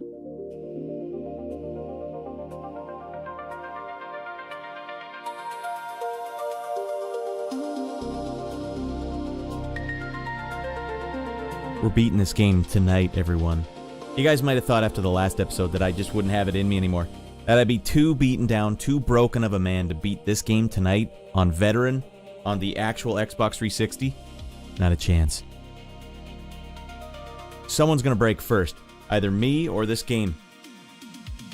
We're beating this game tonight, everyone. You guys might have thought after the last episode that I just wouldn't have it in me anymore. That I'd be too beaten down, too broken of a man to beat this game tonight on Veteran, on the actual Xbox 360. Not a chance. Someone's gonna break first. Either me or this game.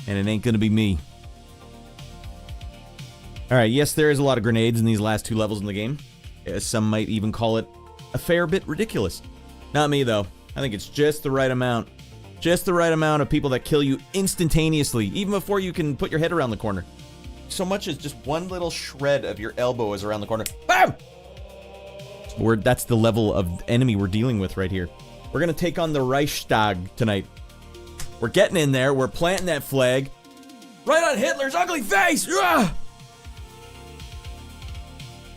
And it ain't gonna be me. Alright, yes, there is a lot of grenades in these last 2 levels in the game. Some might even call it a fair bit ridiculous. Not me, though. I think it's just the right amount. Just the right amount of people that kill you instantaneously, even before you can put your head around the corner. So much as just one little shred of your elbow is around the corner. BAM! That's the level of enemy we're dealing with right here. We're gonna take on the Reichstag tonight. We're getting in there. We're planting that flag. Right on Hitler's ugly face! Ugh!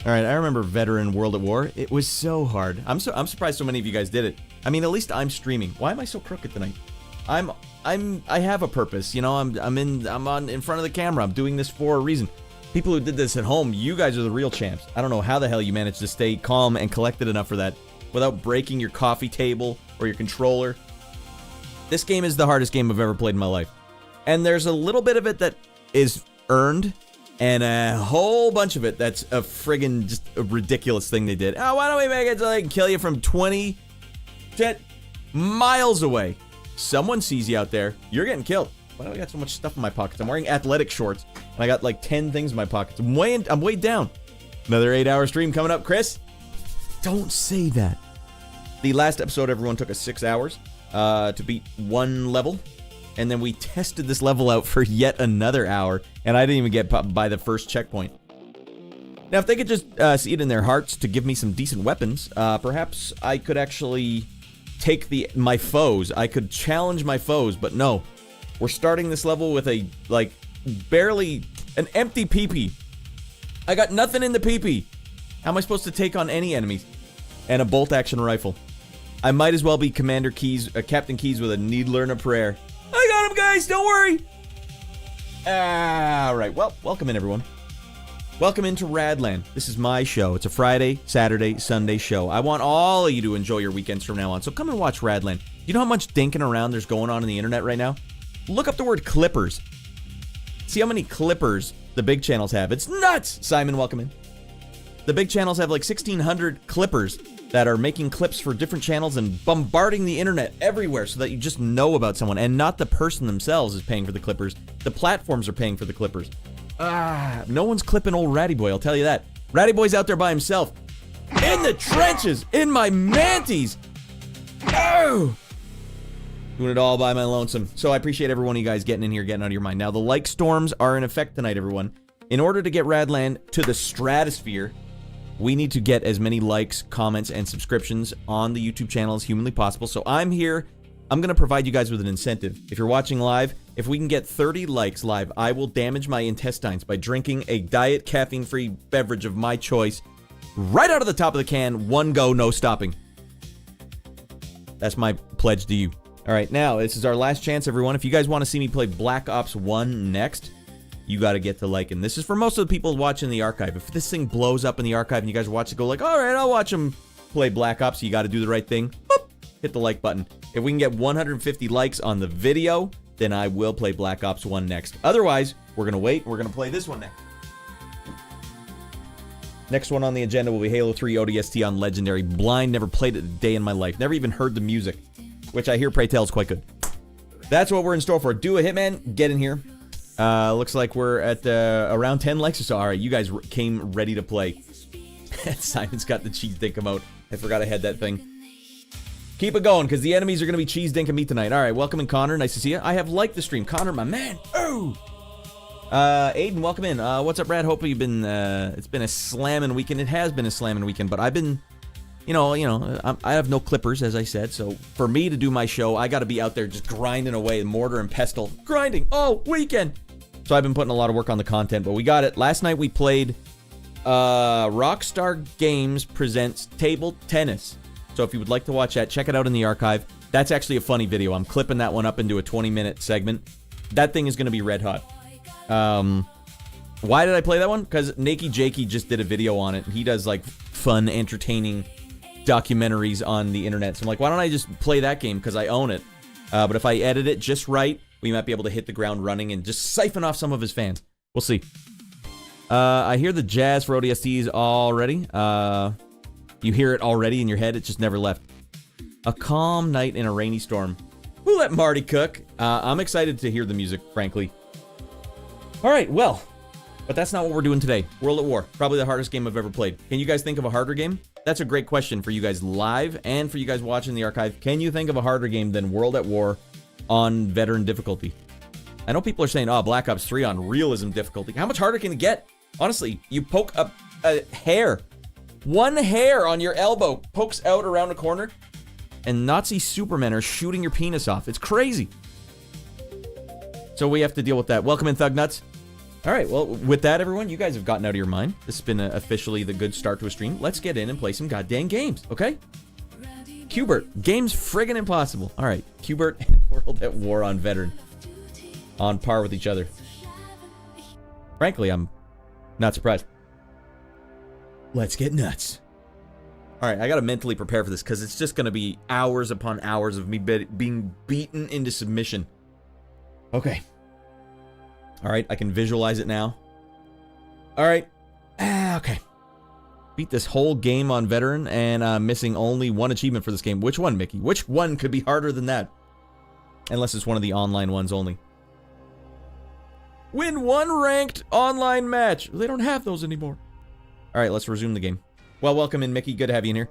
Alright, I remember Veteran World at War. It was so hard. I'm surprised so many of you guys did it. I mean, at least I'm streaming. Why am I so crooked tonight? I have a purpose, you know. I'm in front of the camera. I'm doing this for a reason. People who did this at home, you guys are the real champs. I don't know how the hell you managed to stay calm and collected enough for that without breaking your coffee table or your controller. This game is the hardest game I've ever played in my life. And there's a little bit of it that is earned, and a whole bunch of it that's a friggin' just a ridiculous thing they did. Oh, why don't we make it so they can kill you from 20 miles away? Someone sees you out there, you're getting killed. Why do I got so much stuff in my pockets? I'm wearing athletic shorts, and I got like 10 things in my pockets. I'm way down. Another 8-hour stream coming up, Chris. Don't say that. The last episode, everyone took us 6 hours to beat one level. And then we tested this level out for yet another hour, and I didn't even get by the first checkpoint. Now, if they could just see it in their hearts to give me some decent weapons, perhaps I could actually take my foes. I could challenge my foes, but no. We're starting this level with a, like, barely an empty PP. I got nothing in the PP. How am I supposed to take on any enemies? And a bolt-action rifle. I might as well be Captain Keys with a needler and a prayer. I got him, guys! Don't worry! Alright, well, welcome in, everyone. Welcome into Raddland. This is my show. It's a Friday, Saturday, Sunday show. I want all of you to enjoy your weekends from now on, so come and watch Raddland. You know how much dinking around there's going on the internet right now? Look up the word clippers. See how many clippers the big channels have. It's nuts! Simon, welcome in. The big channels have like 1,600 clippers that are making clips for different channels and bombarding the internet everywhere so that you just know about someone, and not the person themselves is paying for the clippers. The platforms are paying for the clippers. No one's clipping old Raddy Boy, I'll tell you that. Raddy Boy's out there by himself. In the trenches! In my Manties! Oh! Doing it all by my lonesome. So I appreciate every one of you guys getting in here, getting out of your mind. Now, the like storms are in effect tonight, everyone. In order to get Raddland to the stratosphere, we need to get as many likes, comments, and subscriptions on the YouTube channel as humanly possible. So I'm here. I'm going to provide you guys with an incentive. If you're watching live, if we can get 30 likes live, I will damage my intestines by drinking a diet caffeine-free beverage of my choice right out of the top of the can, one go, no stopping. That's my pledge to you. All right, now, this is our last chance, everyone. If you guys want to see me play Black Ops 1 next, you got to get to liking. This is for most of the people watching the archive. If this thing blows up in the archive and you guys watch it, go like, all right, I'll watch them play Black Ops. You got to do the right thing. Boop, hit the like button. If we can get 150 likes on the video, then I will play Black Ops 1 next. Otherwise, we're going to wait. We're going to play this one next. Next one on the agenda will be Halo 3 ODST on Legendary. Blind, never played it a day in my life. Never even heard the music, which I hear, pray tell, is quite good. That's what we're in store for. Do a Hitman, get in here. Looks like we're at around 10 likes or so. All right, you guys came ready to play. Simon's got the cheese dink emote. I forgot I had that thing. Keep it going, because the enemies are going to be cheese dinking me tonight. All right, welcome in, Connor. Nice to see you. I have liked the stream. Connor, my man. Oh! Aiden, welcome in. What's up, Brad? Hope you've been, it's been a slamming weekend. It has been a slamming weekend, but I've been, I have no clippers, as I said, so for me to do my show, I got to be out there just grinding away, mortar and pestle, grinding all weekend. So I've been putting a lot of work on the content, but we got it. Last night we played Rockstar Games Presents Table Tennis. So if you would like to watch that, check it out in the archive. That's actually a funny video. I'm clipping that one up into a 20-minute segment. That thing is going to be red hot. Why did I play that one? Because Nakey Jakey just did a video on it. He does, like, fun, entertaining documentaries on the internet. So I'm like, why don't I just play that game? Because I own it. But if I edit it just right, we might be able to hit the ground running and just siphon off some of his fans. We'll see. I hear the jazz for ODSTs already. You hear it already in your head. It just never left. A calm night in a rainy storm. Who let Marty cook? I'm excited to hear the music, frankly. All right, well, but that's not what we're doing today. World at War, probably the hardest game I've ever played. Can you guys think of a harder game? That's a great question for you guys live and for you guys watching the archive. Can you think of a harder game than World at War on veteran difficulty? I know people are saying, oh, Black Ops 3 on realism difficulty. How much harder can it get? Honestly, you poke a hair. One hair on your elbow pokes out around a corner, and Nazi supermen are shooting your penis off. It's crazy. So we have to deal with that. Welcome in, Thug Nuts. All right, well, with that, everyone, you guys have gotten out of your mind. This has been officially the good start to a stream. Let's get in and play some goddamn games, okay? Qbert, game's friggin' impossible. All right, Qbert and World at War on veteran. On par with each other. Frankly, I'm not surprised. Let's get nuts. All right, I gotta mentally prepare for this because it's just gonna be hours upon hours of me being beaten into submission. Okay. All right, I can visualize it now. All right. Okay. Beat this whole game on veteran, and I'm missing only one achievement for this game. Which one, Mickey? Which one could be harder than that? Unless it's one of the online ones only. Win one ranked online match. They don't have those anymore. All right, let's resume the game. Well, welcome in, Mickey. Good to have you in here.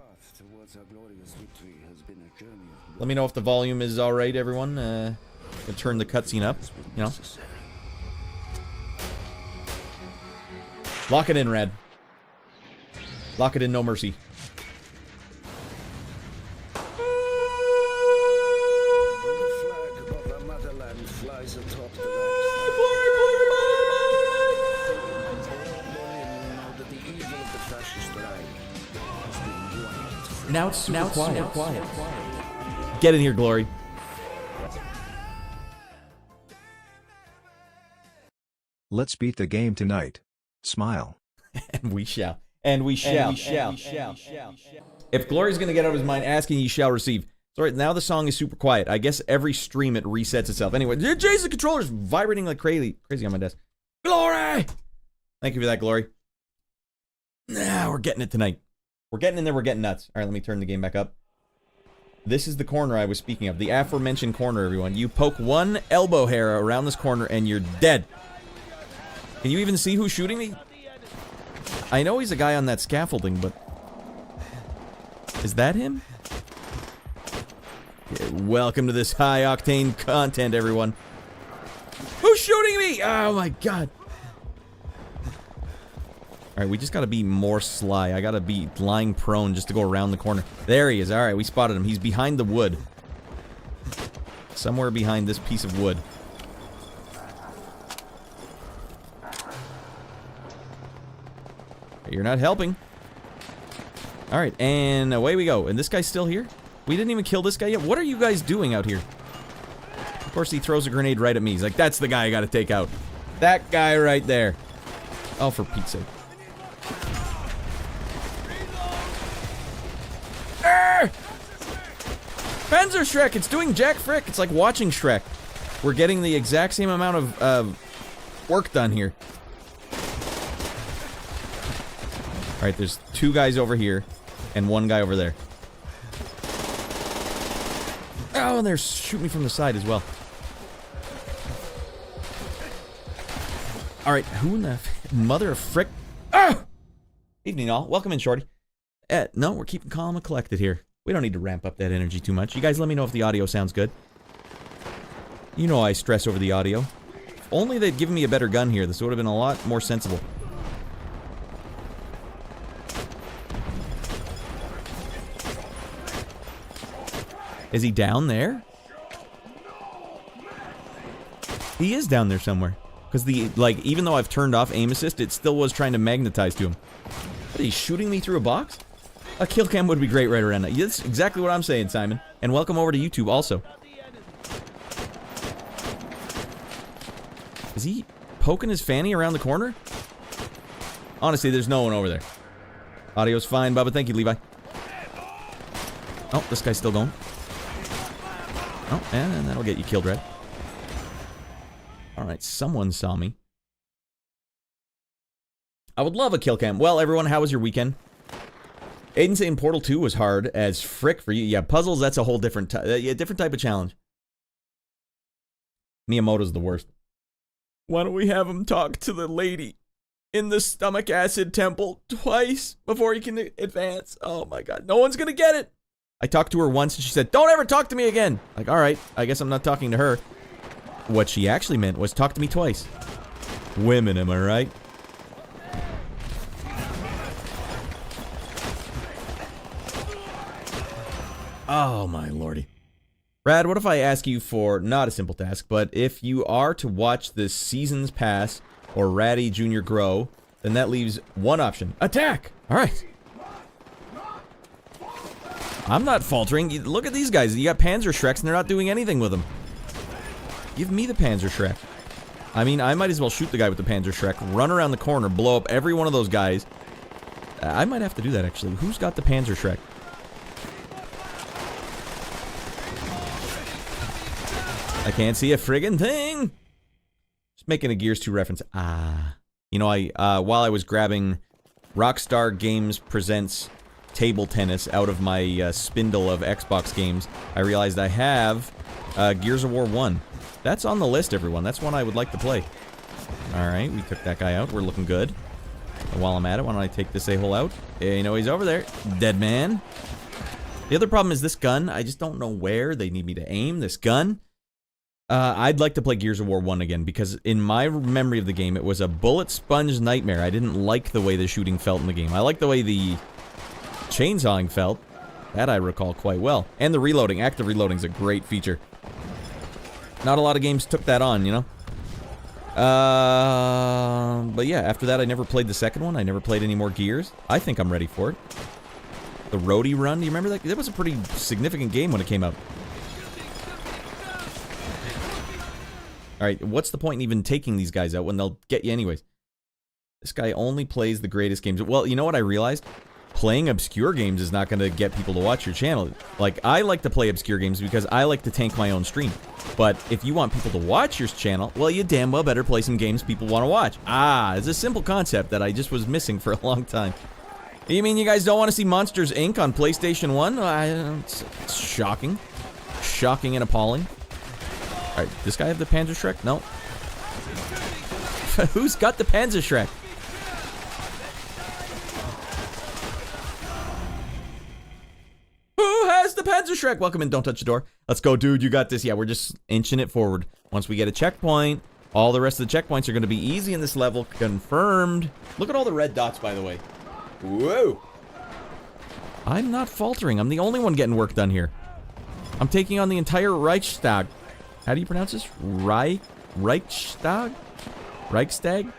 Let me know if the volume is all right, everyone. I'll turn the cutscene up, you know. Lock it in, Radd. Lock it in, no mercy. Now it's super quiet. Get in here, Glory. Let's beat the game tonight. Smile. And we shall. And we shall. If Glory's gonna get out of his mind, asking, ye shall receive. Sorry, now the song is super quiet. I guess every stream it resets itself. Anyway, Jay's the controller's vibrating like crazy on my desk. Glory! Thank you for that, Glory. Nah, we're getting it tonight. We're getting in there, we're getting nuts. Alright, let me turn the game back up. This is the corner I was speaking of. The aforementioned corner, everyone. You poke one elbow hair around this corner and you're dead. Can you even see who's shooting me? I know he's a guy on that scaffolding, but... Is that him? Yeah, welcome to this high-octane content, everyone. Who's shooting me? Oh my god. Alright, we just gotta be more sly. I gotta be lying prone just to go around the corner. There he is. Alright, we spotted him. He's behind the wood. Somewhere behind this piece of wood. You're not helping. Alright, and away we go. And this guy's still here? We didn't even kill this guy yet? What are you guys doing out here? Of course, he throws a grenade right at me. He's like, that's the guy I gotta take out. That guy right there. Oh, for Pete's sake. Panzer Shrek, it's doing Jack Frick. It's like watching Shrek. We're getting the exact same amount of work done here. Alright, there's two guys over here and one guy over there. Oh, and they're shooting me from the side as well. Alright, who in the mother of frick? Oh! Evening all. Welcome in, Shorty. No, we're keeping calm and collected here. We don't need to ramp up that energy too much. You guys let me know if the audio sounds good. You know I stress over the audio. If only they'd given me a better gun here. This would have been a lot more sensible. Is he down there? He is down there somewhere. Because even though I've turned off aim assist, it still was trying to magnetize to him. What, he's shooting me through a box? A kill cam would be great right around now. That's exactly what I'm saying, Simon. And welcome over to YouTube also. Is he poking his fanny around the corner? Honestly, there's no one over there. Audio's fine, Bubba. Thank you, Levi. Oh, this guy's still going. Oh, and that'll get you killed, Radd. Alright, someone saw me. I would love a kill cam. Well, everyone, how was your weekend? Aiden saying Portal 2 was hard as frick for you. Yeah, puzzles, that's a whole different different type of challenge. Miyamoto's the worst. Why don't we have him talk to the lady in the stomach acid temple twice before he can advance? Oh my god, no one's gonna get it. I talked to her once and she said, don't ever talk to me again. Like, alright, I guess I'm not talking to her. What she actually meant was talk to me twice. Women, am I right? Oh my lordy. Radd, what if I ask you for not a simple task, but if you are to watch the Seasons Pass or Raddy Jr. Grow, then that leaves one option. Attack! Alright. I'm not faltering. Look at these guys. You got Panzer Shreks and they're not doing anything with them. Give me the Panzer Shrek. I mean, I might as well shoot the guy with the Panzer Shrek, run around the corner, blow up every one of those guys. I might have to do that, actually. Who's got the Panzer Shrek? I can't see a friggin' thing. Just making a Gears 2 reference. You know, while I was grabbing Rockstar Games Presents Table Tennis out of my spindle of Xbox games, I realized I have Gears of War 1. That's on the list, everyone. That's one I would like to play. Alright, we took that guy out. We're looking good. And while I'm at it, why don't I take this a-hole out? You know, he's over there. Dead man. The other problem is this gun. I just don't know where they need me to aim this gun. I'd like to play Gears of War 1 again, because in my memory of the game, it was a bullet sponge nightmare. I didn't like the way the shooting felt in the game. I liked the way the chainsawing felt. That I recall quite well. And the reloading. Active reloading is a great feature. Not a lot of games took that on, you know? But yeah, after that, I never played the second one. I never played any more Gears. I think I'm ready for it. The Roadie Run, do you remember that? That was a pretty significant game when it came out. Alright, what's the point in even taking these guys out when they'll get you anyways? This guy only plays the greatest games. Well, you know what I realized? Playing obscure games is not going to get people to watch your channel. Like, I like to play obscure games because I like to tank my own stream. But if you want people to watch your channel, well, you damn well better play some games people want to watch. It's a simple concept that I just was missing for a long time. You mean you guys don't want to see Monsters, Inc. on PlayStation 1? It's shocking. Shocking and appalling. Alright, this guy have the Panzer Shrek? No. Who's got the Panzer Shrek? Who has the Panzer Shrek? Welcome in, don't touch the door. Let's go, dude, you got this. Yeah, we're just inching it forward. Once we get a checkpoint, all the rest of the checkpoints are going to be easy in this level. Confirmed. Look at all the red dots, by the way. Whoa. I'm not faltering. I'm the only one getting work done here. I'm taking on the entire Reichstag. How do you pronounce this? Reichstag? Reichstag?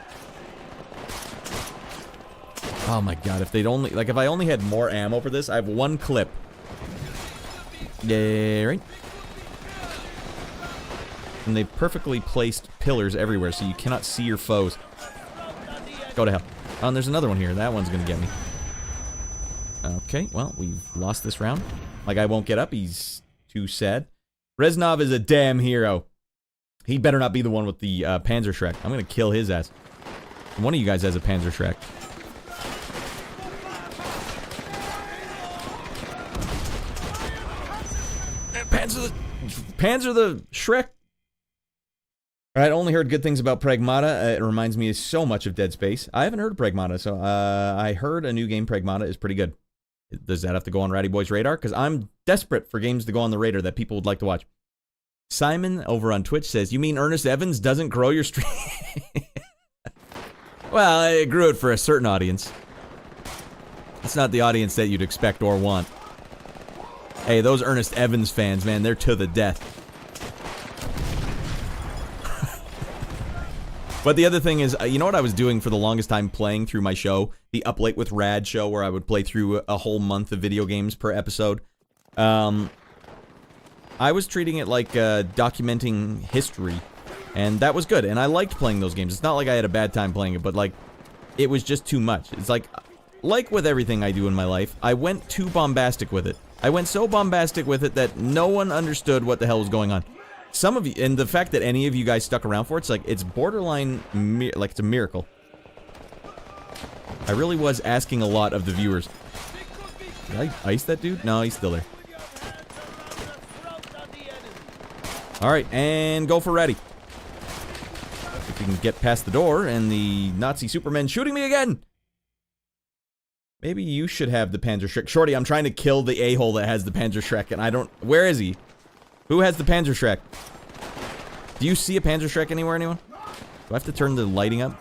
Oh my god, if they'd only... Like, if I only had more ammo for this, I have one clip. Yeah, right? And they've perfectly placed pillars everywhere, so you cannot see your foes. Go to hell. Oh, and there's another one here. That one's gonna get me. Okay, well, we've lost this round. Like, I won't get up. He's too sad. Reznov is a damn hero. He better not be the one with the Panzer Shrek. I'm gonna kill his ass. One of you guys has a Panzer Shrek. Panzer the Shrek. Alright, only heard good things about Pragmata. It reminds me so much of Dead Space. I haven't heard of Pragmata, so I heard a new game, Pragmata, is pretty good. Does that have to go on Raddy Boy's radar? Because I'm desperate for games to go on the radar that people would like to watch. Simon over on Twitch says, you mean Ernest Evans doesn't grow your stream? Well, I grew it for a certain audience. It's not the audience that you'd expect or want. Hey, those Ernest Evans fans, man, they're to the death. But the other thing is, you know what I was doing for the longest time playing through my show? The Up Late with Radd show, where I would play through a whole month of video games per episode. I was treating it like documenting history, and that was good, and I liked playing those games. It's not like I had a bad time playing it, but like, it was just too much. It's like with everything I do in my life, I went too bombastic with it. I went so bombastic with it that no one understood what the hell was going on. Some of you, and the fact that any of you guys stuck around for it, it's like, it's borderline, like it's a miracle. I really was asking a lot of the viewers. Did I ice that dude? No, he's still there. Alright, and go for Raddy. If you can get past the door, and the Nazi Superman shooting me again! Maybe you should have the Panzerschreck. Shorty, I'm trying to kill the a-hole that has the Panzerschreck, and I don't... Where is he? Who has the Panzerschreck? Do you see a Panzerschreck anywhere, anyone? Do I have to turn the lighting up?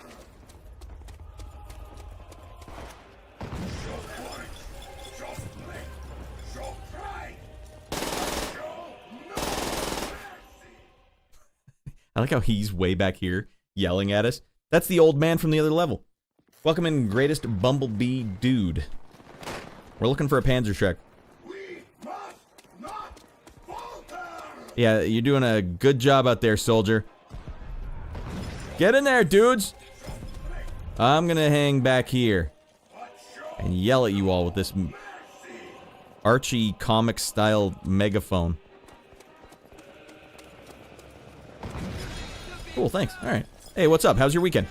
I like how he's way back here, yelling at us. That's the old man from the other level. Welcome in, greatest bumblebee dude. We're looking for a Panzerschreck. Yeah, you're doing a good job out there, soldier. Get in there, dudes! I'm gonna hang back here and yell at you all with this Archie comic-style megaphone. Cool, thanks. Alright. Hey, what's up? How's your weekend?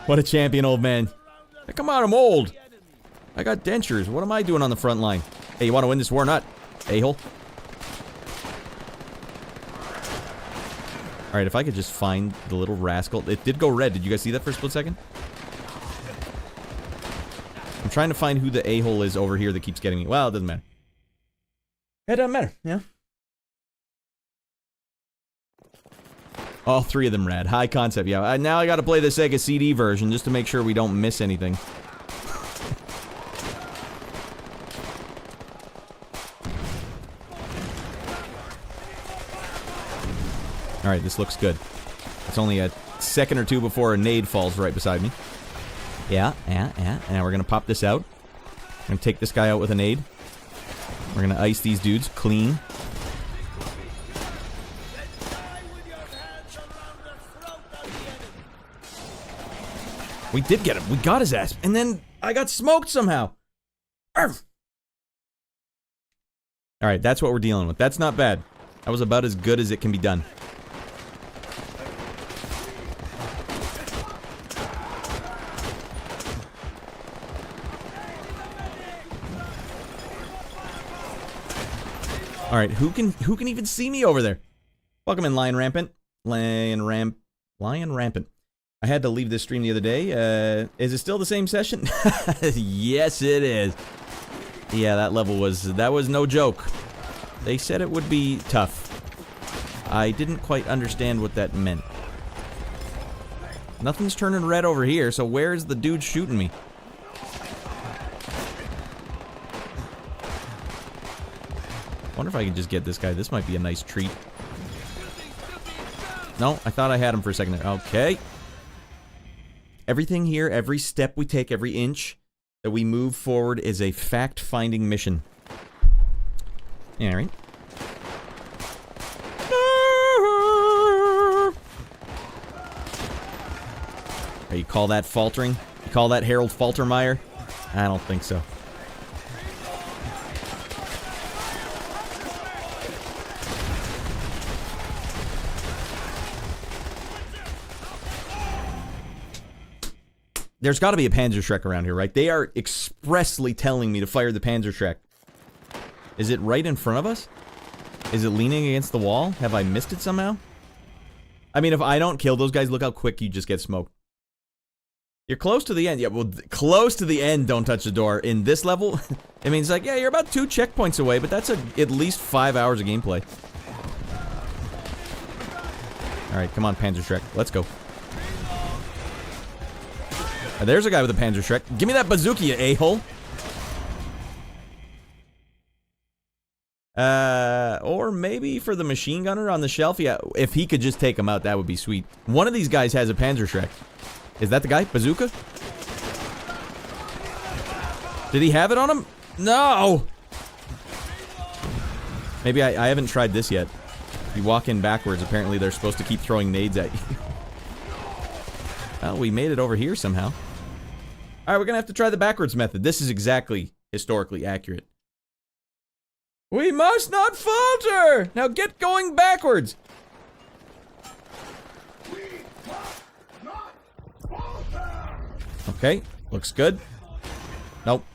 What a champion, old man. Hey, come on, I'm old. I got dentures. What am I doing on the front line? Hey, you want to win this war or not? A-hole. Alright, if I could just find the little rascal. It did go red. Did you guys see that for a split second? I'm trying to find who the a-hole is over here that keeps getting me. Well, it doesn't matter. It doesn't matter, yeah. All three of them rad. High concept, yeah. Now I gotta play the Sega CD version just to make sure we don't miss anything. Alright, this looks good. It's only a second or two before a nade falls right beside me. Yeah. And now we're gonna pop this out. I'm gonna take this guy out with a nade. We're gonna ice these dudes clean. We did get him. We got his ass. And then I got smoked somehow. Arf! Alright, that's what we're dealing with. That's not bad. That was about as good as it can be done. Alright, who can even see me over there? Welcome in, Lion Rampant. Lion Rampant. I had to leave this stream the other day. Is it still the same session? Yes, it is. Yeah, that was no joke. They said it would be tough. I didn't quite understand what that meant. Nothing's turning red over here, so where's the dude shooting me? Wonder if I can just get this guy. This might be a nice treat. No, I thought I had him for a second there. Okay. Everything here, every step we take, every inch that we move forward is a fact-finding mission. Yeah, right? Hey, you call that faltering? You call that Harold Faltermeyer? I don't think so. There's got to be a Panzerschreck around here, right? They are expressly telling me to fire the Panzerschreck. Is it right in front of us? Is it leaning against the wall? Have I missed it somehow? I mean, if I don't kill those guys, look how quick you just get smoked. You're close to the end. Yeah, well, close to the end, don't touch the door. In this level, it means like, yeah, you're about 2 checkpoints away, but that's at least 5 hours of gameplay. Alright, come on, Panzerschreck. Let's go. There's a guy with a Panzerschreck. Give me that bazooka, you a-hole. Or maybe for the machine gunner on the shelf. Yeah, if he could just take him out, that would be sweet. One of these guys has a Panzerschreck. Is that the guy? Bazooka? Did he have it on him? No! Maybe I haven't tried this yet. You walk in backwards, apparently they're supposed to keep throwing nades at you. Well, we made it over here somehow. Alright, we're gonna have to try the backwards method. This is exactly historically accurate. We must not falter! Now get going backwards! Okay, looks good. Nope.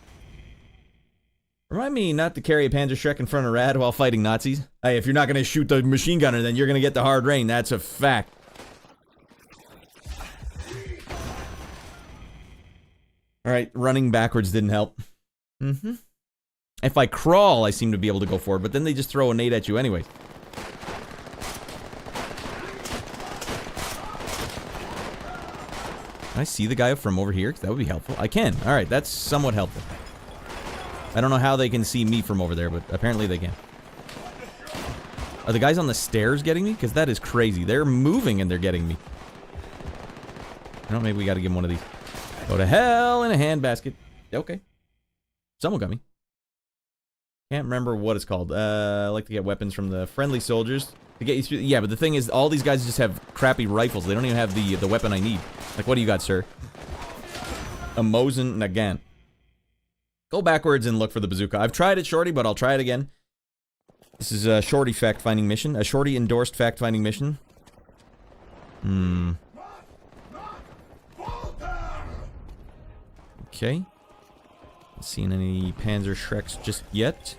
Remind me not to carry a Panzerschreck in front of Radd while fighting Nazis. Hey, if you're not gonna shoot the machine gunner, then you're gonna get the hard rain. That's a fact. Alright, running backwards didn't help. If I crawl, I seem to be able to go forward, but then they just throw a nade at you anyways. Can I see the guy from over here? That would be helpful. I can. Alright, that's somewhat helpful. I don't know how they can see me from over there, but apparently they can. Are the guys on the stairs getting me? Because that is crazy. They're moving and they're getting me. I don't know, maybe we gotta give him one of these. Go to hell in a handbasket. Okay. Someone got me. Can't remember what it's called. I like to get weapons from the friendly soldiers to get you through. Yeah, but the thing is, all these guys just have crappy rifles. They don't even have the weapon I need. Like, what do you got, sir? A Mosin Nagant. Go backwards and look for the bazooka. I've tried it, Shorty, but I'll try it again. This is a Shorty fact-finding mission. A Shorty-endorsed fact-finding mission. Okay. Not seeing any Panzerschrecks just yet.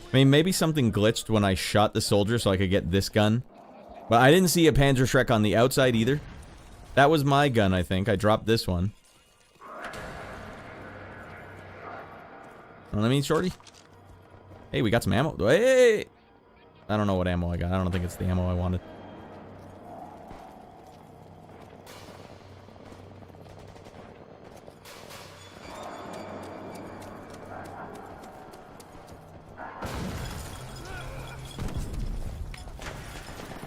I mean, maybe something glitched when I shot the soldier so I could get this gun. But I didn't see a Panzerschreck on the outside either. That was my gun, I think. I dropped this one. Know what I mean, Shorty? Hey, we got some ammo. Hey! I don't know what ammo I got. I don't think it's the ammo I wanted.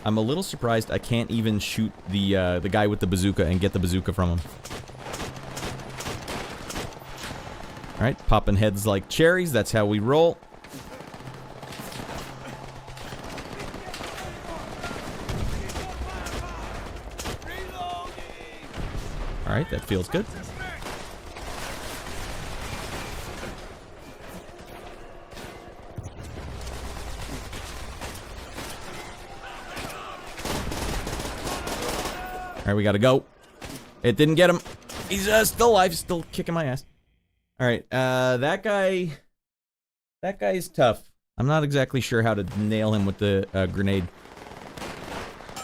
I'm a little surprised I can't even shoot the guy with the bazooka and get the bazooka from him. Alright, popping heads like cherries, that's how we roll. Alright, that feels good. Alright, we gotta go. It didn't get him. He's still alive, still kicking my ass. Alright, that guy is tough. I'm not exactly sure how to nail him with the grenade.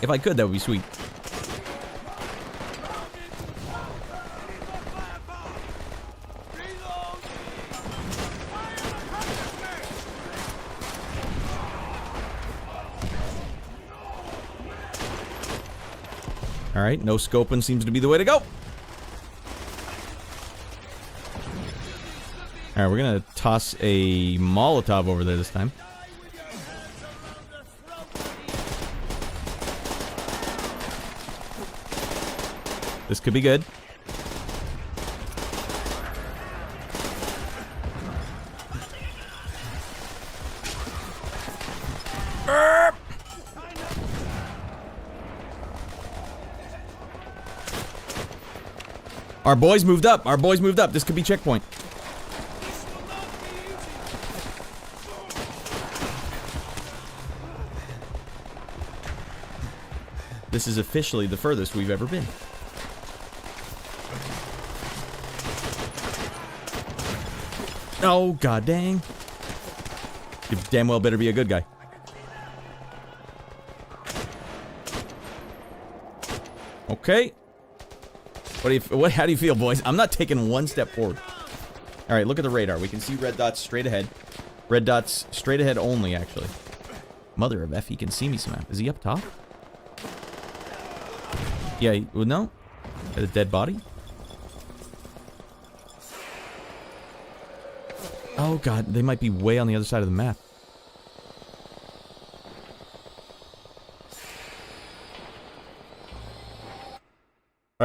If I could, that would be sweet. Alright, no scoping seems to be the way to go. Alright, we're gonna toss a Molotov over there this time. This could be good. Our boys moved up. Our boys moved up. This could be checkpoint. This is officially the furthest we've ever been. Oh, god dang. You damn well better be a good guy. Okay. How do you feel, boys? I'm not taking one step forward. Alright, look at the radar. We can see red dots straight ahead. Red dots straight ahead only, actually. Mother of F, he can see me somehow. Is he up top? Yeah, well, no. Got a dead body? Oh god, they might be way on the other side of the map.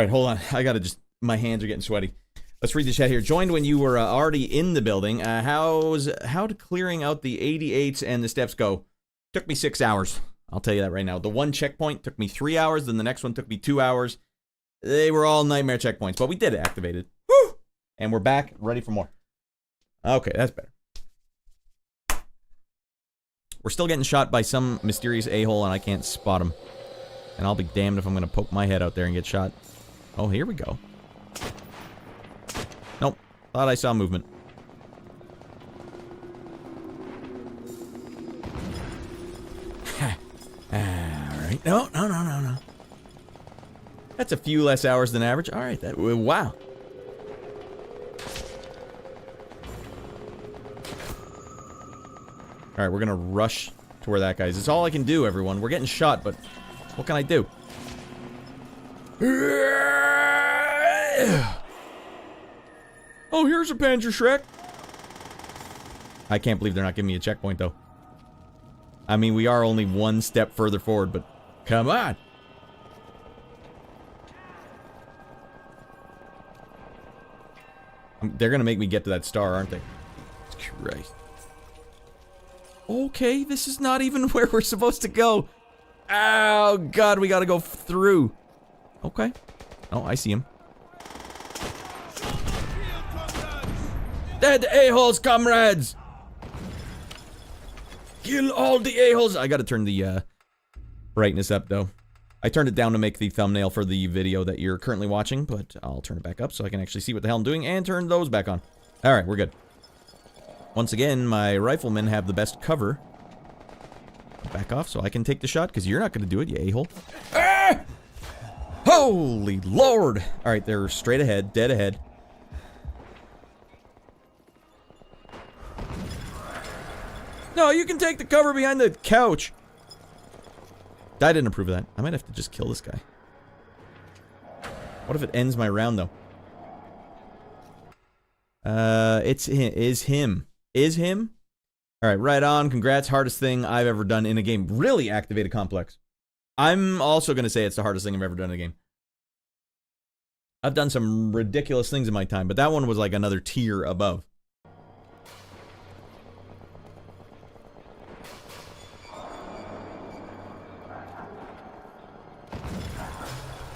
Alright, hold on. I gotta just... My hands are getting sweaty. Let's read the chat here. Joined when you were already in the building. How to clearing out the 88s and the steps go? Took me 6 hours. I'll tell you that right now. The one checkpoint took me 3 hours, then the next one took me 2 hours. They were all nightmare checkpoints, but we did it, activated. Woo! And we're back, ready for more. Okay, that's better. We're still getting shot by some mysterious a-hole, and I can't spot him. And I'll be damned if I'm going to poke my head out there and get shot. Oh, here we go. Nope. Thought I saw movement. Alright. No. That's a few less hours than average. Alright, that... Wow. Alright, we're gonna rush to where that guy is. It's all I can do, everyone. We're getting shot, but... What can I do? Oh, here's a Panzer Shrek. I can't believe they're not giving me a checkpoint, though. I mean, we are only one step further forward, but... Come on! They're gonna make me get to that star, aren't they? Christ. Okay, this is not even where we're supposed to go. Oh, God, we gotta go through. Okay. Oh, I see him. Dead a-holes, comrades! Kill all the a-holes! I gotta turn the, brightness up, though. I turned it down to make the thumbnail for the video that you're currently watching, but I'll turn it back up so I can actually see what the hell I'm doing, and turn those back on. Alright, we're good. Once again, my riflemen have the best cover. Back off so I can take the shot, because you're not gonna do it, you a-hole. Ah! Holy Lord! Alright, they're straight ahead, dead ahead. No, you can take the cover behind the couch! I didn't approve of that. I might have to just kill this guy. What if it ends my round, though? Is him. Is him? Alright, right on. Congrats. Hardest thing I've ever done in a game. Really activated complex. I'm also gonna say it's the hardest thing I've ever done in a game. I've done some ridiculous things in my time, but that one was like another tier above.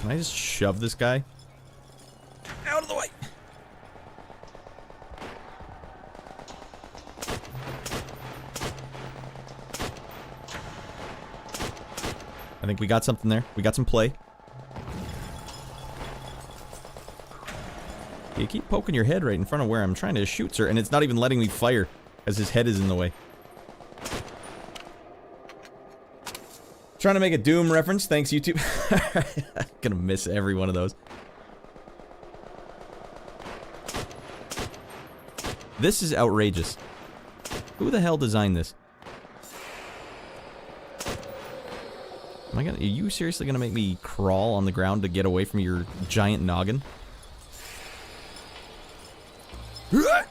Can I just shove this guy? Out of the way! I think we got something there. We got some play. You keep poking your head right in front of where I'm trying to shoot, sir, and it's not even letting me fire, as his head is in the way. Trying to make a Doom reference. Thanks, YouTube. I'm gonna miss every one of those. This is outrageous. Who the hell designed this? Are you seriously gonna make me crawl on the ground to get away from your giant noggin? Alright,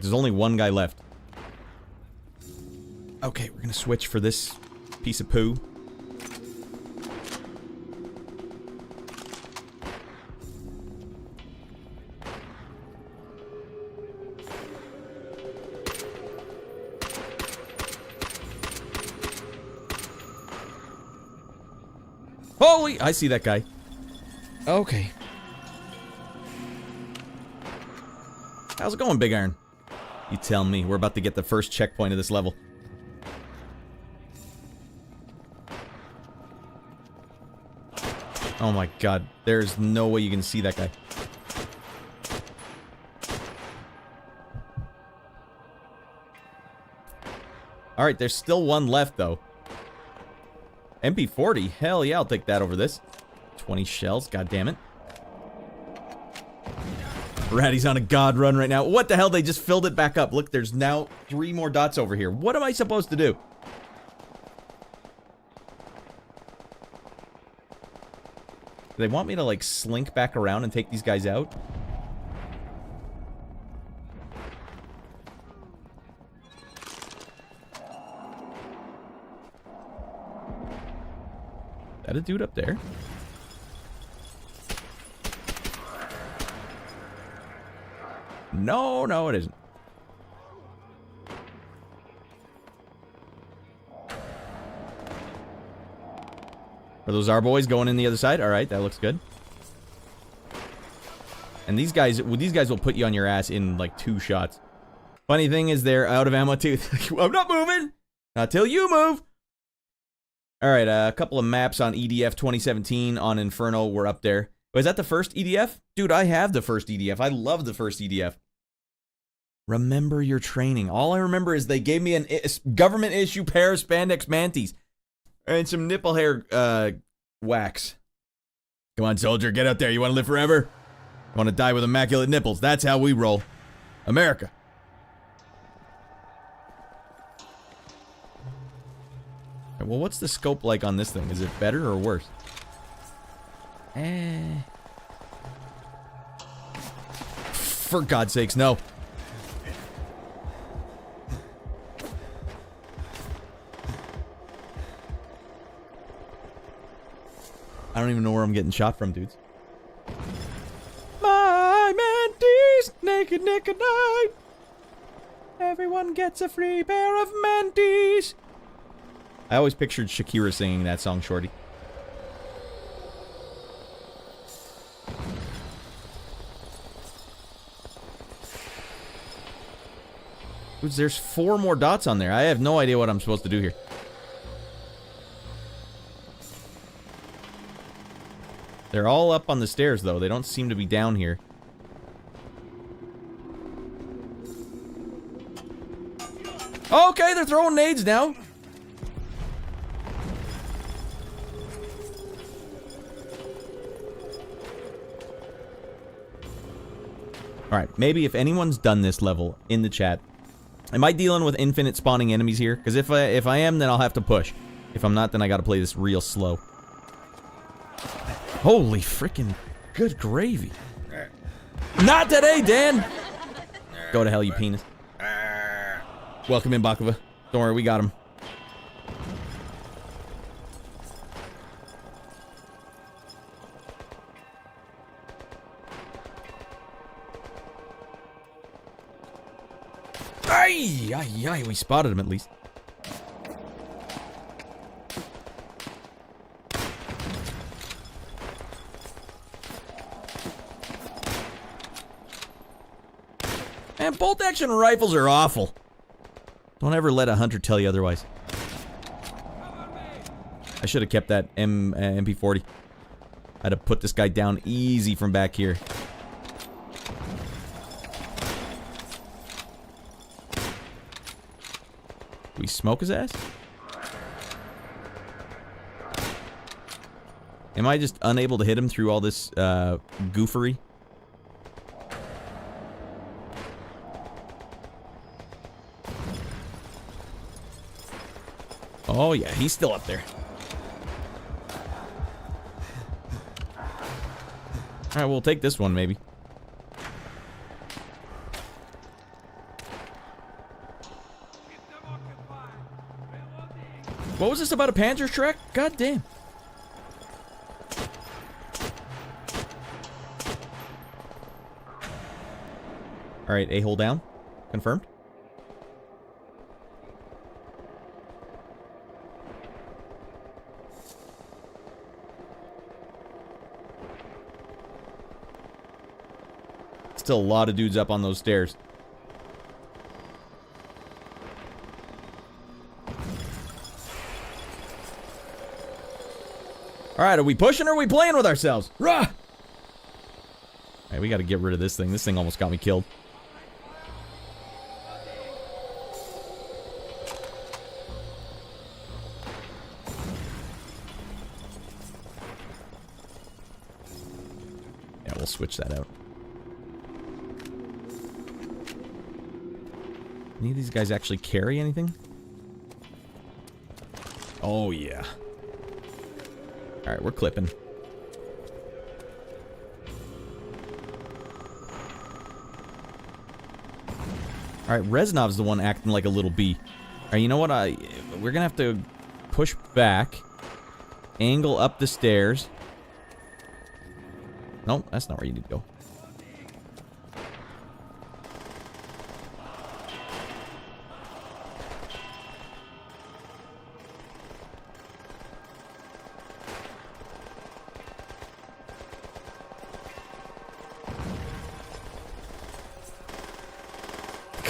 there's only one guy left. Okay, we're gonna switch for this piece of poo. Holy! I see that guy. Okay. How's it going, Big Iron? You tell me. We're about to get the first checkpoint of this level. Oh my god. There's no way you can see that guy. Alright, there's still one left, though. MP40? Hell yeah, I'll take that over this. 20 shells, god damn it. Raddy's on a god run right now. What the hell? They just filled it back up. Look, there's now 3 more dots over here. What am I supposed to do? Do they want me to, like, slink back around and take these guys out? that a dude up there? No, no, it isn't. Are those our boys going in the other side? All right, that looks good. And these guys will put you on your ass in like 2 shots. Funny thing is they're out of ammo too. I'm not moving not till you move. All right, a couple of maps on EDF 2017 on Inferno were up there. Was that the first EDF? Dude, I have the first EDF. I love the first EDF. Remember your training. All I remember is they gave me a government issue pair of Spandex Manties. And some nipple hair, wax. Come on, soldier, get out there. You want to live forever? You want to die with immaculate nipples? That's how we roll. America. Well, what's the scope like on this thing? Is it better or worse? For God's sakes, no. I don't even know where I'm getting shot from, dudes. My Manties, naked night. Everyone gets a free pair of Manties. I always pictured Shakira singing that song, Shorty. Dudes, there's 4 more dots on there. I have no idea what I'm supposed to do here. They're all up on the stairs, though. They don't seem to be down here. Okay, they're throwing nades now. Alright, maybe if anyone's done this level in the chat, am I dealing with infinite spawning enemies here? Because if I am, then I'll have to push. If I'm not, then I gotta play this real slow. Holy frickin' good gravy. Not today, Dan! Go to hell, you penis. Welcome in, Baklava. Don't worry, we got him. Ay, ay, ay, we spotted him at least. And bolt-action rifles are awful. Don't ever let a hunter tell you otherwise. I should have kept that MP40. I'd have put this guy down easy from back here. Do we smoke his ass? Am I just unable to hit him through all this goofery? Oh yeah, he's still up there. Alright, we'll take this one maybe. What was this about a Panzer Shrek? God damn. Alright, A-hole down. Confirmed. Still a lot of dudes up on those stairs. Alright, are we pushing or are we playing with ourselves? Rah! Alright, we gotta get rid of this thing. This thing almost got me killed. Yeah, we'll switch that out. Any of these guys actually carry anything? Oh, yeah. Alright, we're clipping. Alright, Reznov's the one acting like a little bee. Alright, you know what? We're gonna have to push back. angle up the stairs. No, that's not where you need to go.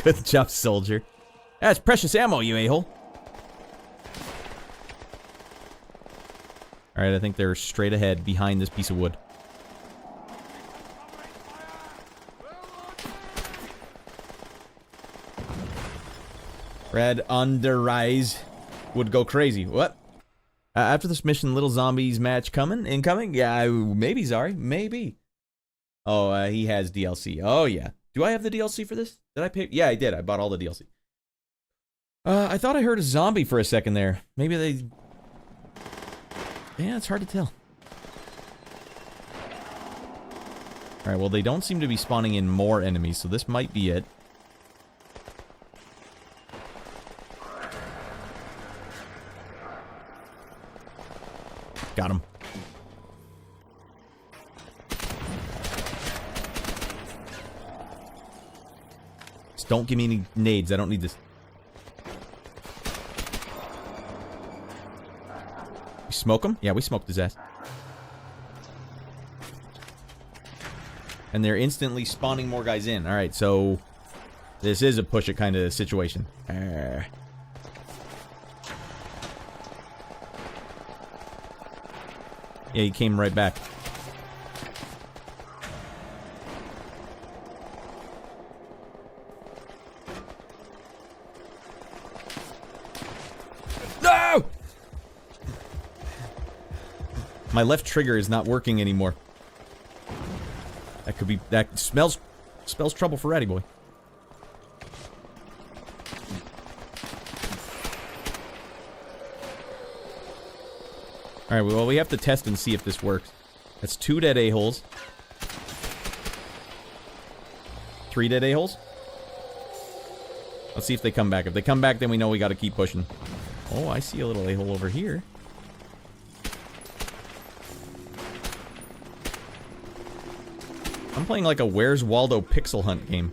Good job, soldier. That's precious ammo, you a-hole. Alright, I think they're straight ahead behind this piece of wood. Red Underrise would go crazy. What? After this mission, little zombies match incoming? Yeah, maybe, Zari. Maybe. Oh, he has DLC. Oh, yeah. Do I have the DLC for this? Did I pay? Yeah, I did. I bought all the DLC. I thought I heard a zombie for a second there. Maybe they... Yeah, it's hard to tell. Alright, well, they don't seem to be spawning in more enemies, so this might be it. Got him. Just don't give me any nades. I don't need this. We smoke him? Yeah, we smoked his ass. And they're instantly spawning more guys in. Alright, so... This is a push it kind of situation. Yeah, he came right back. No! My left trigger is not working anymore. That could be... That spells trouble for Raddy Boy. Alright, well, we have to test and see if this works. That's 2 dead a-holes. 3 dead a-holes. Let's see if they come back. If they come back, then we know we gotta keep pushing. Oh, I see a little a-hole over here. I'm playing like a Where's Waldo pixel hunt game.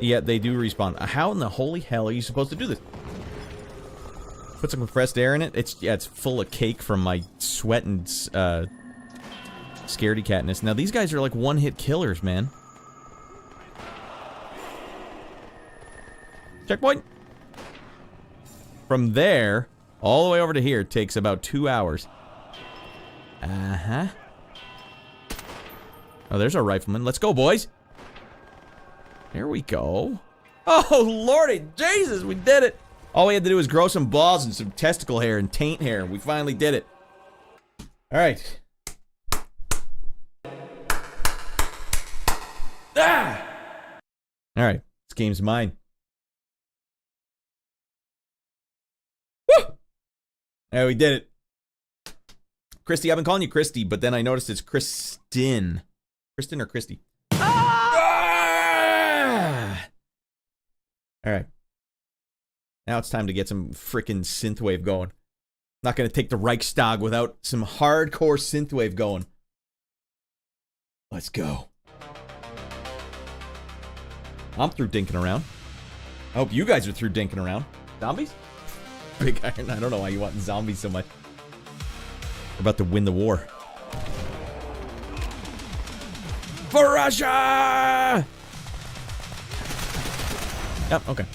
Yeah, they do respawn. How in the holy hell are you supposed to do this? Put some compressed air in it. It's full of cake from my sweat and scaredy catness. Now these guys are like one-hit killers, man. Checkpoint. From there all the way over to here takes about 2 hours. Uh-huh. Oh, there's our rifleman. Let's go, boys. There we go. Oh, lordy Jesus, we did it. All we had to do was grow some balls and some testicle hair and taint hair. We finally did it. All right. Ah! All right, this game's mine. Woo! Yeah, we did it. Christy, I've been calling you Christy, but then I noticed it's Kristen. Kristen or Christy? Alright. Now it's time to get some frickin' synthwave going. Not gonna take the Reichstag without some hardcore synthwave going. Let's go. I'm through dinking around. I hope you guys are through dinking around. Zombies? Big Iron, I don't know why you want zombies so much. We're about to win the war. For Russia! Yep, okay.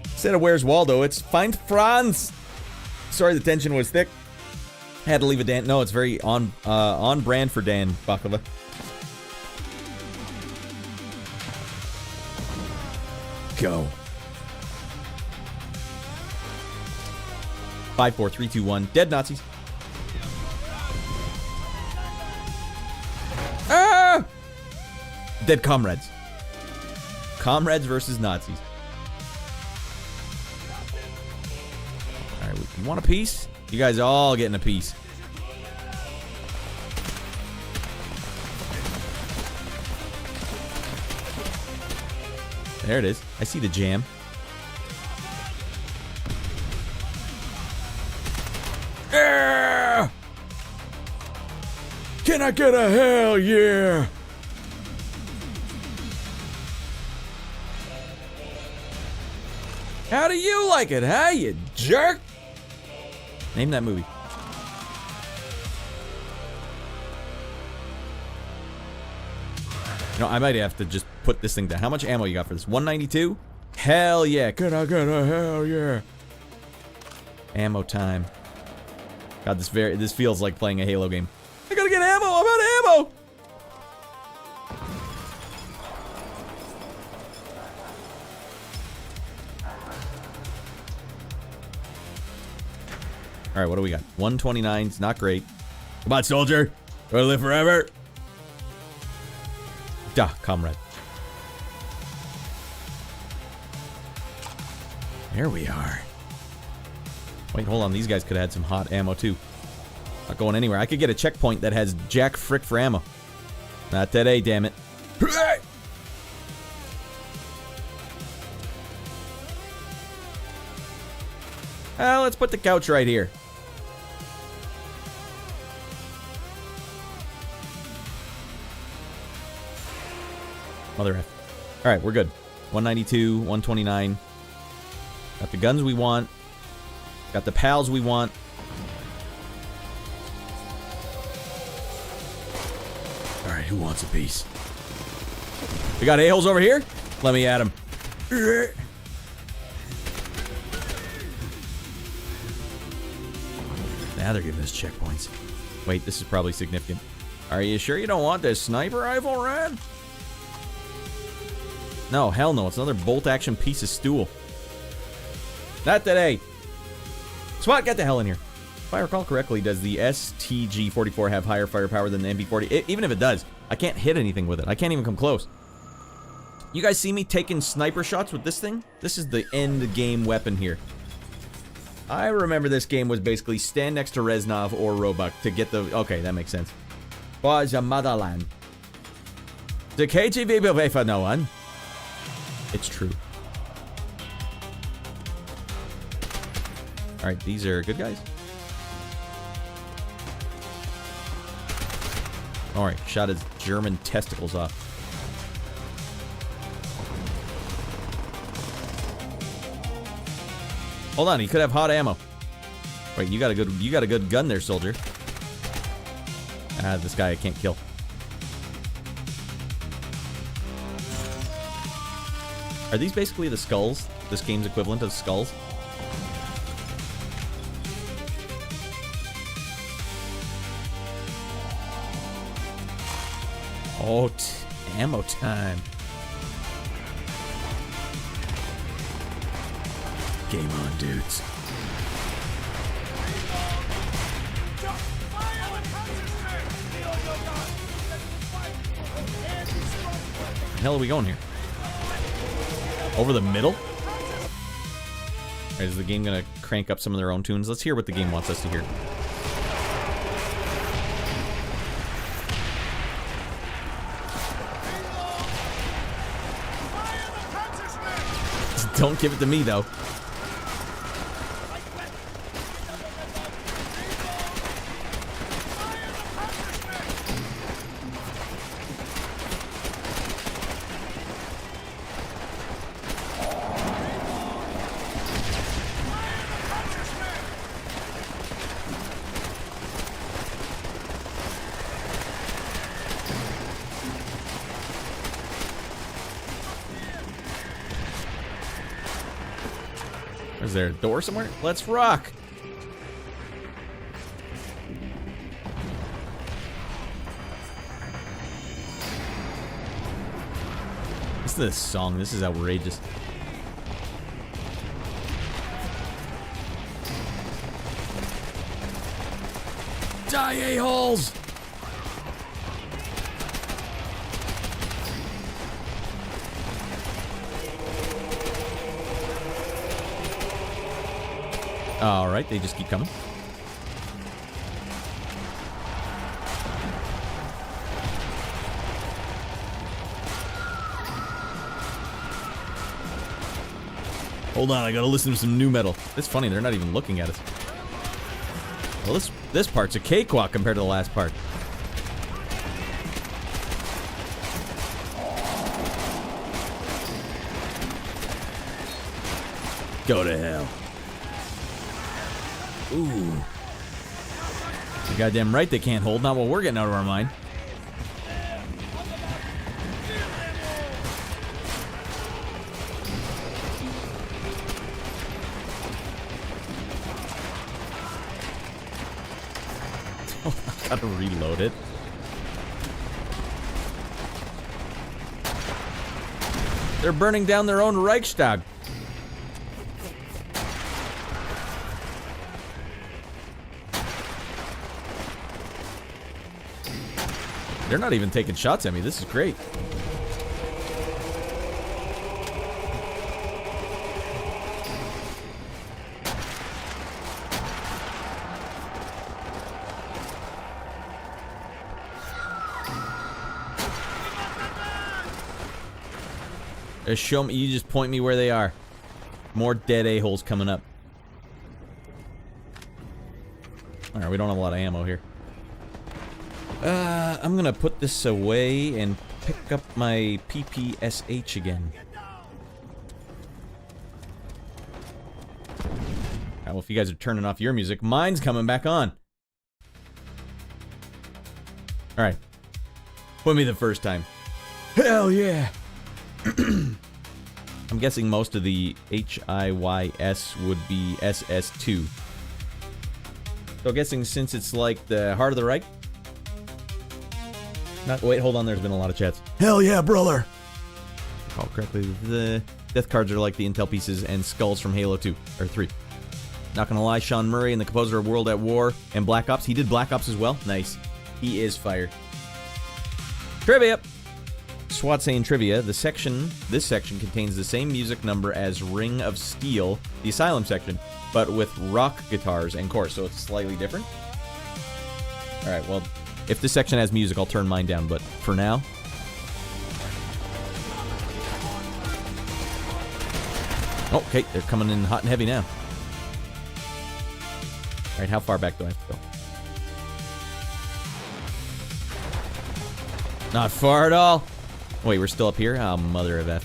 Instead of Where's Waldo, it's Find Franz. Sorry, the tension was thick. Had to leave a Dan. No, it's very on brand for Dan Baklava. Go. 5, 4, 3, 2, 1. Dead Nazis. Ah! Dead comrades. Comrades versus Nazis. Alright, you want a piece? You guys all getting a piece. There it is. I see the jam. Yeah! Can I get a hell yeah? How do you like it, huh, you jerk? Name that movie. You know, I might have to just put this thing down. How much ammo you got for this? 192? Hell yeah. Can I get a hell yeah? Ammo time. God, this feels like playing a Halo game. I gotta get ammo. I'm out of ammo. All right, what do we got? 129's not great. Come on, soldier. Wanna live forever? Duh, comrade. There we are. Wait, hold on. These guys could have had some hot ammo, too. Not going anywhere. I could get a checkpoint that has jack frick for ammo. Not today, damn it. Let's put the couch right here. Mother F. Alright, we're good. 192, 129. Got the guns we want. Got the pals we want. Alright, who wants a piece? We got a-holes over here? Let me at him. Now they're giving us checkpoints. Wait, this is probably significant. Are you sure you don't want this sniper rifle, Radd? No, hell no. It's another bolt-action piece of stool. Not today. SWAT, get the hell in here. If I recall correctly, does the STG-44 have higher firepower than the MP-40? Even if it does, I can't hit anything with it. I can't even come close. You guys see me taking sniper shots with this thing? This is the end game weapon here. I remember this game was basically stand next to Reznov or Roebuck to get the... Okay, that makes sense. For the motherland. The KGB will wait for no one. It's true. Alright, these are good guys. Alright, shot his German testicles off. Hold on, he could have hot ammo. Wait, you got a good gun there, soldier. Ah, this guy I can't kill. Are these basically the skulls? This game's equivalent of skulls? Oh, ammo time. Game on, dudes. Where the hell are we going here? Over the middle? Alright, is the game gonna crank up some of their own tunes? Let's hear what the game wants us to hear. Don't give it to me, though. Is there a door somewhere? Let's rock! What's this song? This is outrageous. Die, a-holes! Alright, they just keep coming. Hold on, I gotta listen to some new metal. It's funny, they're not even looking at us. Well, this part's a cakewalk compared to the last part. Go to hell. Ooh. You're goddamn right they can't hold. Not while we're getting out of our mind. I gotta reload it. They're burning down their own Reichstag. They're not even taking shots at me. This is great. Show me. You just point me where they are. More dead a-holes coming up. Alright, we don't have a lot of ammo here. I'm gonna put this away and pick up my PPSH again. Alright, well, if you guys are turning off your music, mine's coming back on. Alright. Put me the first time. Hell yeah! I'm guessing most of the HIYS would be SS2. So guessing since it's like the heart of the Reich. Wait, hold on, there's been a lot of chats. Hell yeah, brother! Recall correctly, the death cards are like the intel pieces and skulls from Halo 2, or 3. Not gonna lie, Sean Murray and the composer of World at War and Black Ops, he did Black Ops as well? Nice. He is fire. Trivia! SWAT saying trivia, this section contains the same music number as Ring of Steel, the Asylum section, but with rock guitars and chorus, so it's slightly different. Alright, well, if this section has music, I'll turn mine down, but for now... Oh, okay, they're coming in hot and heavy now. Alright, how far back do I have to go? Not far at all! Wait, we're still up here? Oh, mother of F.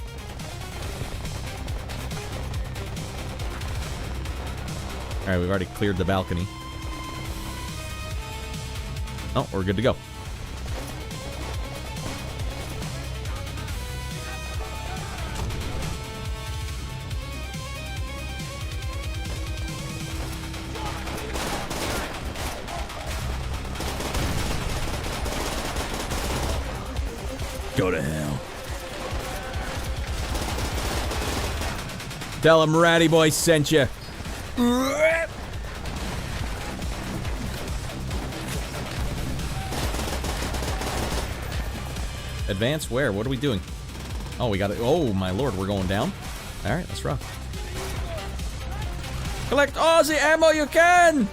Alright, we've already cleared the balcony. Oh, we're good to go. Go to hell. Tell him Raddy Boy sent you. Advance where? What are we doing? Oh, we got it. Oh, my lord, we're going down. All right, let's rock. Collect all the ammo you can.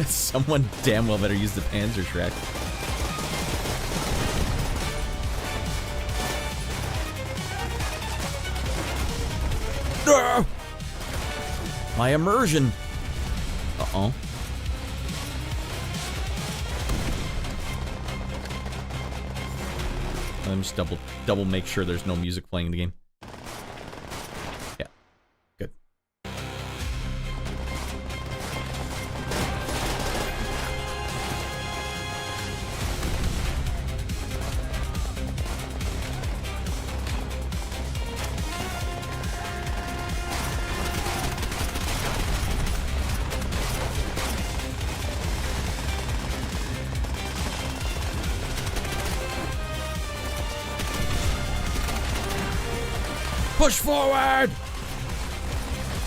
Someone damn well better use the Panzerschreck. My immersion. Uh-oh. Let me just double make sure there's no music playing in the game. Yeah. Good. Push forward!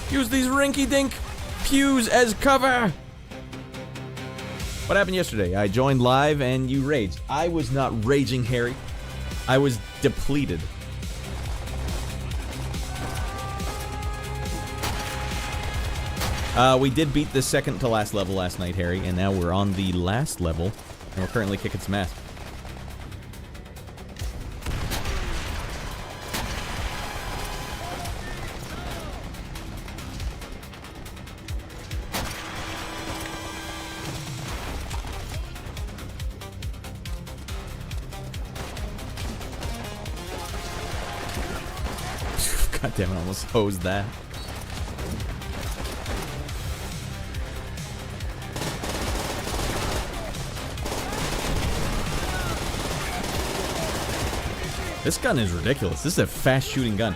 Use these rinky-dink pews as cover! What happened yesterday? I joined live and you raged. I was not raging, Harry. I was depleted. We did beat the second to last level last night, Harry, and now we're on the last level, and we're currently kicking some ass. God damn it, I almost hosed that. This gun is ridiculous. This is a fast shooting gun.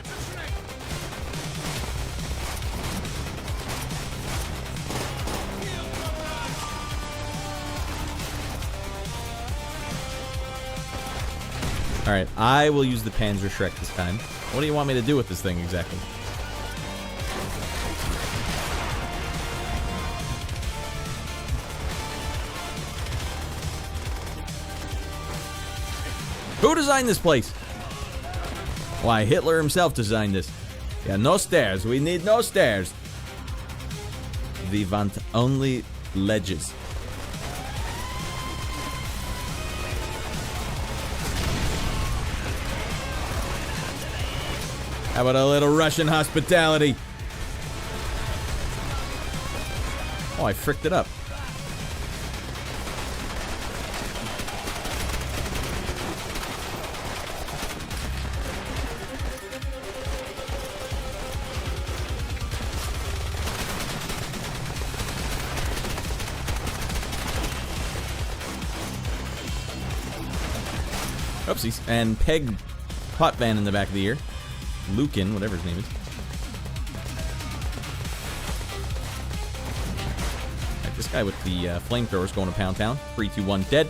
Alright, I will use the Panzer Shrek this time. What do you want me to do with this thing exactly? Who designed this place? Why, Hitler himself designed this. Yeah, no stairs. We need no stairs. We want only ledges. How about a little Russian hospitality? Oh, I fricked it up. Oopsies. And Peg Potvin in the back of the ear. Lucan, whatever his name is. Right, this guy with the flamethrowers going to Pound Town. 3, 2, 1, dead.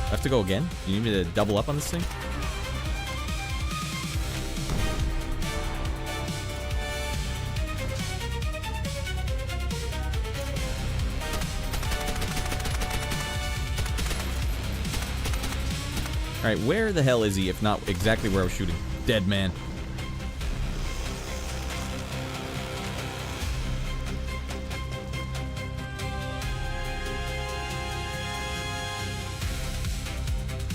I have to go again? Do you need me to double up on this thing? Alright, where the hell is he, if not exactly where I was shooting? Dead man.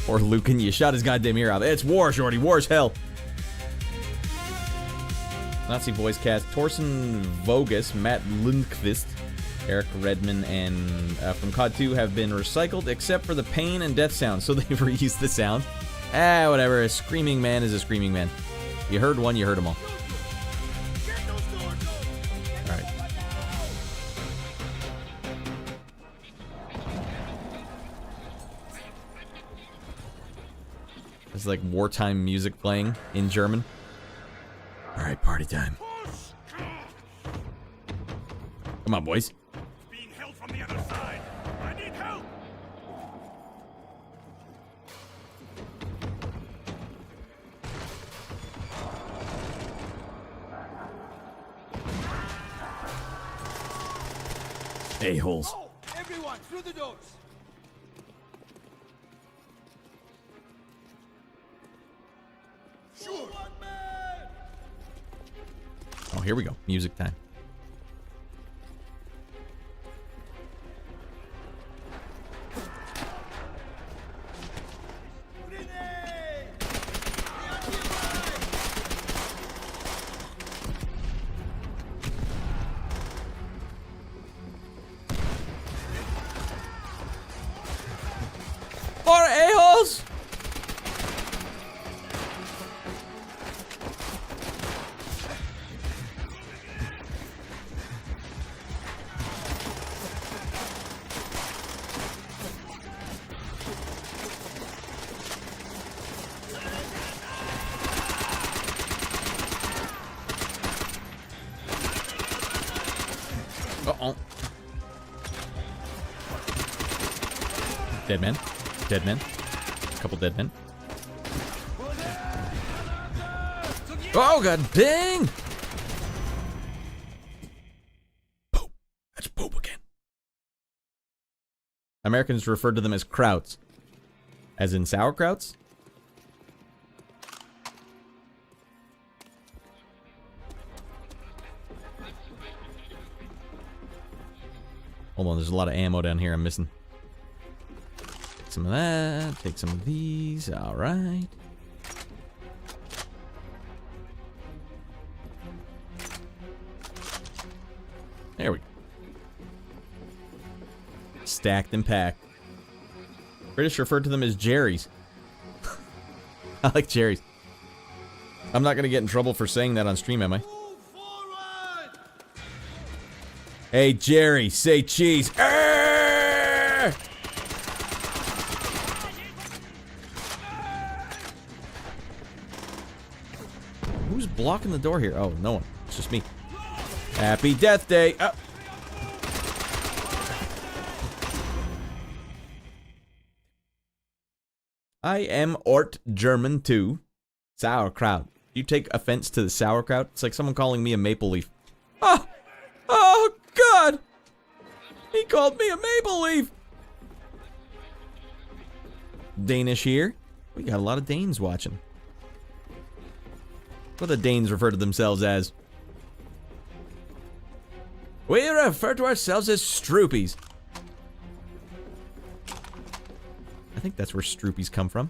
Or Lucan, you shot his goddamn ear out. It's war, shorty. War's hell. Nazi voice cast Torsten Vogus, Matt Lundqvist, Eric Redman, and from COD 2 have been recycled except for the pain and death sound, so they've reused the sound. Ah, whatever. A screaming man is a screaming man. You heard one, you heard them all. Alright. It's like wartime music playing in German. Alright, party time. Come on, boys. Being held from the other side. I need help. A-holes. Oh, everyone through the doors. Sure. Oh, here we go. Music time. More a-holes! Uh-oh. Dead man. Dead men. Couple dead men. Oh god dang! Poop. That's poop again. Americans referred to them as krauts. As in sauerkrauts? Hold on, there's a lot of ammo down here I'm missing. Some of that, take some of these, alright. There we go. Stacked and packed. British referred to them as Jerry's. I like Jerry's. I'm not gonna get in trouble for saying that on stream, am I? Move forward! Hey, Jerry, say cheese. Arrgh! Who's blocking the door here? Oh, no one. It's just me. Happy Death Day. Oh. I am Ort German too. Sauerkraut. You take offense to the sauerkraut? It's like someone calling me a maple leaf. Oh! Oh, God! He called me a maple leaf! Danish here. We got a lot of Danes watching. What do the Danes refer to themselves as? We refer to ourselves as Stroopies. I think that's where Stroopies come from.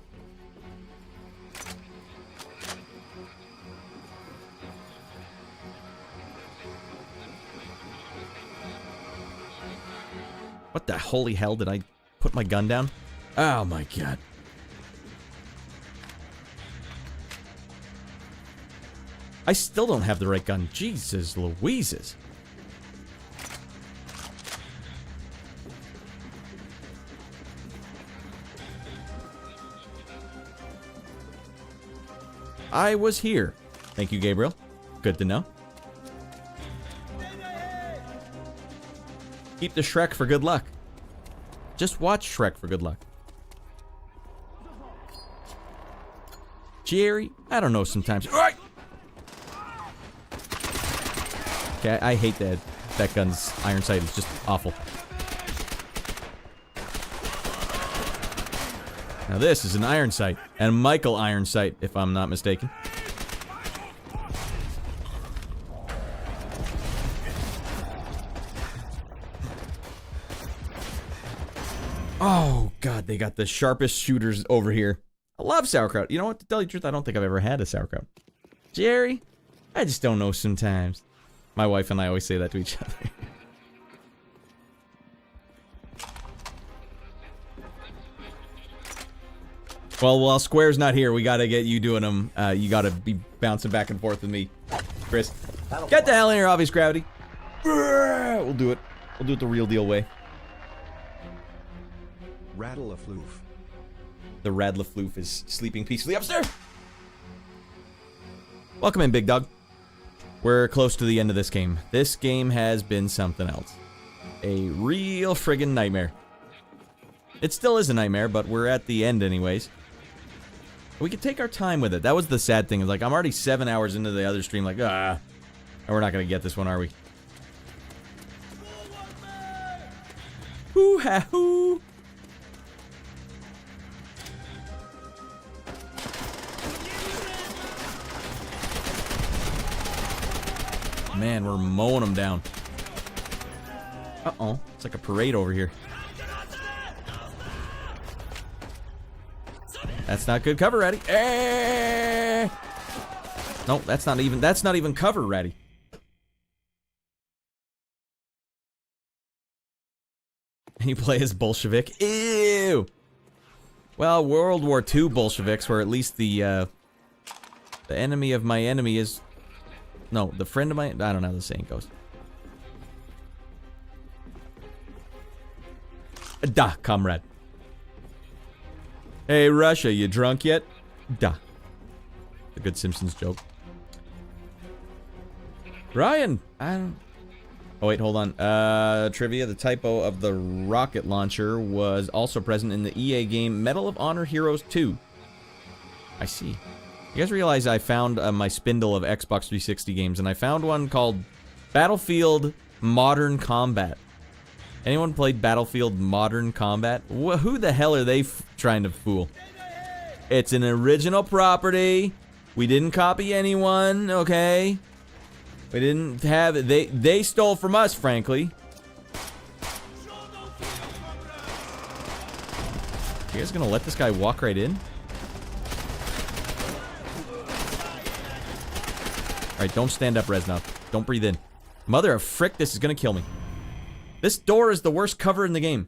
What the holy hell did I put my gun down? Oh my god. I still don't have the right gun. Jesus Louises. I was here. Thank you, Gabriel. Good to know. Keep the Shrek for good luck. Just watch Shrek for good luck. Jerry, I don't know sometimes. Okay, I hate that. That gun's iron sight is just awful. Now this is an iron sight. And Michael iron sight, if I'm not mistaken. Oh, God, they got the sharpest shooters over here. I love sauerkraut. You know what? To tell you the truth, I don't think I've ever had a sauerkraut. Jerry, I just don't know sometimes. My wife and I always say that to each other. Well, while Square's not here, we gotta get you doing them. You gotta be bouncing back and forth with me, Chris. Get the hell in here, obvious gravity. We'll do it. We'll do it the real deal way. Rattle a floof. The Radd Lafloof is sleeping peacefully upstairs. Welcome in, big dog. We're close to the end of this game. This game has been something else. A real friggin' nightmare. It still is a nightmare, but we're at the end anyways. We could take our time with it. That was the sad thing. Like, I'm already 7 hours into the other stream, like, and we're not gonna get this one, are we? Hoo-ha-hoo! Man, we're mowing them down. Uh-oh. It's like a parade over here. That's not good cover, Raddy. Eh! No, that's not even cover, Raddy. And you play as Bolshevik? Ew! Well, World War II Bolsheviks were at least the enemy of my enemy is... No, the friend of my... I don't know how the saying goes. Da, comrade. Hey, Russia, you drunk yet? Da. A good Simpsons joke. Ryan, I don't... Oh, wait, hold on. Trivia, the typo of the rocket launcher was also present in the EA game Medal of Honor Heroes 2. I see. You guys realize I found my spindle of Xbox 360 games, and I found one called Battlefield Modern Combat. Anyone played Battlefield Modern Combat? Who the hell are they trying to fool? It's an original property. We didn't copy anyone, okay? We didn't have it. They stole from us, frankly. You guys gonna let this guy walk right in? Alright, don't stand up, Reznov. Don't breathe in. Mother of frick, this is gonna kill me. This door is the worst cover in the game.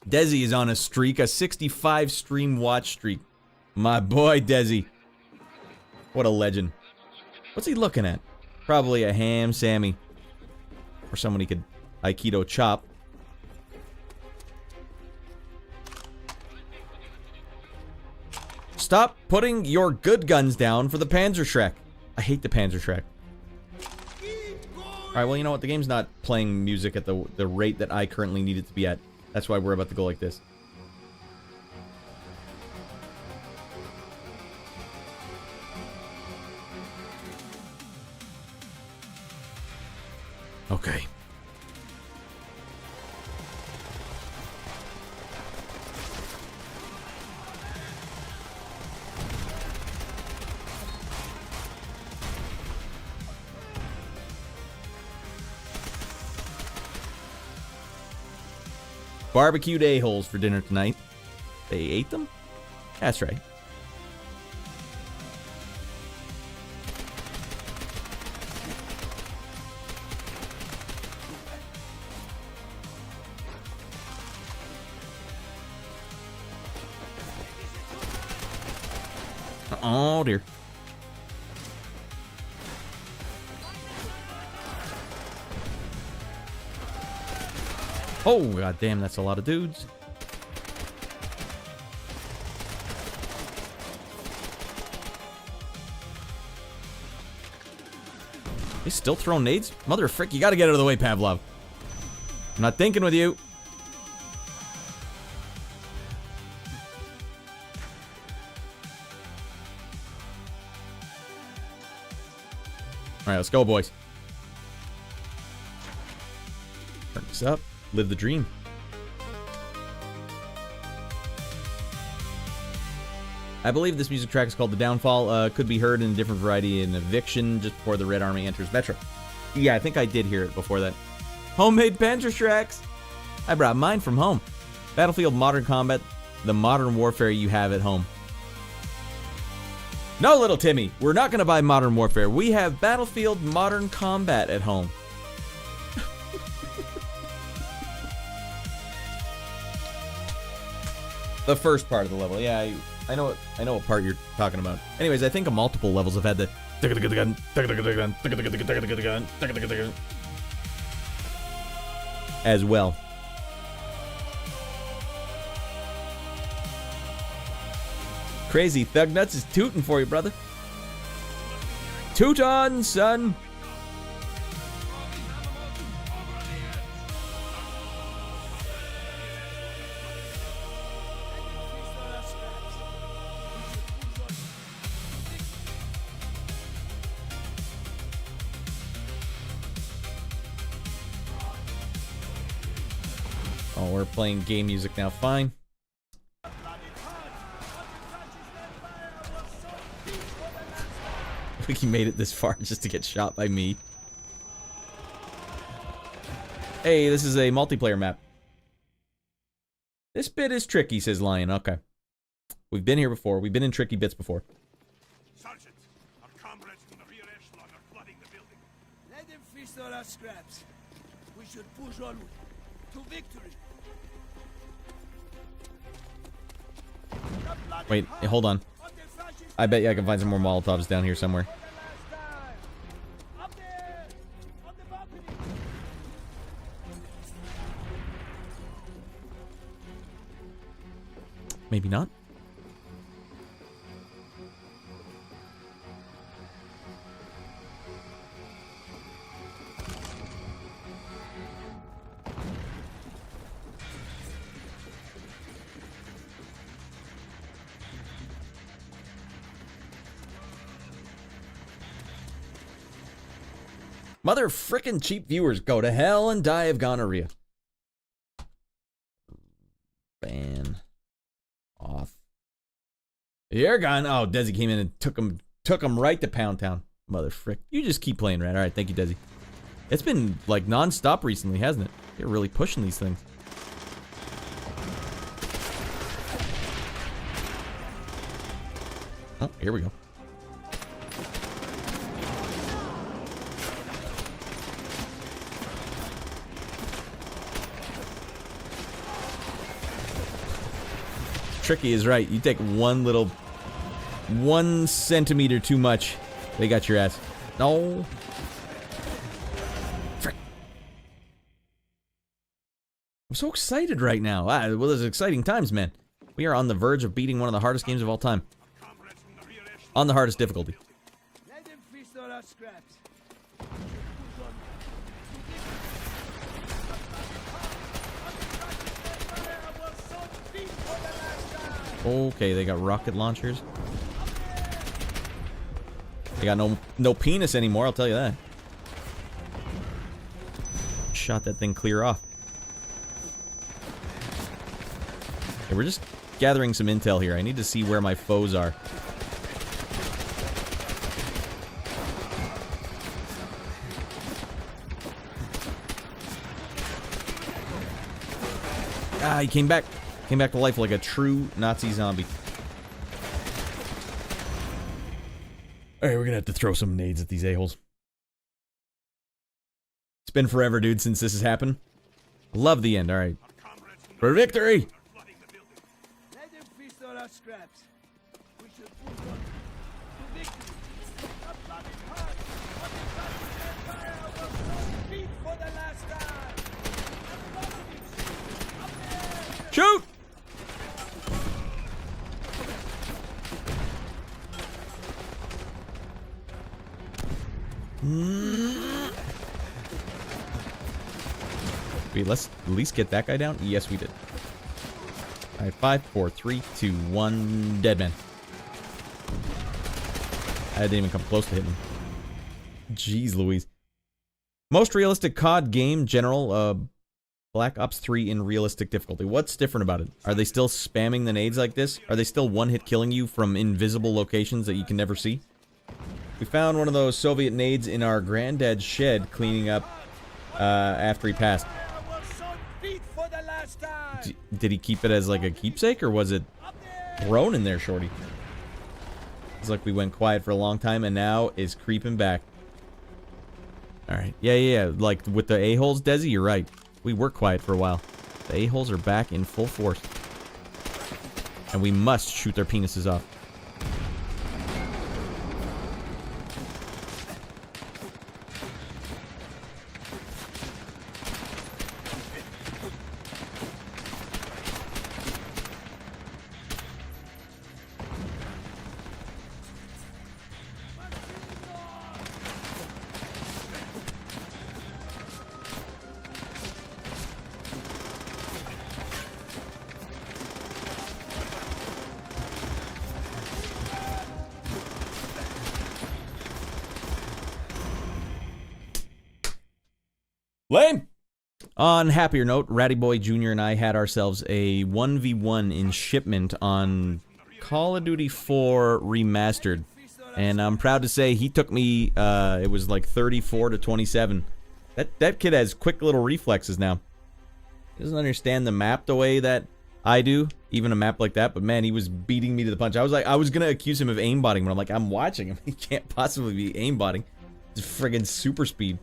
Desi is on a streak, a 65 stream watch streak. My boy, Desi. What a legend. What's he looking at? Probably a ham Sammy. Or someone he could Aikido chop. Stop putting your good guns down for the Panzerschreck. I hate the Panzerschreck. Alright, well, you know what? The game's not playing music at the rate that I currently need it to be at. That's why we're about to go like this. Okay. Barbecued a-holes for dinner tonight. They ate them? That's right. Oh dear. Oh, god damn, that's a lot of dudes. He's still throwing nades? Mother of frick, you gotta get out of the way, Pavlov. I'm not thinking with you. Alright, let's go, boys. Turn this up. Live the dream. I believe this music track is called The Downfall. Could be heard in a different variety in Eviction just before the Red Army enters Metro. Yeah, I think I did hear it before that. Homemade Panzerschrecks! I brought mine from home. Battlefield Modern Combat, the modern warfare you have at home. No, little Timmy, we're not going to buy Modern Warfare. We have Battlefield Modern Combat at home. The first part of the level, yeah, I know what part you're talking about. Anyways, I think multiple levels have had the as well. Crazy Thug Nuts is tooting for you, brother. Toot on, son. Oh, we're playing game music now. Fine. I think he made it this far just to get shot by me. Hey, this is a multiplayer map. This bit is tricky, says Lion. Okay. We've been here before. We've been in tricky bits before. Sergeant, our comrades from the rear echelon are flooding the building. Let them feast on our scraps. We should push onward to victory. Wait, hold on. I bet you I can find some more Molotovs down here somewhere. Maybe not. Mother frickin' cheap viewers, go to hell and die of gonorrhea. Ban off. You're gone. Oh, Desi came in and took him right to Pound Town. Mother frick. You just keep playing, Radd. Alright, thank you, Desi. It's been like non-stop recently, hasn't it? You're really pushing these things. Oh, here we go. Tricky is right. You take one little 1 centimeter too much. They got your ass. No. Frick. I'm so excited right now. Well, there's exciting times, man. We are on the verge of beating one of the hardest games of all time. On the hardest difficulty. Let them feast on our scraps. Okay, they got rocket launchers. They got no penis anymore, I'll tell you that. Shot that thing clear off. Okay, we're just gathering some intel here. I need to see where my foes are. Ah, he came back. Came back to life like a true Nazi zombie. Alright, we're gonna have to throw some nades at these a-holes. It's been forever, dude, since this has happened. Love the end, alright. For victory! Let them feast on our scraps. We should push on to victory. A bloody heart. What the empire will so beat for the last time. Up there. Shoot! Wait, let's at least get that guy down. Yes, we did. Alright, 5, 4, 3, 2, 1. Dead man. I didn't even come close to hitting him. Jeez Louise. Most realistic COD game, general, Black Ops 3 in realistic difficulty. What's different about it? Are they still spamming the nades like this? Are they still one-hit killing you from invisible locations that you can never see? We found one of those Soviet nades in our granddad's shed cleaning up after he passed. Did he keep it as like a keepsake, or was it thrown in there, shorty? It's like we went quiet for a long time and now is creeping back. Alright, yeah. Like with the a-holes, Desi, you're right. We were quiet for a while. The a-holes are back in full force. And we must shoot their penises off. Lame! On happier note, Raddy Boy Jr. and I had ourselves a 1v1 in shipment on Call of Duty 4 Remastered. And I'm proud to say he took me, it was like 34 to 27. That kid has quick little reflexes now. He doesn't understand the map the way that I do, even a map like that, but man, he was beating me to the punch. I was gonna accuse him of aimbotting, but I'm like, I'm watching him. He can't possibly be aimbotting. It's friggin' super speed.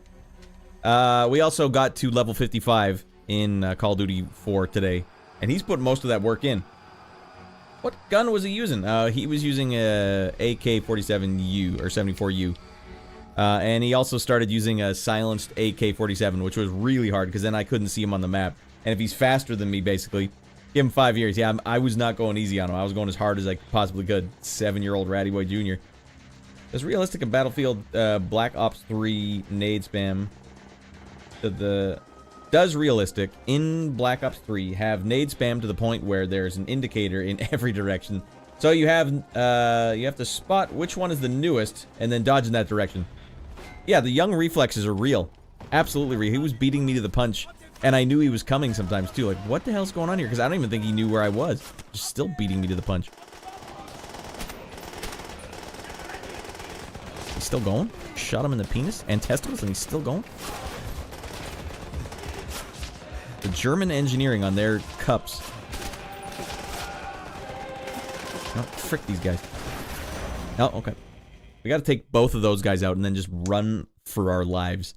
We also got to level 55 in Call of Duty 4 today, and he's put most of that work in. What gun was he using? He was using a AK-47U, or 74U. And he also started using a silenced AK-47, which was really hard, because then I couldn't see him on the map. And if he's faster than me, basically, give him 5 years. Yeah, I was not going easy on him. I was going as hard as I possibly could. 7-year-old Raddy Boy Jr. Does realistic in Battlefield Black Ops 3 nade spam... Does realistic in Black Ops 3 have nade spam to the point where there's an indicator in every direction? So you have to spot which one is the newest and then dodge in that direction. Yeah, the young reflexes are real. Absolutely real. He was beating me to the punch, and I knew he was coming sometimes too. Like, what the hell's going on here? Because I don't even think he knew where I was. Just still beating me to the punch. He's still going? Shot him in the penis and testicles, and he's still going? The German engineering on their cups. Oh, frick these guys. Oh, okay. We gotta take both of those guys out and then just run for our lives.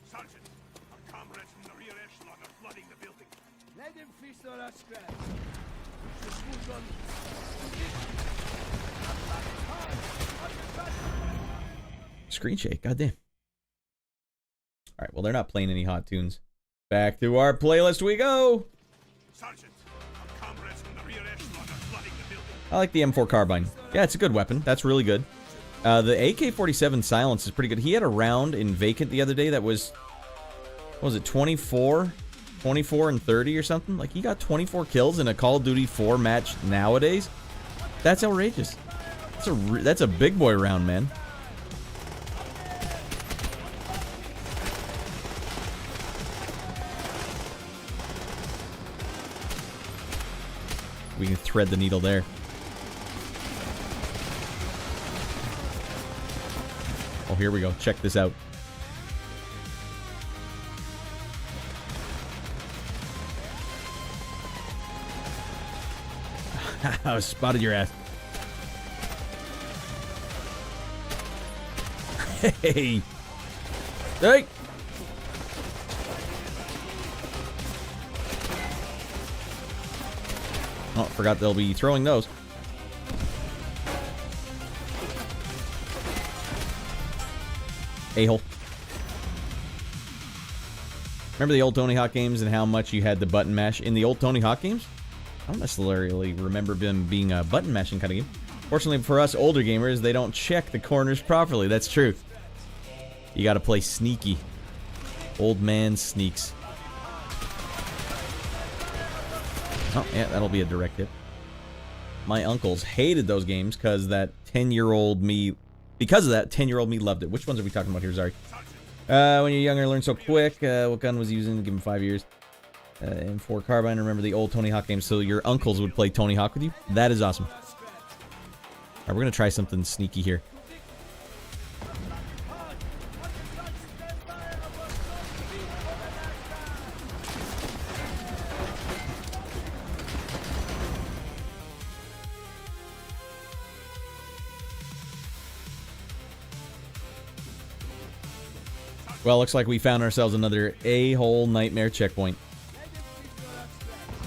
Sergeant, our comrades from the rear echelon are flooding the building. Let them feast on our scraps. Screen shake, goddamn. Alright, well, they're not playing any hot tunes. Back to our playlist we go! Sergeant, our comrades from the rear echelon are flooding the building. I like the M4 carbine. Yeah, it's a good weapon. That's really good. The AK-47 silence is pretty good. He had a round in Vacant the other day that was... What was it, 24? 24 and 30 or something? Like, he got 24 kills in a Call of Duty 4 match nowadays? That's outrageous. That's a big boy round, man. We can thread the needle there. Oh, here we go. Check this out. I spotted your ass. Hey! Hey! Oh, forgot they'll be throwing those. A-hole. Remember the old Tony Hawk games and how much you had the button mash in the old Tony Hawk games? I don't necessarily remember them being a button mashing kind of game. Fortunately for us older gamers, they don't check the corners properly. That's true. You gotta play sneaky. Old man sneaks. Oh, yeah, that'll be a direct hit. My uncles hated those games because that 10-year-old me... Because of that, 10-year-old me loved it. Which ones are we talking about here, Zari? When you're younger, learn so quick. What gun was he using? Give him 5 years. M4 carbine. Remember the old Tony Hawk games, so your uncles would play Tony Hawk with you? That is awesome. Alright, we're going to try something sneaky here. Well, looks like we found ourselves another a-hole nightmare checkpoint.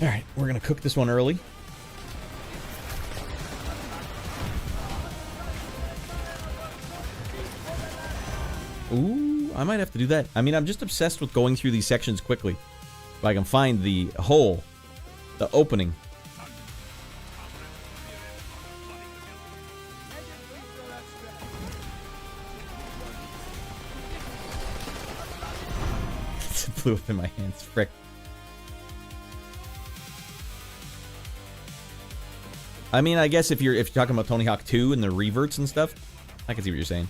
Alright, we're gonna cook this one early. Ooh, I might have to do that. I mean, I'm just obsessed with going through these sections quickly. If I can find the hole, the opening. It blew up in my hands, frick. I mean, I guess if you're talking about Tony Hawk 2 and the reverts and stuff, I can see what you're saying.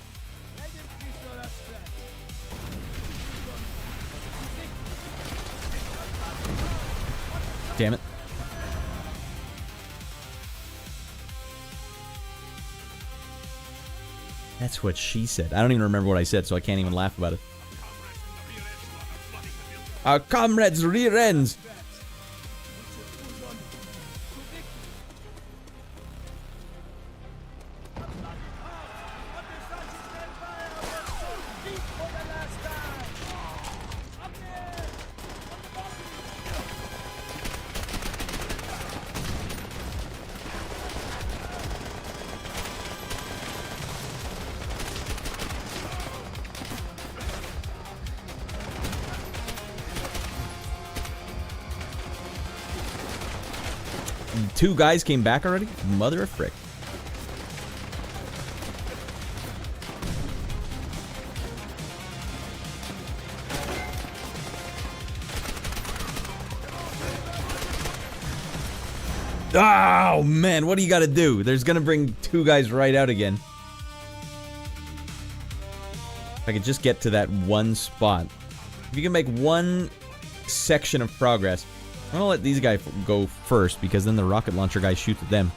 Damn it. That's what she said. I don't even remember what I said, so I can't even laugh about it. Our comrades' rear ends! Two guys came back already? Mother of frick. Oh, man, what do you got to do? There's going to bring two guys right out again. If I could just get to that one spot. If you can make one section of progress. I'm gonna let these guys go first, because then the rocket launcher guy shoots at them.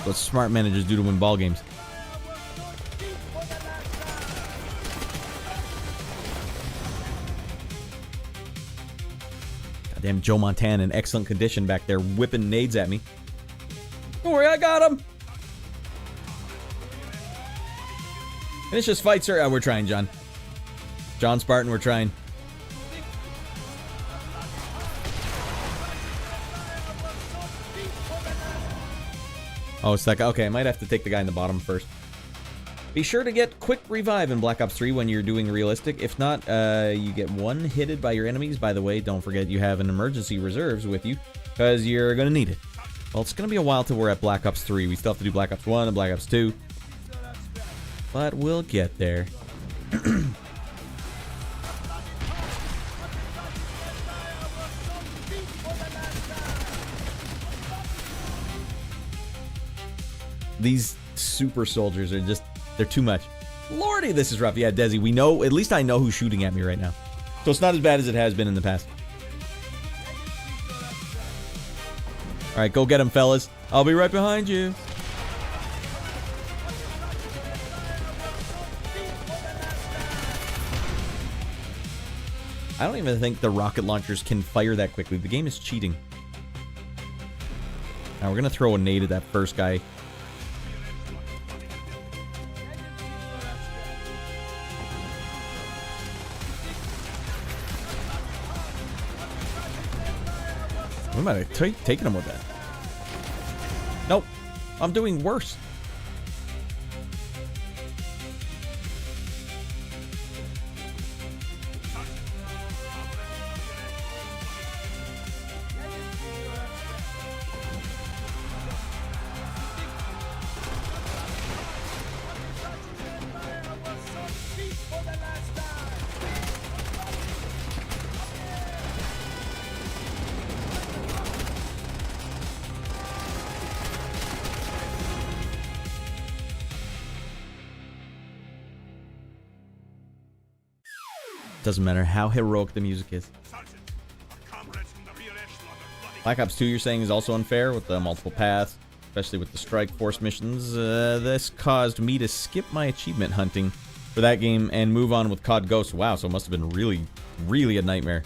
What smart managers do to win ball games. Goddamn Joe Montana in excellent condition back there, whipping nades at me. Don't worry, I got him! Finish this fight, sir. Oh, we're trying, John. John Spartan, we're trying. Oh, it's that guy. Okay, I might have to take the guy in the bottom first. Be sure to get quick revive in Black Ops 3 when you're doing realistic. If not, you get one hitted by your enemies. By the way, don't forget you have an emergency reserves with you, because you're going to need it. Well, it's going to be a while till we're at Black Ops 3. We still have to do Black Ops 1 and Black Ops 2. But we'll get there. These super soldiers are just, they're too much. Lordy, this is rough. Yeah, Desi, we know, at least I know who's shooting at me right now. So it's not as bad as it has been in the past. Alright, go get him, fellas. I'll be right behind you. I don't even think the rocket launchers can fire that quickly. The game is cheating. Now we're gonna throw a nade at that first guy. We might have taken him with that. Nope. I'm doing worse. Doesn't matter how heroic the music is. Black Ops 2, you're saying, is also unfair with the multiple paths, especially with the strike force missions. This caused me to skip my achievement hunting for that game and move on with COD Ghost. Wow, so it must have been really, really a nightmare.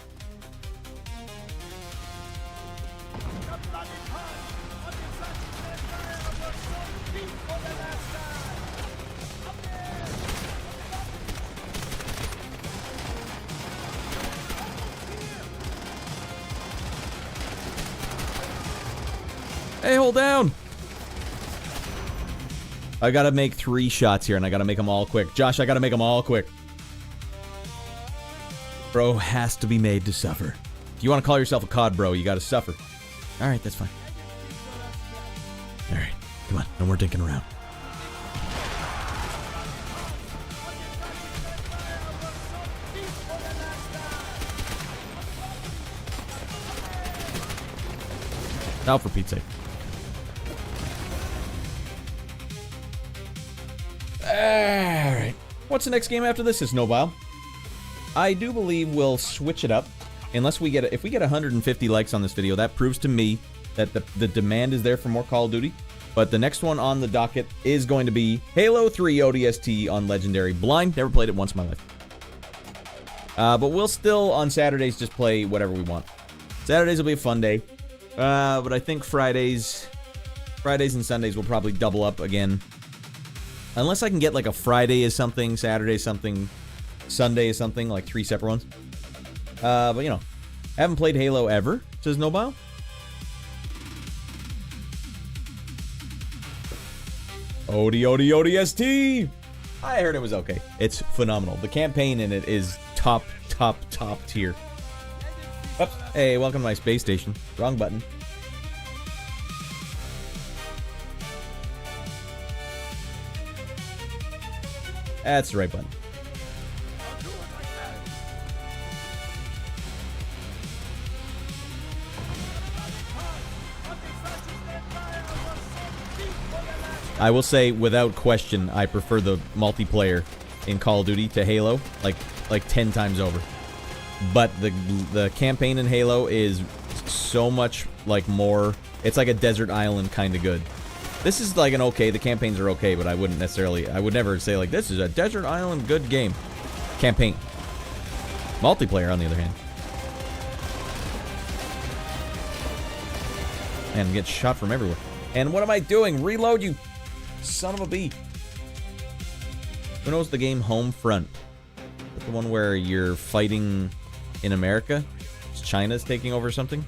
Hey, hold down! I gotta make 3 shots here, and I gotta make them all quick. Josh, I gotta make them all quick. Bro has to be made to suffer. If you want to call yourself a COD bro, you gotta suffer. Alright, that's fine. Alright, come on, no more dinking around. Now for Pete's sake. Alright. What's the next game after this? Is Nobile. I do believe we'll switch it up. Unless we get if we get 150 likes on this video, that proves to me that the demand is there for more Call of Duty. But the next one on the docket is going to be Halo 3 ODST on Legendary. Blind, never played it once in my life. But we'll still, on Saturdays, just play whatever we want. Saturdays will be a fun day. But I think Fridays and Sundays will probably double up again. Unless I can get like a Friday is something, Saturday is something, Sunday is something, like 3 separate ones. But you know, haven't played Halo ever, says Nobile. ODST! I heard it was okay. It's phenomenal. The campaign in it is top tier. Oops. Hey, welcome to my space station. Wrong button. That's the right button. I will say, without question, I prefer the multiplayer in Call of Duty to Halo, like 10 times over. But the campaign in Halo is so much like more. It's like a desert island kind of good. This is like an okay. The campaigns are okay, but I wouldn't necessarily. I would never say like this is a desert island good game. Campaign. Multiplayer, on the other hand. And get shot from everywhere. And what am I doing? Reload, you son of a bee. Who knows the game Homefront? The one where you're fighting in America? China's taking over something?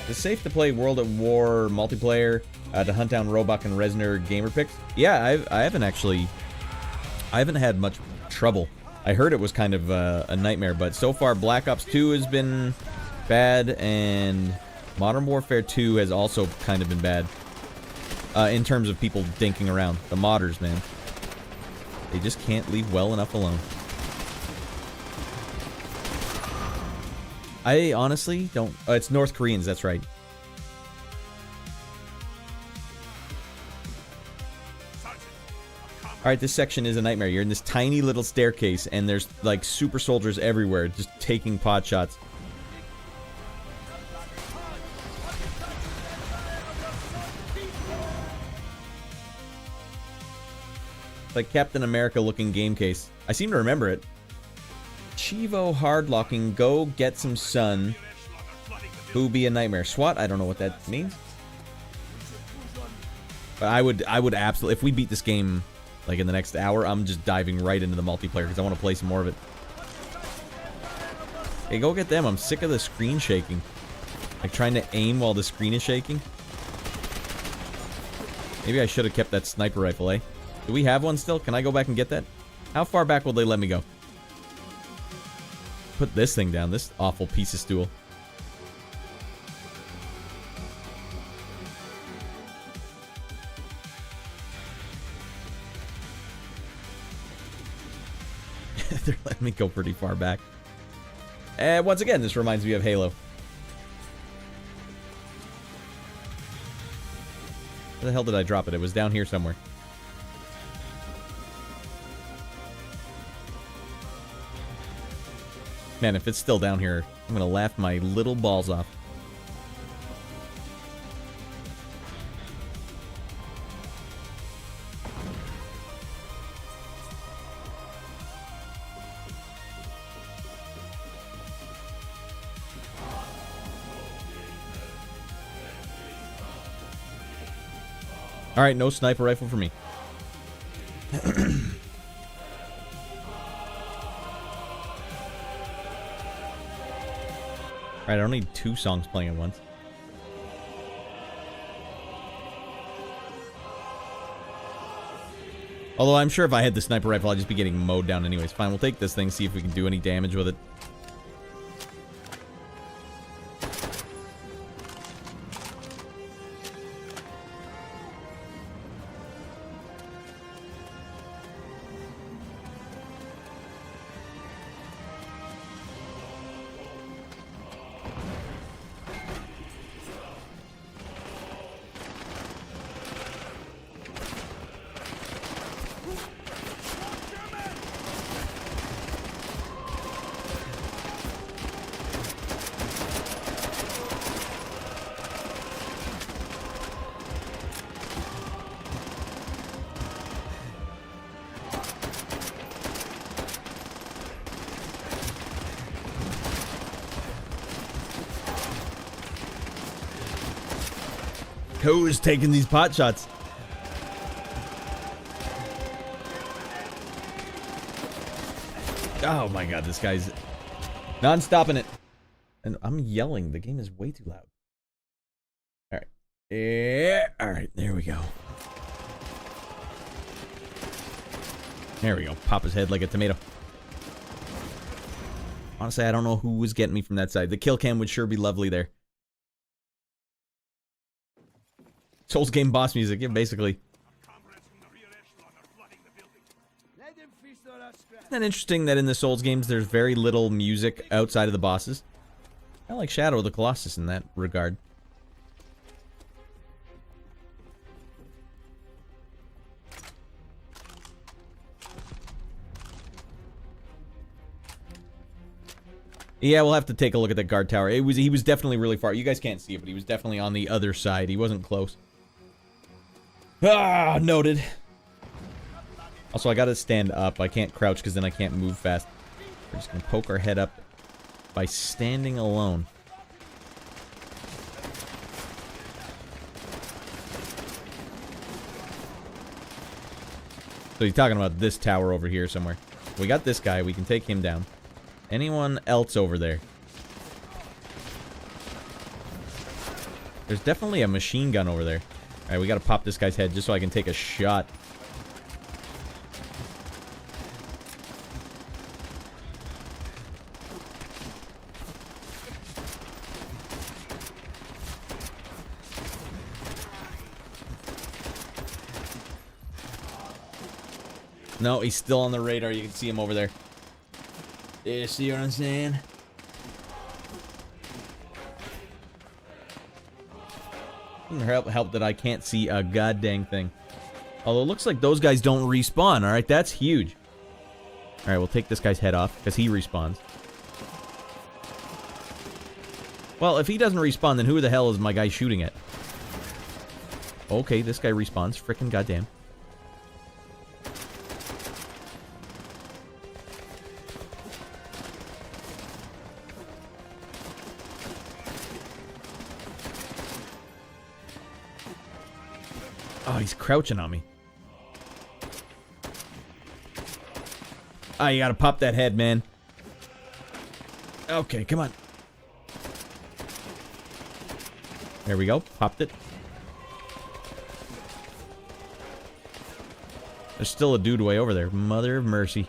It's safe to play World at War multiplayer. to hunt down Roebuck and Resner gamer picks. Yeah, I haven't had much trouble. I heard it was kind of a nightmare, but so far Black Ops 2 has been bad, and Modern Warfare 2 has also kind of been bad. In terms of people dinking around. The modders, man. They just can't leave well enough alone. I honestly don't... it's North Koreans, that's right. Alright, this section is a nightmare. You're in this tiny little staircase, and there's, like, super soldiers everywhere, just taking pot shots. Like Captain America looking game case. I seem to remember it. Chivo hardlocking, go get some sun. Who be a nightmare? SWAT? I don't know what that means. But I would absolutely, if we beat this game like in the next hour, I'm just diving right into the multiplayer because I want to play some more of it. Hey, go get them. I'm sick of the screen shaking. Like trying to aim while the screen is shaking. Maybe I should have kept that sniper rifle, eh? Do we have one still? Can I go back and get that? How far back will they let me go? Put this thing down, this awful piece of stool. They're letting me go pretty far back. And once again, this reminds me of Halo. Where the hell did I drop it? It was down here somewhere. Man, if it's still down here, I'm gonna laugh my little balls off. Alright, no sniper rifle for me. Alright, I don't need two songs playing at once. Although I'm sure if I had the sniper rifle, I'd just be getting mowed down anyways. Fine, we'll take this thing, see if we can do any damage with it. Who is taking these pot shots? Oh my god, this guy's non-stopping it. And I'm yelling. The game is way too loud. Alright. Yeah. Alright, there we go. There we go. Pop his head like a tomato. Honestly, I don't know who was getting me from that side. The kill cam would sure be lovely there. Souls game boss music, yeah, basically. Isn't that interesting that in the Souls games there's very little music outside of the bosses? I like Shadow of the Colossus in that regard. Yeah, we'll have to take a look at that guard tower. He was definitely really far. You guys can't see it, but he was definitely on the other side. He wasn't close. Ah, noted. Also, I gotta stand up. I can't crouch because then I can't move fast. We're just gonna poke our head up by standing alone. So he's talking about this tower over here somewhere. We got this guy. We can take him down. Anyone else over there? There's definitely a machine gun over there. Alright, we gotta pop this guy's head just so I can take a shot. No, he's still on the radar. You can see him over there. Yeah, see what I'm saying? Help that I can't see a goddamn thing. Although it looks like those guys don't respawn. Alright, that's huge. Alright, we'll take this guy's head off because he respawns. Well, if he doesn't respawn, then who the hell is my guy shooting at? Okay, this guy respawns. Frickin' goddamn. Oh, he's crouching on me. Ah, you gotta pop that head, man. Okay, come on. There we go. Popped it. There's still a dude way over there. Mother of mercy.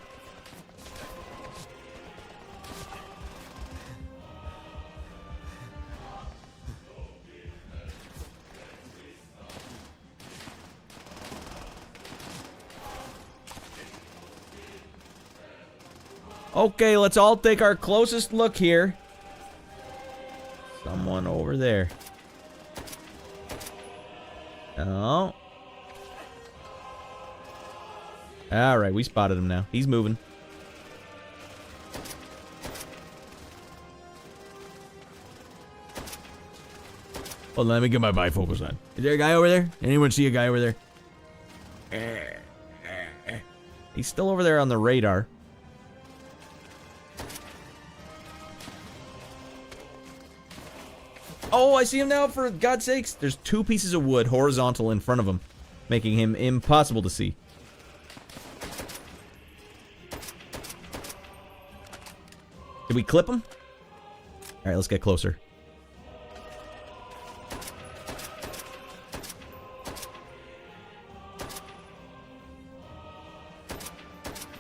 Okay, let's all take our closest look here. Someone over there. Oh. Alright, we spotted him now. He's moving. Well, let me get my bifocals on. Is there a guy over there? Anyone see a guy over there? He's still over there on the radar. Oh, I see him now, for God's sakes. There's 2 pieces of wood horizontal in front of him, making him impossible to see. Did we clip him? Alright, let's get closer.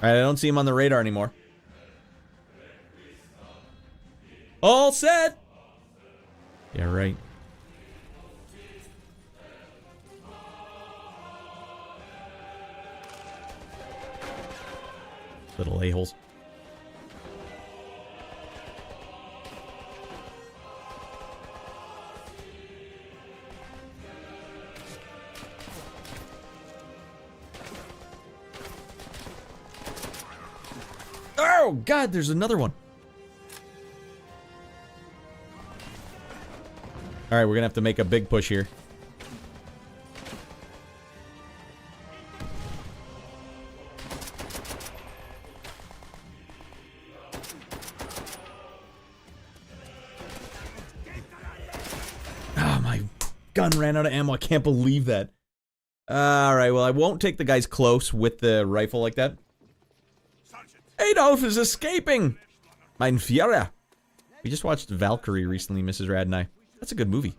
Alright, I don't see him on the radar anymore. All set! Yeah, right. Little a-holes. Oh, God, there's another one. Alright, we're gonna have to make a big push here. Oh, my gun ran out of ammo. I can't believe that. Alright, well, I won't take the guys close with the rifle like that. Adolf is escaping! Mein Führer. We just watched Valkyrie recently, Mrs. Radd and I. That's a good movie.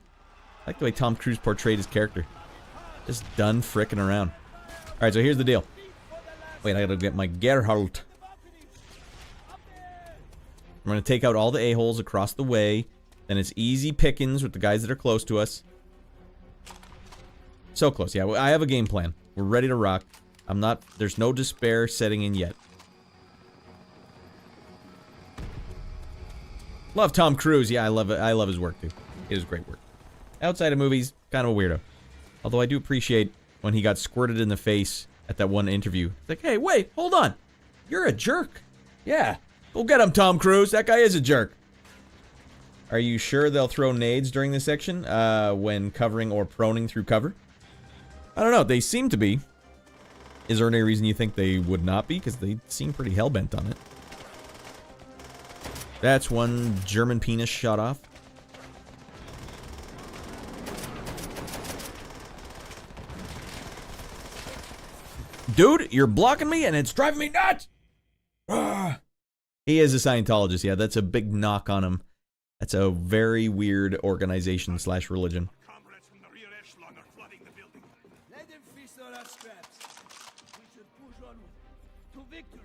I like the way Tom Cruise portrayed his character. Just done frickin' around. Alright, so here's the deal. Wait, I gotta get my Gerhardt. I'm gonna take out all the a-holes across the way. Then it's easy pickings with the guys that are close to us. So close, yeah. I have a game plan. We're ready to rock. There's no despair setting in yet. Love Tom Cruise. Yeah, I love it. I love his work, too. It is great work. Outside of movies, kind of a weirdo. Although I do appreciate when he got squirted in the face at that one interview. It's like, hey, wait, hold on. You're a jerk. Yeah. Go get him, Tom Cruise. That guy is a jerk. Are you sure they'll throw nades during this section when covering or proning through cover? I don't know. They seem to be. Is there any reason you think they would not be? Because they seem pretty hell-bent on it. That's one German penis shot off. Dude, you're blocking me and it's driving me nuts! Ah. He is a Scientologist, yeah, that's a big knock on him. That's a very weird organization slash religion. Comrades from the rear echelon are flooding the building. our scraps. We should push on to victory.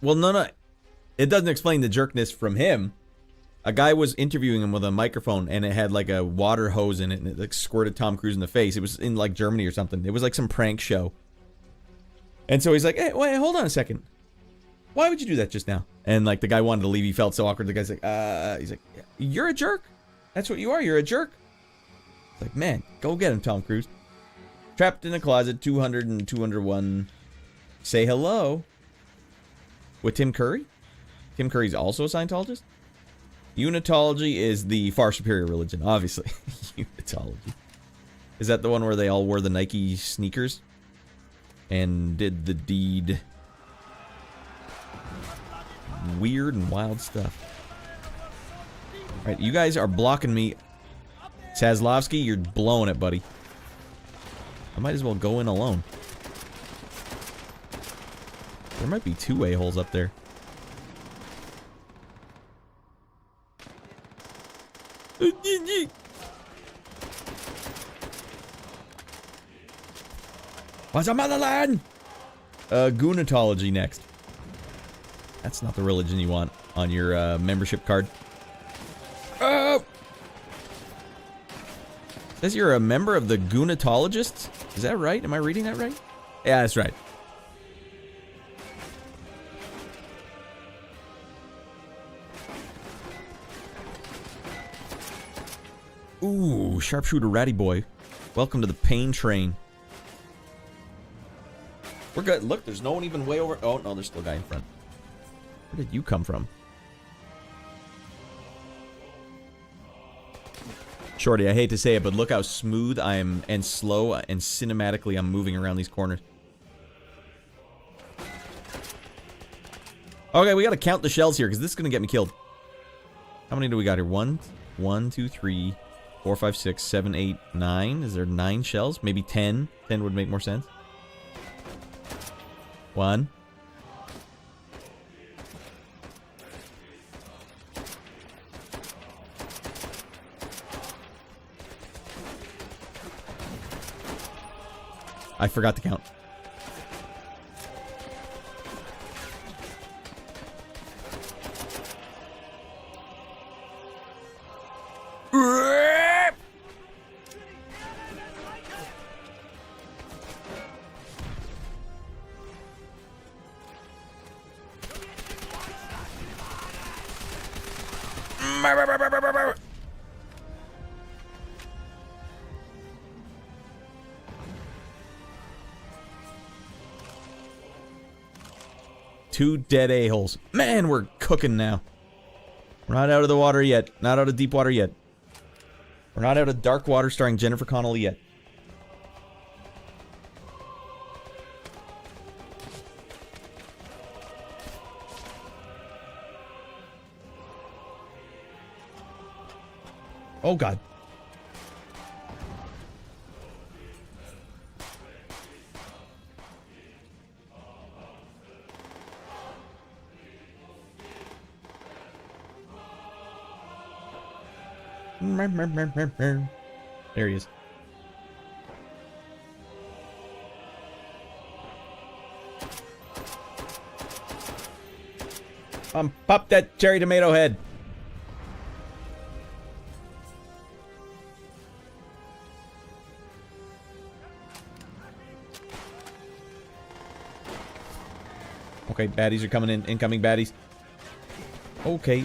Well, no. It doesn't explain the jerkness from him. A guy was interviewing him with a microphone, and it had like a water hose in it, and it like squirted Tom Cruise in the face. It was in like Germany or something. It was like some prank show. And so he's like, hey, wait, hold on a second. Why would you do that just now? And like the guy wanted to leave. He felt so awkward. The guy's like, he's like, you're a jerk. That's what you are. You're a jerk. It's like, man, go get him, Tom Cruise. Trapped in a closet, 200 and 201. Say hello. With Tim Curry? Tim Curry's also a Scientologist? Unitology is the far superior religion, obviously. Unitology. Is that the one where they all wore the Nike sneakers? And did the deed. Weird and wild stuff. Alright, you guys are blocking me. Sazlovsky, you're blowing it, buddy. I might as well go in alone. There might be two a-holes up there. What's up, motherland? Goonatology next. That's not the religion you want on your membership card. Oh! Says you're a member of the Goonatologists? Is that right? Am I reading that right? Yeah, that's right. Ooh, sharpshooter Raddy Boy. Welcome to the pain train. We're good. Look, there's no one even way over. Oh, no, there's still a guy in front. Where did you come from? Shorty, I hate to say it, but look how smooth I am and slow and cinematically I'm moving around these corners. Okay, we gotta count the shells here because this is gonna get me killed. How many do we got here? 1, 2, 3, 4, 5, 6, 7, 8, 9. Is there 9 shells? Maybe 10. 10 would make more sense. 1. I forgot to count. Two dead a-holes. Man, we're cooking now. We're not out of the water yet. Not out of deep water yet. We're not out of dark water starring Jennifer Connelly yet. Oh, God. There he is. Pop that cherry tomato head. Okay, baddies are coming in. Incoming baddies. Okay.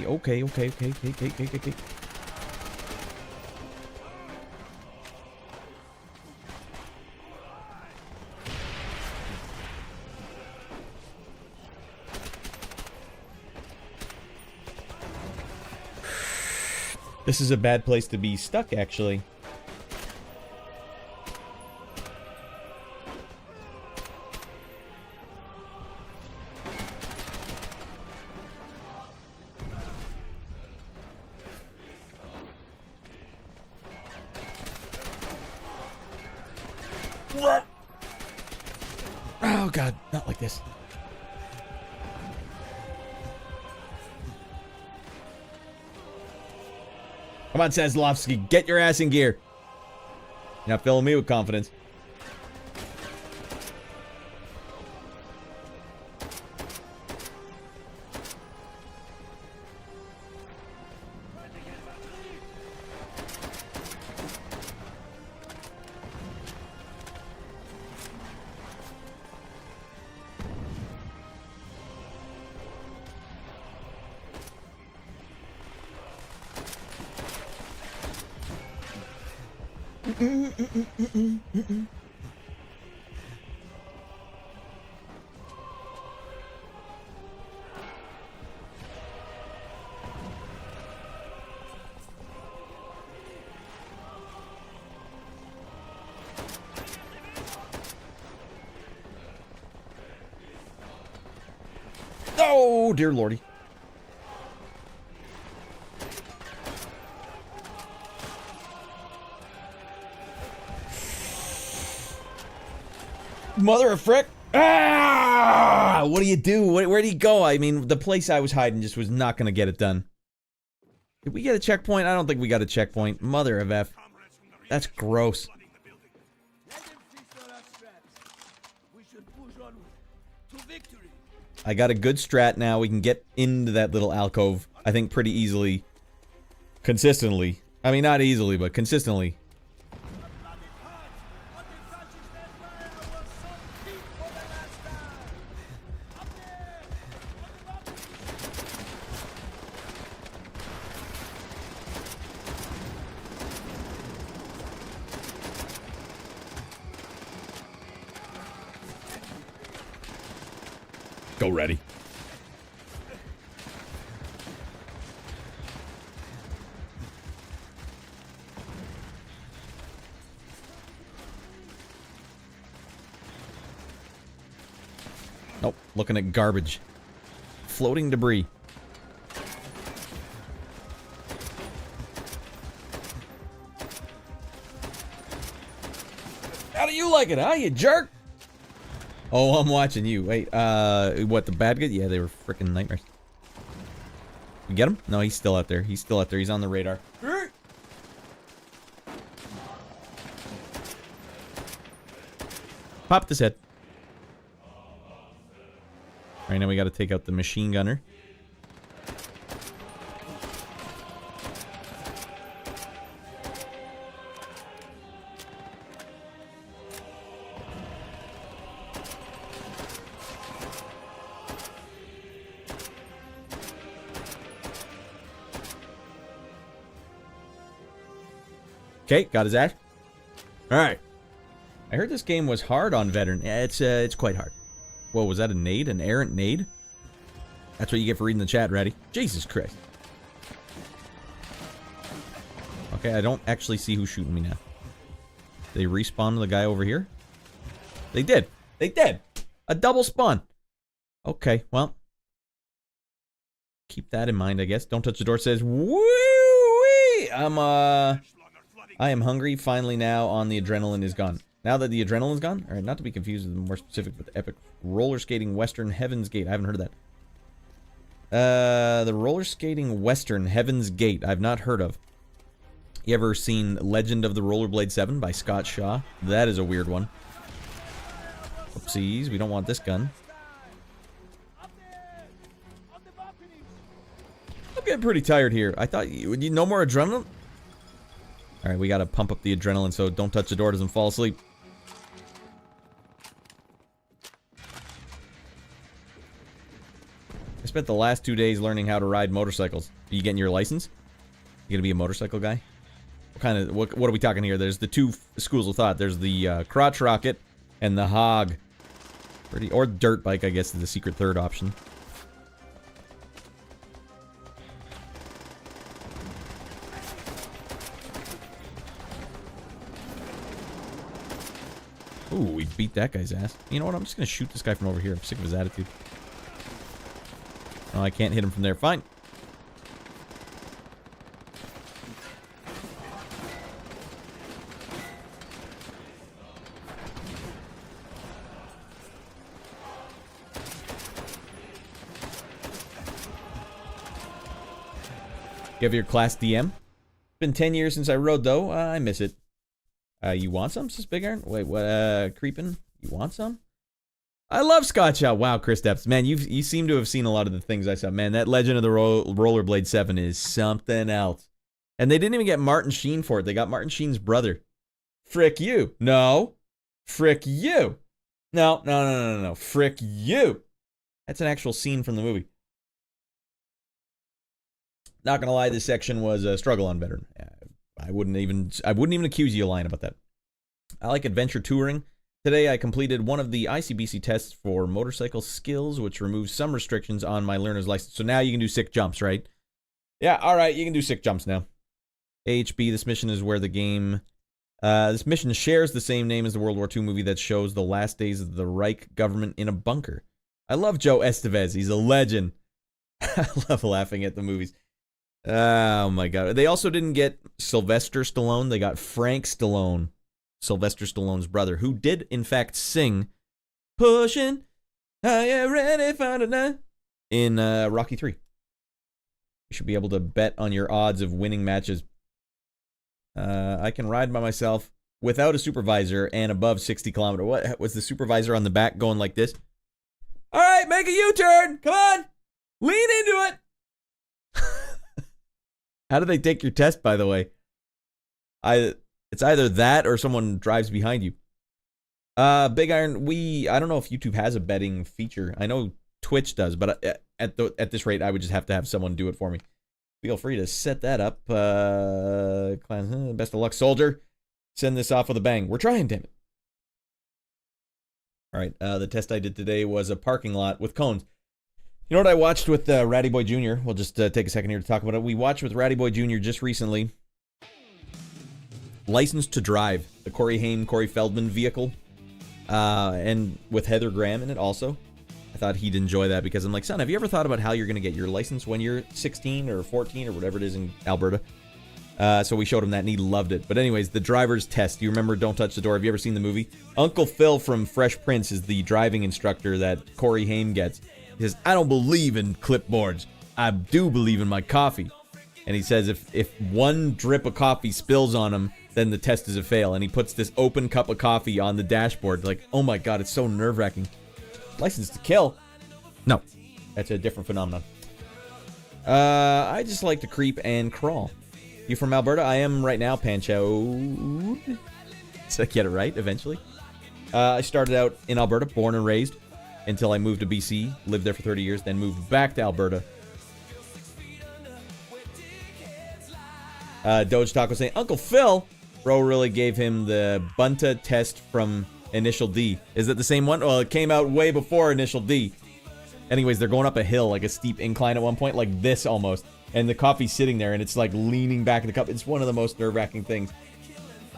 This is a bad place to be stuck, actually. Oh, God, not like this. Come on, Sazlovsky, get your ass in gear. You're not filling me with confidence. Oh, dear lordy. Mother of frick. Ah! What do you do? Where do you go? I mean, the place I was hiding just was not going to get it done. Did we get a checkpoint? I don't think we got a checkpoint. Mother of F. That's gross. Let them feast on our scraps. We should push onward to victory. I got a good strat now. We can get into that little alcove, I think, pretty easily. Consistently. I mean, not easily, but consistently. Go, Raddy. Nope, looking at garbage. Floating debris. How do you like it, huh, you jerk? Oh, I'm watching you. Wait, what, the bad guy? Yeah, they were freaking nightmares. You get him? No, he's still out there. He's still out there. He's on the radar. Popped his head. Alright, now we gotta take out the machine gunner. Okay, got his axe. Alright. I heard this game was hard on veteran. Yeah, it's quite hard. Whoa, was that a nade? An errant nade? That's what you get for reading the chat, Raddy. Jesus Christ. Okay, I don't actually see who's shooting me now. They respawn the guy over here? They did. They did. A double spawn. Okay, well. Keep that in mind, I guess. Don't touch the door says, woo-wee! I am hungry finally now on the adrenaline is gone. Now that the adrenaline's gone? Alright, not to be confused with more specific with epic roller skating western Heaven's Gate. I haven't heard of that. The roller skating western Heaven's Gate. I've not heard of. You ever seen Legend of the Rollerblade 7 by Scott Shaw? That is a weird one. Oopsies, we don't want this gun. I'm getting pretty tired here. I thought you would. No more adrenaline? Alright, we gotta pump up the adrenaline so don't touch the door, doesn't fall asleep. I spent the last 2 days learning how to ride motorcycles. Are you getting your license? You gonna be a motorcycle guy? What are we talking here? There's the two schools of thought. There's the crotch rocket and the hog. Or dirt bike, I guess, is the secret third option. Ooh, we beat that guy's ass. You know what? I'm just gonna shoot this guy from over here. I'm sick of his attitude. Oh, I can't hit him from there. Fine. You have your class DM? Been 10 years since I rode, though. I miss it. You want some, says Big Iron? Wait, what, Creepin'? You want some? I love Scotch Ale. Wow, Chris Depps. Man, you seem to have seen a lot of the things I saw. Man, that Legend of the Rollerblade 7 is something else. And they didn't even get Martin Sheen for it. They got Martin Sheen's brother. Frick you. No. Frick you. No. Frick you. That's an actual scene from the movie. Not gonna lie, this section was a struggle on veteran. I wouldn't even accuse you of lying about that. I like adventure touring. Today I completed one of the ICBC tests for motorcycle skills, which removes some restrictions on my learner's license. So now you can do sick jumps, right? Yeah, alright, you can do sick jumps now. AHB, this mission is where the game... this mission shares the same name as the World War II movie that shows the last days of the Reich government in a bunker. I love Joe Estevez. He's a legend. I love laughing at the movies. Oh my god. They also didn't get Sylvester Stallone. They got Frank Stallone, Sylvester Stallone's brother, who did in fact sing Pushing, Are You Ready for the Night in Rocky 3. You should be able to bet on your odds of winning matches. I can ride by myself without a supervisor and above 60 kilometers. What was the supervisor on the back going like this? All right, make a U-turn. Come on. Lean into it. How do they take your test, by the way? It's either that or someone drives behind you. Big Iron, I don't know if YouTube has a betting feature. I know Twitch does, but at this rate, I would just have to have someone do it for me. Feel free to set that up. Best of luck, soldier. Send this off with a bang. We're trying, damn it. All right, the test I did today was a parking lot with cones. You know what I watched with Raddy Boy Jr.? We'll just take a second here to talk about it. We watched with Raddy Boy Jr. just recently License to Drive, the Corey Haim, Corey Feldman vehicle, and with Heather Graham in it also. I thought he'd enjoy that because I'm like, son, have you ever thought about how you're going to get your license when you're 16 or 14 or whatever it is in Alberta? So we showed him that and he loved it. But anyways, the driver's test. Do you remember Don't Touch the Door? Have you ever seen the movie? Uncle Phil from Fresh Prince is the driving instructor that Corey Haim gets. He says, I don't believe in clipboards. I do believe in my coffee. And he says if one drip of coffee spills on him, then the test is a fail. And he puts this open cup of coffee on the dashboard. Like, oh my god, it's so nerve-wracking. License to kill? No. That's a different phenomenon. I just like to creep and crawl. You from Alberta? I am right now, Pancho. So I get it right, eventually. I started out in Alberta, born and raised, until I moved to BC, lived there for 30 years, then moved back to Alberta. Doge Taco saying, Uncle Phil, bro really gave him the Bunta test from Initial D. Is it the same one? Well, it came out way before Initial D. Anyways, they're going up a hill, like a steep incline at one point, like this almost. And the coffee's sitting there, and it's like leaning back in the cup. It's one of the most nerve-wracking things.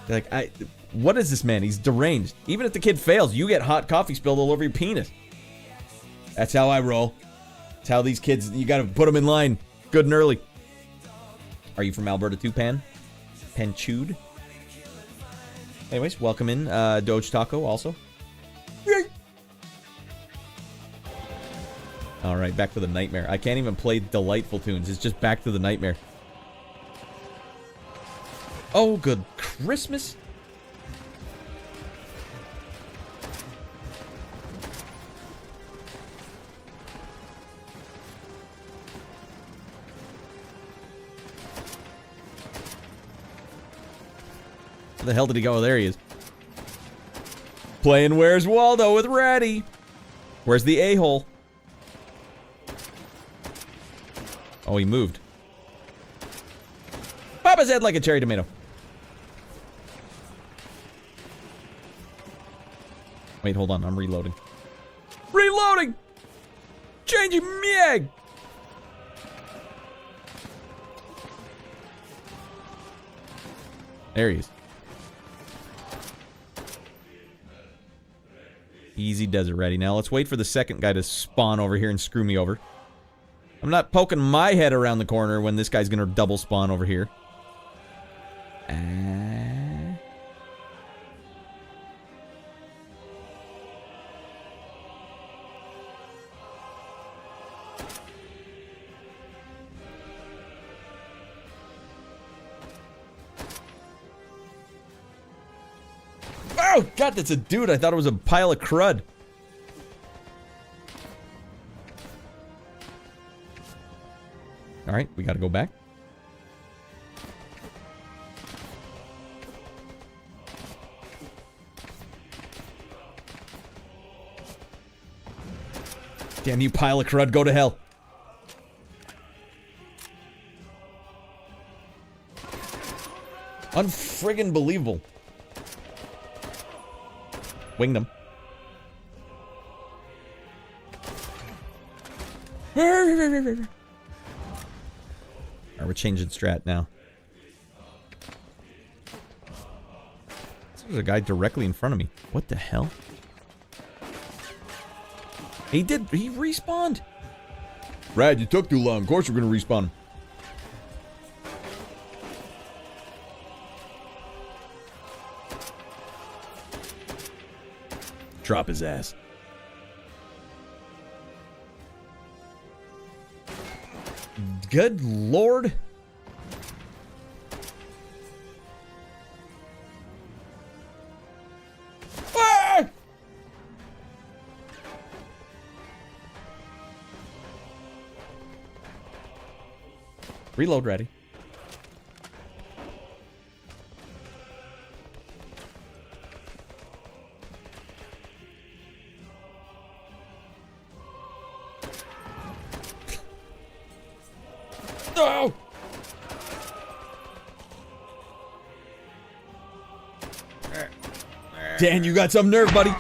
They're like, what is this man? He's deranged. Even if the kid fails, you get hot coffee spilled all over your penis. That's how I roll. That's how these kids, you gotta put them in line good and early. Are you from Alberta too, Panchud? Anyways, welcome in, Doge Taco also. Yay! Alright, back to the nightmare. I can't even play delightful tunes. It's just back to the nightmare. Oh, good Christmas. Where the hell did he go? There he is. Playing Where's Waldo with Raddy. Where's the a-hole? Oh, he moved. Pop his head like a cherry tomato. Wait, hold on. I'm reloading. Reloading! Changing meg! There he is. Easy does it, Raddy. Now let's wait for the second guy to spawn over here and screw me over. I'm not poking my head around the corner when this guy's gonna double spawn over here. Oh, God, that's a dude. I thought it was a pile of crud. All right, we got to go back. Damn you, pile of crud, go to hell. Unfriggin' believable. Winged him. Alright, we're changing strat now. There's a guy directly in front of me. What the hell? He respawned. Radd, you took too long. Of course we're gonna respawn him. Drop his ass. Good lord. Ah! Reload ready. No! Dan, you got some nerve, buddy.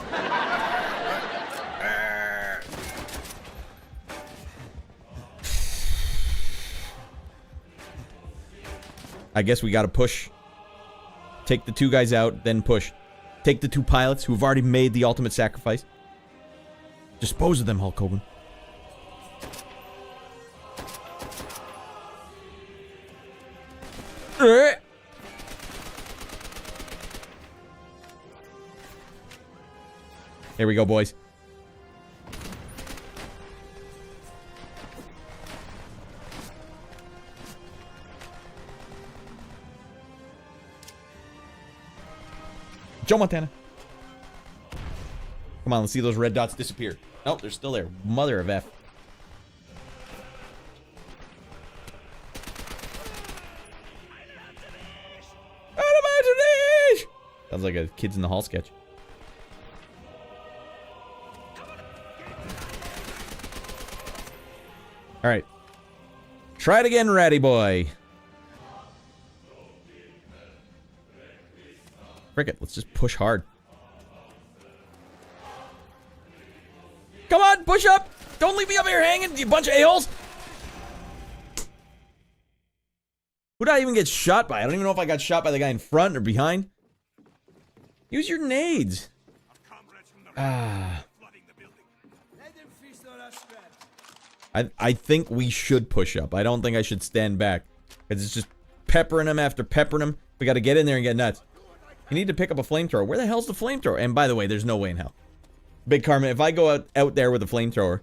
I guess we gotta push. Take the two guys out, then push. Take the two pilots who have already made the ultimate sacrifice. Dispose of them, Hulk Hogan. Here we go, boys. Joe Montana. Come on, let's see those red dots disappear. Oh, they're still there. Mother of F. Sounds like a Kids in the Hall sketch. Alright. Try it again, Raddy Boy. Frick it, let's just push hard. Come on, push up! Don't leave me up here hanging, you bunch of a-holes! Who did I even get shot by? I don't even know if I got shot by the guy in front or behind. Use your nades. I think we should push up. I don't think I should stand back. Because it's just peppering him after peppering him. We got to get in there and get nuts. You need to pick up a flamethrower. Where the hell's the flamethrower? And by the way, there's no way in hell. Big Carmen, if I go out there with a flamethrower,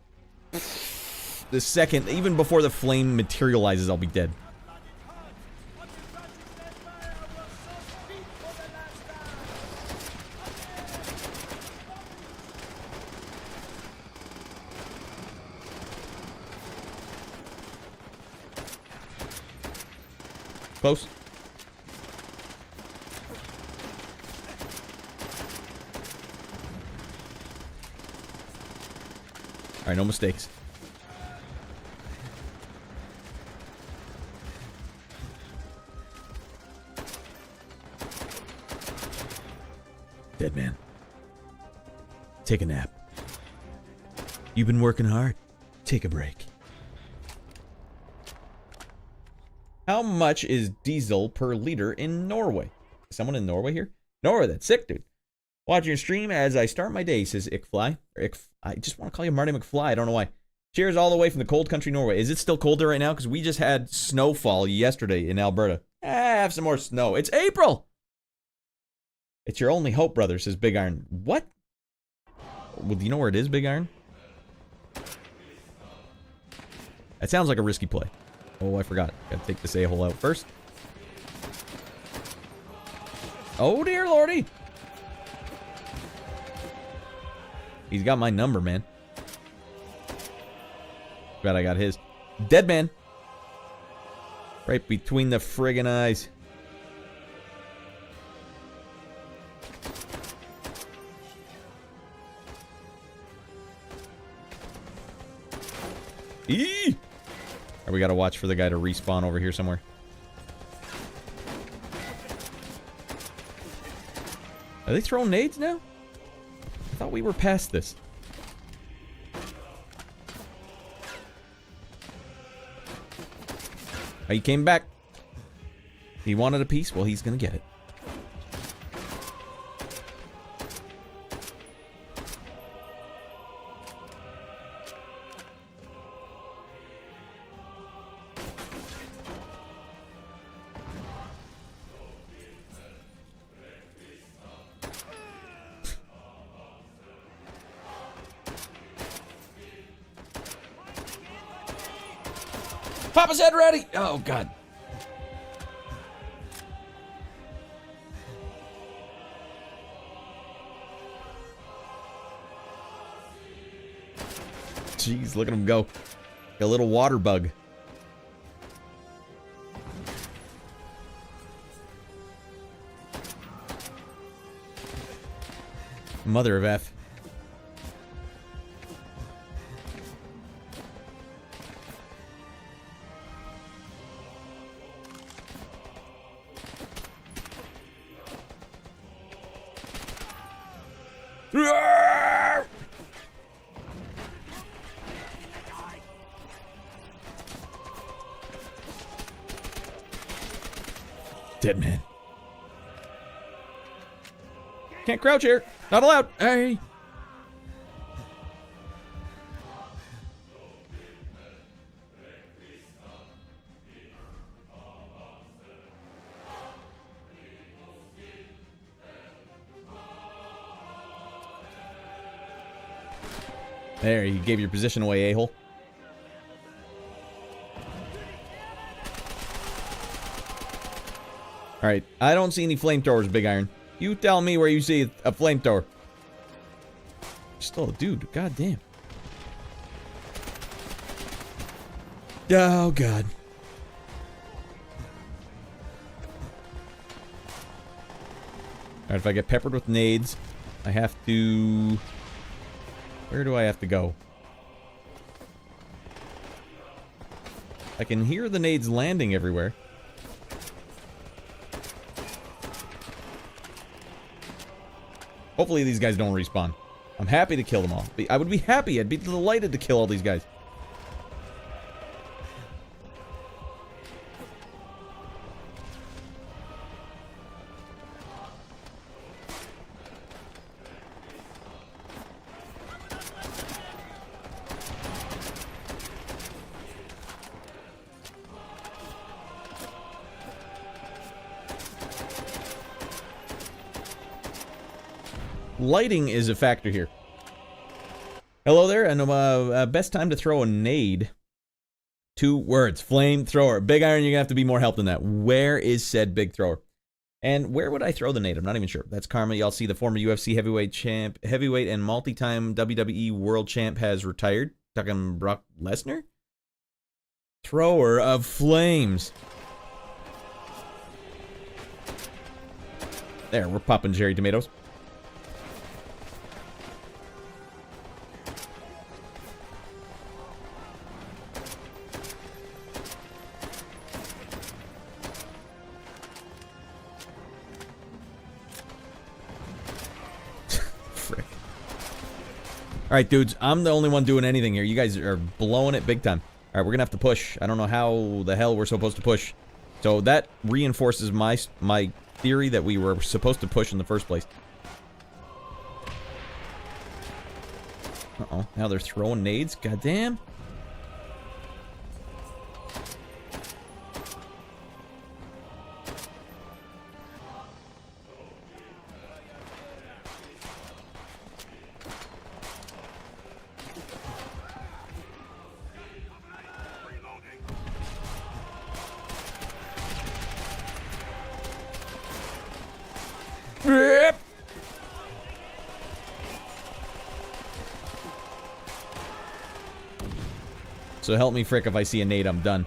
the second, even before the flame materializes, I'll be dead. Close. Alright, no mistakes. Dead man. Take a nap. You've been working hard. Take a break. How much is diesel per liter in Norway? Someone in Norway here? Norway, that's sick, dude. Watching your stream as I start my day, says Ickfly. I just want to call you Marty McFly. I don't know why. Cheers all the way from the cold country, Norway. Is it still cold there right now? Because we just had snowfall yesterday in Alberta. Have some more snow. It's April! It's your only hope, brother, says Big Iron. What? Well, do you know where it is, Big Iron? That sounds like a risky play. Oh, I forgot. Gotta take this a-hole out first. Oh, dear lordy. He's got my number, man. Glad I got his. Dead man. Right between the friggin' eyes. Eee! Right, we gotta watch for the guy to respawn over here somewhere. Are they throwing nades now? I thought we were past this. Oh, he came back. He wanted a piece? Well, he's gonna get it. Papa's head ready! Oh, God. Jeez, look at him go. A little water bug. Mother of F. Dead man. Can't crouch here. Not allowed. Hey. There, you gave your position away, a-hole. Alright, I don't see any flamethrowers, Big Iron. You tell me where you see a flamethrower. Still a dude, god damn. Oh, God. Alright, if I get peppered with nades, I have to... Where do I have to go? I can hear the nades landing everywhere. Hopefully these guys don't respawn. I'm happy to kill them all. I would be happy. I'd be delighted to kill all these guys. Lighting is a factor here. Hello there, and best time to throw a nade. 2 words, flamethrower. Big Iron, you're gonna have to be more help than that. Where is said big thrower? And where would I throw the nade? I'm not even sure. That's Karma. Y'all see the former UFC heavyweight and multi-time WWE world champ has retired. Talking Brock Lesnar? Thrower of flames. There, we're popping cherry tomatoes. Alright, dudes, I'm the only one doing anything here. You guys are blowing it big time. Alright, we're gonna have to push. I don't know how the hell we're supposed to push. So that reinforces my theory that we were supposed to push in the first place. Uh-oh, now they're throwing nades? Goddamn. So help me frick if I see a nade, I'm done.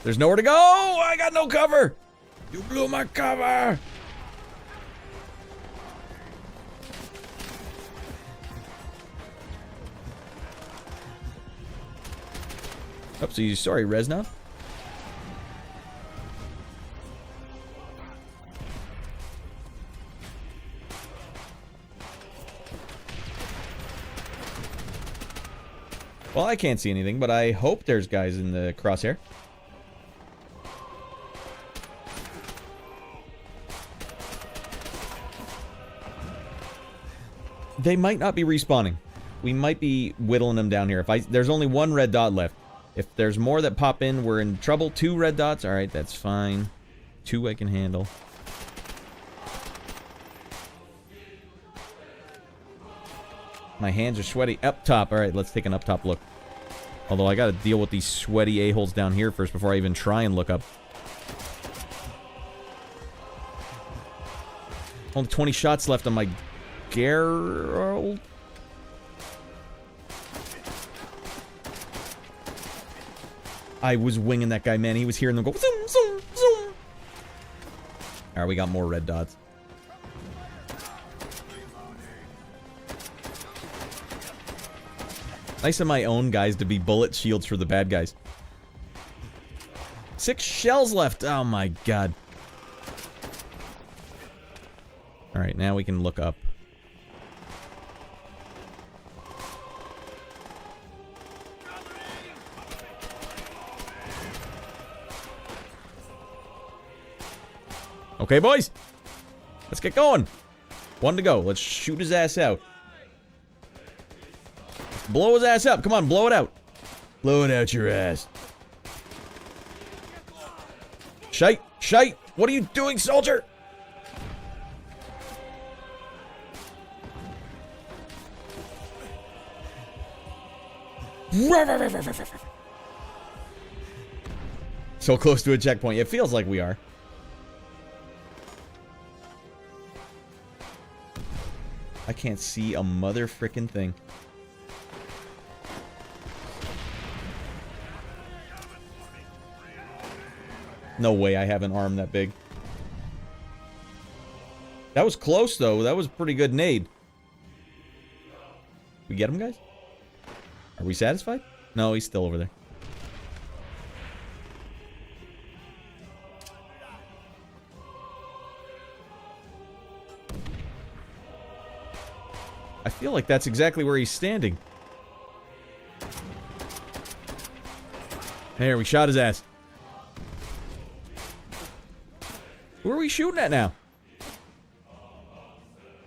There's nowhere to go! I got no cover! You blew my cover! Oopsie, sorry, Resna. Well, I can't see anything, but I hope there's guys in the crosshair. They might not be respawning. We might be whittling them down here. There's only one red dot left. If there's more that pop in, we're in trouble. 2 red dots. All right, that's fine. 2 I can handle. My hands are sweaty. Up top. All right, let's take an up top look. Although I got to deal with these sweaty a-holes down here first before I even try and look up. Only 20 shots left on my Geralt. I was winging that guy, man. He was hearing them go zoom, zoom, zoom. Alright, we got more red dots. Nice of my own guys to be bullet shields for the bad guys. 6 shells left. Oh my god. Alright, now we can look up. Okay, boys. Let's get going. 1 to go. Let's shoot his ass out. Blow his ass up. Come on, blow it out. Blow it out your ass. Shite. Shite. What are you doing, soldier? So close to a checkpoint. It feels like we are. I can't see a mother frickin' thing. No way I have an arm that big. That was close, though. That was a pretty good nade. We get him, guys? Are we satisfied? No, he's still over there. I feel like that's exactly where he's standing. There, we shot his ass. Who are we shooting at now?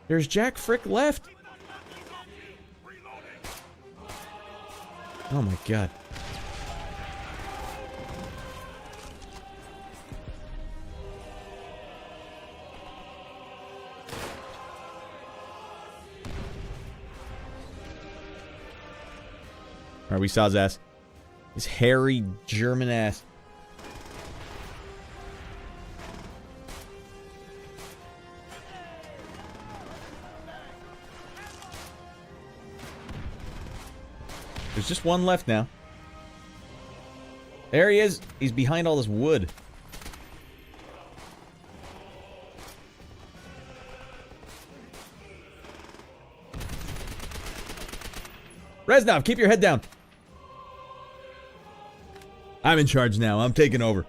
There's Jack Frick left. Oh my god. Alright, we saw his ass. His hairy German ass. There's just one left now. There he is. He's behind all this wood. Reznov, keep your head down. I'm in charge now. I'm taking over.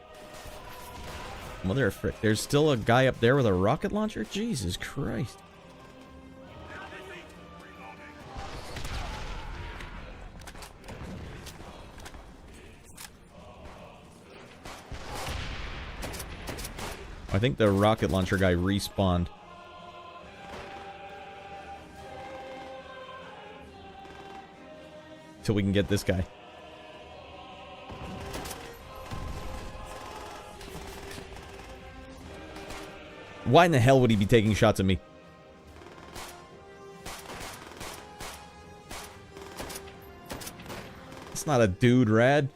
Mother of frick. There's still a guy up there with a rocket launcher? Jesus Christ. I think the rocket launcher guy respawned. Till we can get this guy. Why in the hell would he be taking shots at me? It's not a dude, Radd.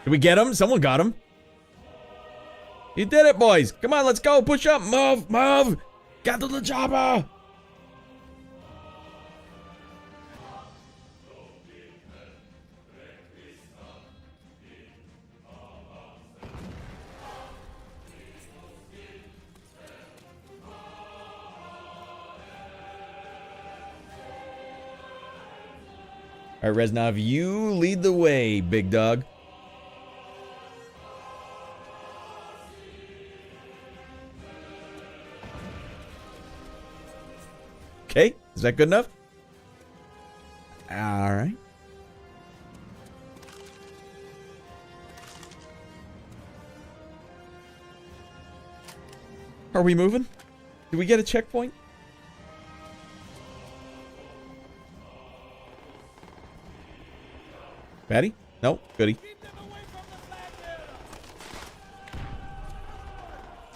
Did we get him? Someone got him. You did it, boys. Come on, let's go. Push up. Move, move. Get to the chopper. All right, Reznov, you lead the way, big dog. Okay, is that good enough? All right. Are we moving? Did we get a checkpoint? Patty? No, goody.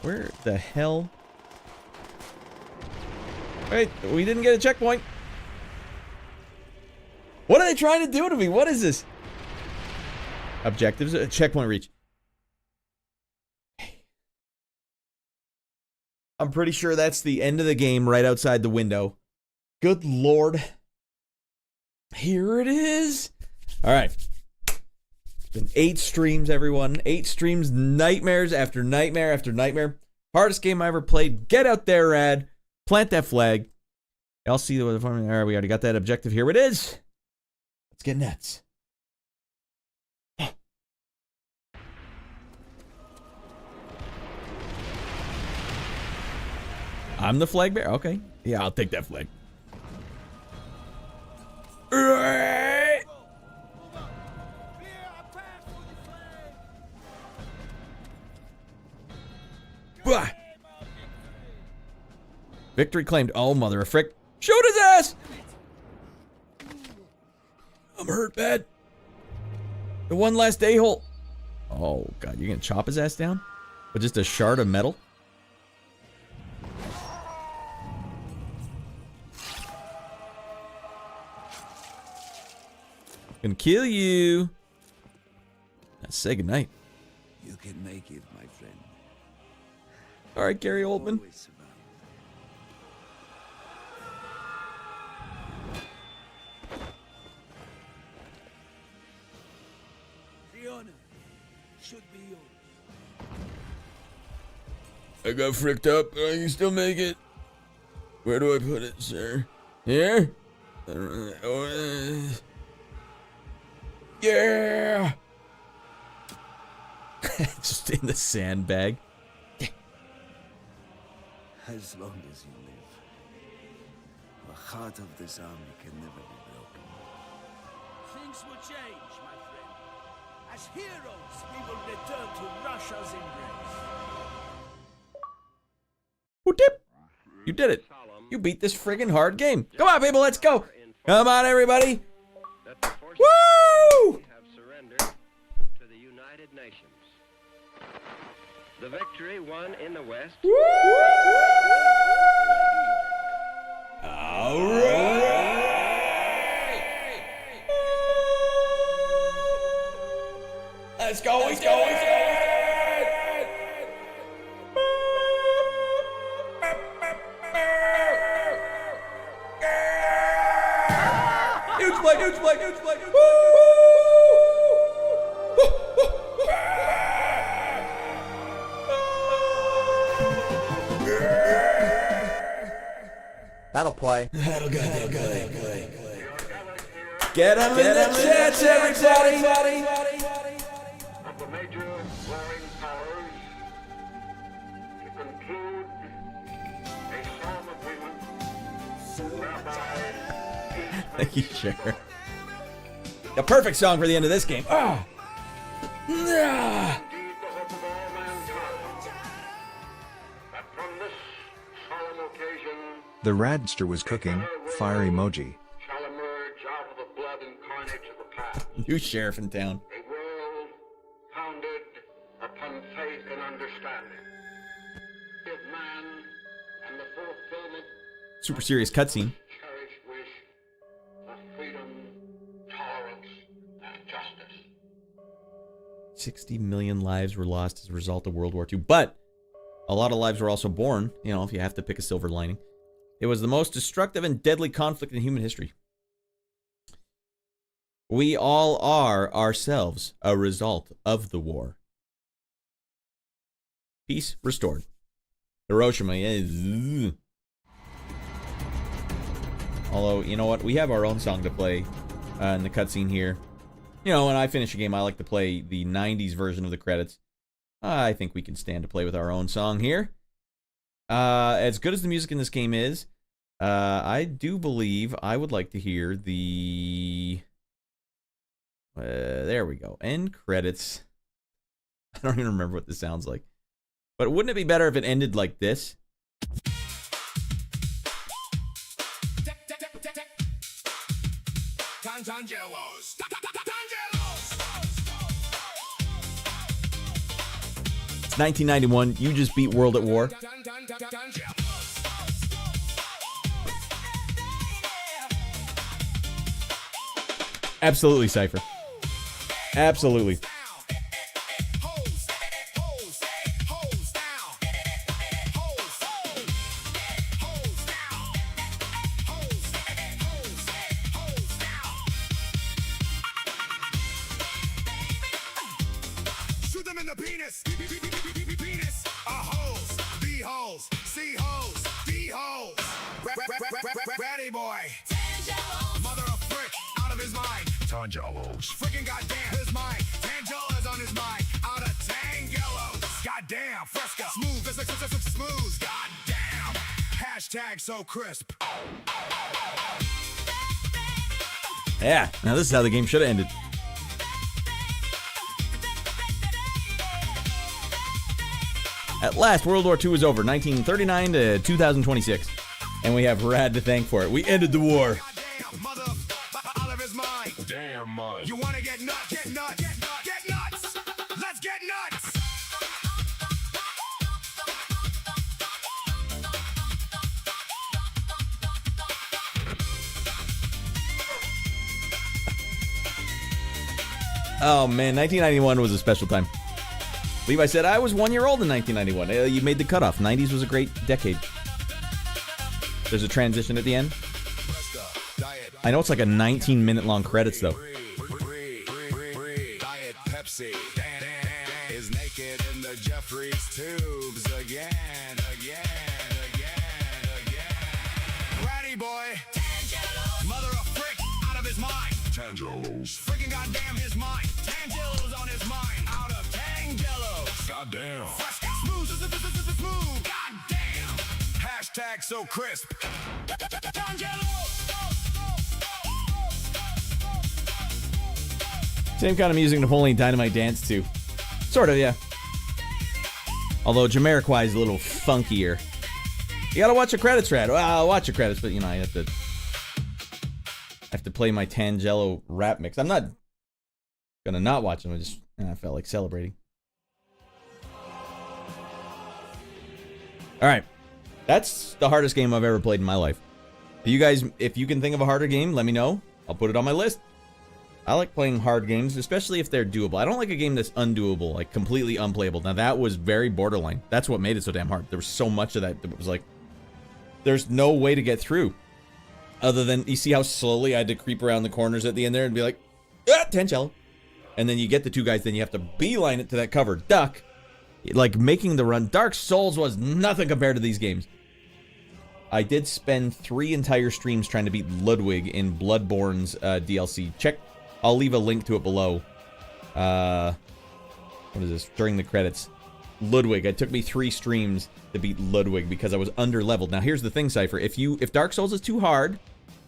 Where the hell? Wait, we didn't get a checkpoint. What are they trying to do to me? What is this? Objectives? Checkpoint reach. I'm pretty sure that's the end of the game right outside the window. Good Lord. Here it is. All right. It's been 8 streams, everyone. 8 streams, nightmares after nightmare after nightmare. Hardest game I ever played. Get out there, Radd. Plant that flag. I'll see the formula. All right, we already got that objective. Here it is. Let's get nuts. I'm the flag bearer? Okay. Yeah, I'll take that flag. Victory claimed. Oh, mother of frick. Shoot his ass! I'm hurt bad. The one last a-hole. Oh, God. You're going to chop his ass down? With just a shard of metal? Gonna kill you. Let's say goodnight. You can make it, my friend. All right, Gary Oldman. Always survive. The honor should be yours. I got fricked up, but I can still make it. Where do I put it, sir? Here? Yeah! Just in the sandbag. As long as you live, the heart of this army can never be broken. Things will change, my friend. As heroes, we will return to Russia's embrace. Whoop-dip. You did it. You beat this friggin' hard game. Come on, people, let's go. Come on, everybody. Woo! Have surrendered to the United Nations. The victory won in the West. All right. Let's go. Let's go. Let's go. Huge flag, huge flag, huge flag, huge flag. That'll play. That'll go. Get him in the chats, everybody. Of the major warring powers to conclude a solemn agreement whereby Thank you, sure. The perfect song for the end of this game. Ah. indeed the hope of all mankind that from this solemn occasion The Raddster was cooking, fire emoji. shall emerge out of the blood and carnage of the past New sheriff in town. a world founded upon faith and understanding of man and the fulfillment Super serious cutscene. cherished wish of freedom, tolerance, and justice. 60 million lives were lost as a result of World War II. But a lot of lives were also born, you know, if you have to pick a silver lining. It was the most destructive and deadly conflict in human history. We all are ourselves a result of the war. Peace restored. Hiroshima is... Although, you know what? We have our own song to play in the cutscene here. You know, when I finish a game, I like to play the 90s version of the credits. I think we can stand to play with our own song here. As good as the music in this game is, I do believe I would like to hear the... there we go. End credits. I don't even remember what this sounds like. But wouldn't it be better if it ended like this? It's 1991. You just beat World at War. Absolutely, Cypher. Absolutely. Raddy Boy, mother of frick, out of his mind. Tangelos, freaking goddamn, his mind. Tangela's on his mind, out of Tangelos. Goddamn, fresca, smooth, goddamn. Hashtag so crisp. Yeah, now this is how the game should have ended. At last, World War II is over, 1939 to 2026. And we have Radd to thank for it. We ended the war. Damn, man. You wanna get nuts, get nuts, get nuts, get nuts. Let's get nuts. Oh man, 1991 was a special time. Levi said, I was 1 year old in 1991. You made the cutoff. 90s was a great decade. There's a transition at the end. I know it's like a 19-minute long credits, though. Diet Pepsi is naked in the Jeffries tubes again. Raddy Boy, mother of frick, out of his mind. Tangelos, freaking goddamn his mind. Tangelos on his mind, out of Tangelos. Goddamn, smooth, goddamn. Hashtag so crisp. Same kind of music Napoleon Dynamite danced to. Sort of, yeah. Although Jamiroquai is a little funkier. You gotta watch the credits, Radd. Well, I'll watch the credits, but you know, I have to play my Tangelo rap mix. I'm not gonna not watch them. I felt like celebrating. Alright. That's the hardest game I've ever played in my life. You guys, if you can think of a harder game, let me know. I'll put it on my list. I like playing hard games, especially if they're doable. I don't like a game that's undoable, like completely unplayable. Now that was very borderline. That's what made it so damn hard. There was so much of that was like, there's no way to get through. Other than, you see how slowly I had to creep around the corners at the end there and be like, Tangelo. And then you get the two guys, then you have to beeline it to that cover. Duck. Like making the run. Dark Souls was nothing compared to these games. I did spend 3 entire streams trying to beat Ludwig in Bloodborne's DLC. Check. I'll leave a link to it below. What is this? During the credits. Ludwig. It took me 3 streams to beat Ludwig because I was under-leveled. Now, here's the thing, Cypher. If Dark Souls is too hard,